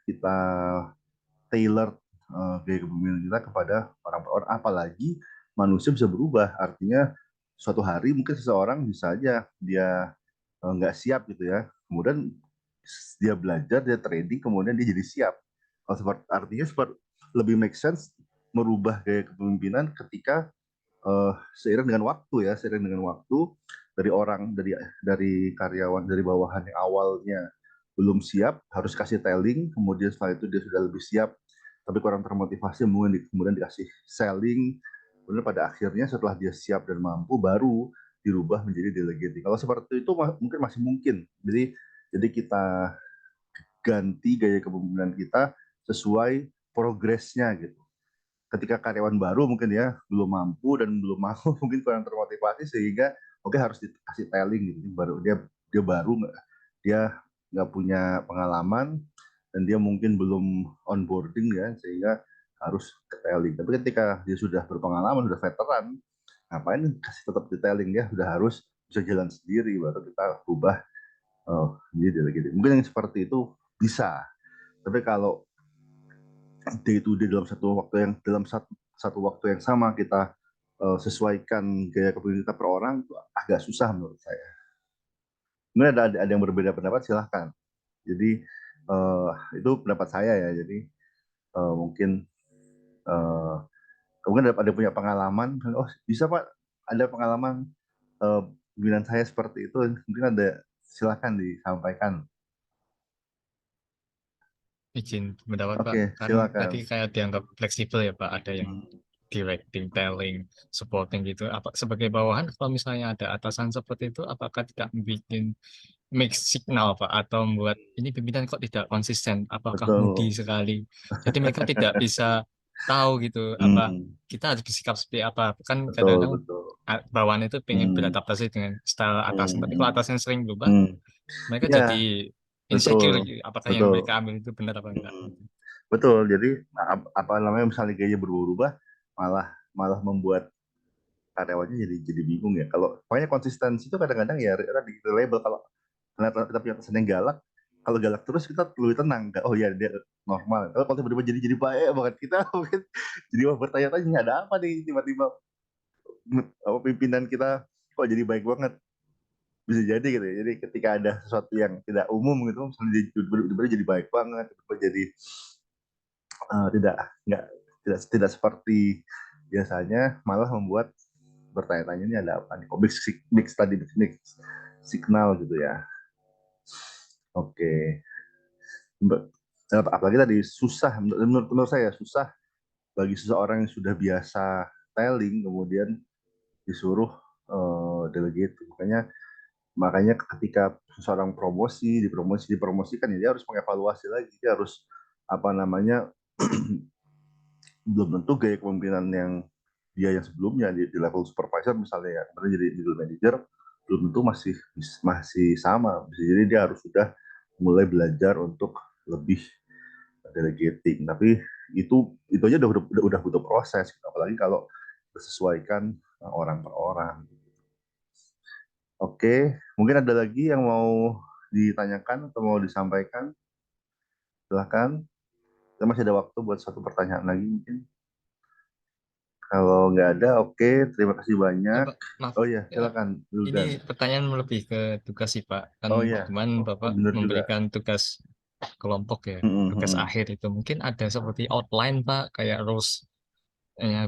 kita tailor gaya kepemimpinan kita kepada orang-orang, apalagi manusia bisa berubah. Artinya suatu hari mungkin seseorang bisa aja dia nggak siap gitu ya, kemudian dia belajar, dia trading, kemudian dia jadi siap. Artinya lebih make sense merubah gaya kepemimpinan ketika seiring dengan waktu dari orang, dari karyawan, dari bawahan yang awalnya belum siap harus kasih telling, kemudian setelah itu dia sudah lebih siap tapi kurang termotivasi, kemudian dikasih selling, kemudian pada akhirnya setelah dia siap dan mampu baru dirubah menjadi delegating. Kalau seperti itu mungkin masih mungkin. Jadi kita ganti gaya kepemimpinan kita sesuai progresnya gitu. Ketika karyawan baru mungkin ya belum mampu dan belum mau, mungkin kurang termotivasi sehingga harus dikasih telling gitu. Baru dia baru, dia nggak punya pengalaman dan dia mungkin belum onboarding ya, sehingga harus ke telling. Tapi ketika dia sudah berpengalaman, sudah veteran, ngapain kasih tetap detailing, dia sudah harus bisa jalan sendiri, baru kita ubah jadi delegating. Mungkin yang seperti itu bisa. Tapi kalau day to day dalam satu waktu yang sama kita sesuaikan gaya kepemimpinan kita per orang, itu agak susah menurut saya. Mungkin ada yang berbeda pendapat, silahkan. Jadi itu pendapat saya ya. Jadi mungkin ada punya pengalaman, oh bisa Pak, ada pengalaman pimpinan saya seperti itu, mungkin ada, silahkan disampaikan. Izin pendapat Pak, Oke, kan silakan. tadi kayak dianggap fleksibel ya Pak, ada yang directing, telling, supporting gitu. Apa sebagai bawahan kalau misalnya ada atasan seperti itu, apakah tidak bikin mix signal Pak, atau membuat ini pimpinan kok tidak konsisten, apakah moody Betul. sekali, jadi mereka tidak bisa tahu gitu apa Hmm, kita harus bersikap seperti apa. Kan betul, kadang-kadang betul. bawahan itu pengen Hmm, beradaptasi dengan style atasan, tapi kalau hmm, atasan sering berubah, hmm. mereka Ya, jadi insecure betul, gitu. Apakah yang betul. mereka ambil itu benar apa enggak? Betul. Jadi apa namanya, misalnya gaya berubah-ubah, malah membuat karyawannya jadi bingung ya. Kalau pokoknya konsistensi itu kadang-kadang ya di label. Kalau kita punya atasan yang galak, kalau galak terus kita lebih tenang, oh ya dia normal. Kalau tiba-tiba jadi baik banget, kita mungkin jadi bertanya-tanya ada apa nih, tiba-tiba pimpinan kita kok jadi baik banget. Bisa jadi gitu ya. Jadi ketika ada sesuatu yang tidak umum gitu, misalnya tiba-tiba jadi baik banget, tiba-tiba jadi tidak nggak tidak seperti biasanya, malah membuat bertanya-tanya ini ada apa nih, kok mix signal gitu ya. Oke. Apalagi tadi susah, menurut saya susah bagi seseorang yang sudah biasa telling kemudian disuruh delegate. Makanya ketika seseorang dipromosikan ya, dia harus mengevaluasi lagi, dia harus apa namanya, belum tentu gaya kepemimpinan yang sebelumnya di level supervisor misalnya ya, kemudian jadi middle manager, belum tentu masih sama. Bisa jadi dia harus sudah mulai belajar untuk lebih delegating. Tapi itu aja udah butuh proses, apalagi kalau disesuaikan orang per orang. Oke, mungkin ada lagi yang mau ditanyakan atau mau disampaikan? Silahkan. Kita masih ada waktu buat satu pertanyaan lagi mungkin. Kalau nggak ada, oke. Terima kasih banyak. Pak, maaf. Oh iya, silakan. Ini pertanyaan lebih ke tugas sih Pak. Kan Oh iya, kemarin Bapak benar juga. memberikan tugas kelompok ya, tugas akhir itu. Mungkin ada seperti outline Pak, kayak rules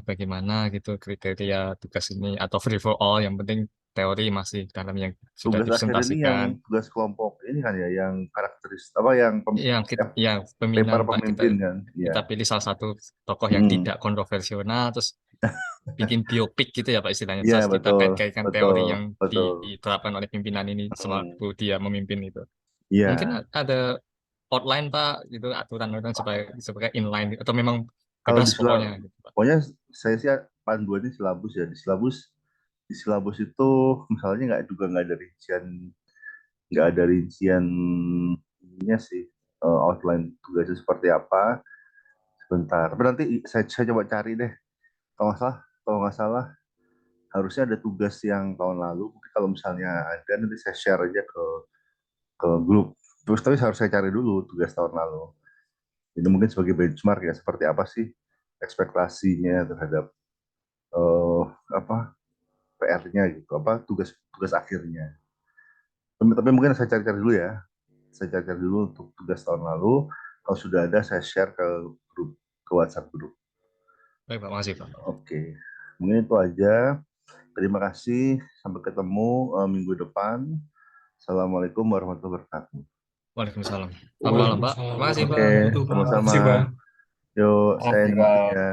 bagaimana gitu kriteria tugas ini, atau free for all, yang penting teori masih dalam yang sudah Tugas akhir ini yang dipresentasikan. tugas kelompok ini kan ya, yang karakteris apa yang Yang paper pemilihan Pak, pemimpin kan. kita Ya. pilih salah satu tokoh yang tidak kontroversial, terus bikin biopik gitu ya Pak istilahnya. Iya, Terus kita betul, kait-kaitkan betul, teori yang betul. diterapkan oleh pimpinan ini sewaktu dia memimpin itu. Iya. Mungkin ada outline Pak gitu, aturan-aturan supaya inline, atau memang Kalau bebas pokoknya gitu, Pak. pokoknya saya sih panduannya silabus ya. Di silabus itu misalnya nggak ada rinciannya sih, outline tugasnya seperti apa. Sebentar, tapi nanti saya coba cari deh. Kalau nggak salah harusnya ada tugas yang tahun lalu. Mungkin kalau misalnya ada, nanti saya share aja ke grup. Terus tapi harus saya cari dulu tugas tahun lalu. Ini mungkin sebagai benchmark ya, seperti apa sih ekspektasinya terhadap PR-nya gitu, tugas akhirnya. Tapi mungkin saya cari-cari dulu ya. Saya cari-cari dulu untuk tugas tahun lalu. Kalau sudah ada, saya share ke WhatsApp grup. Baik Pak, makasih Pak. Oke, mungkin itu aja. Terima kasih. Sampai ketemu minggu depan. Assalamualaikum warahmatullahi wabarakatuh. Waalaikumsalam. Selamat malam, Pak. Waalaikumsalam Terima kasih, Pak. Oke, warahmatullahi wabarakatuh, Pak. sama-sama. Makasih, Pak. Yuk, saya Makasih, nitip Pak. ya.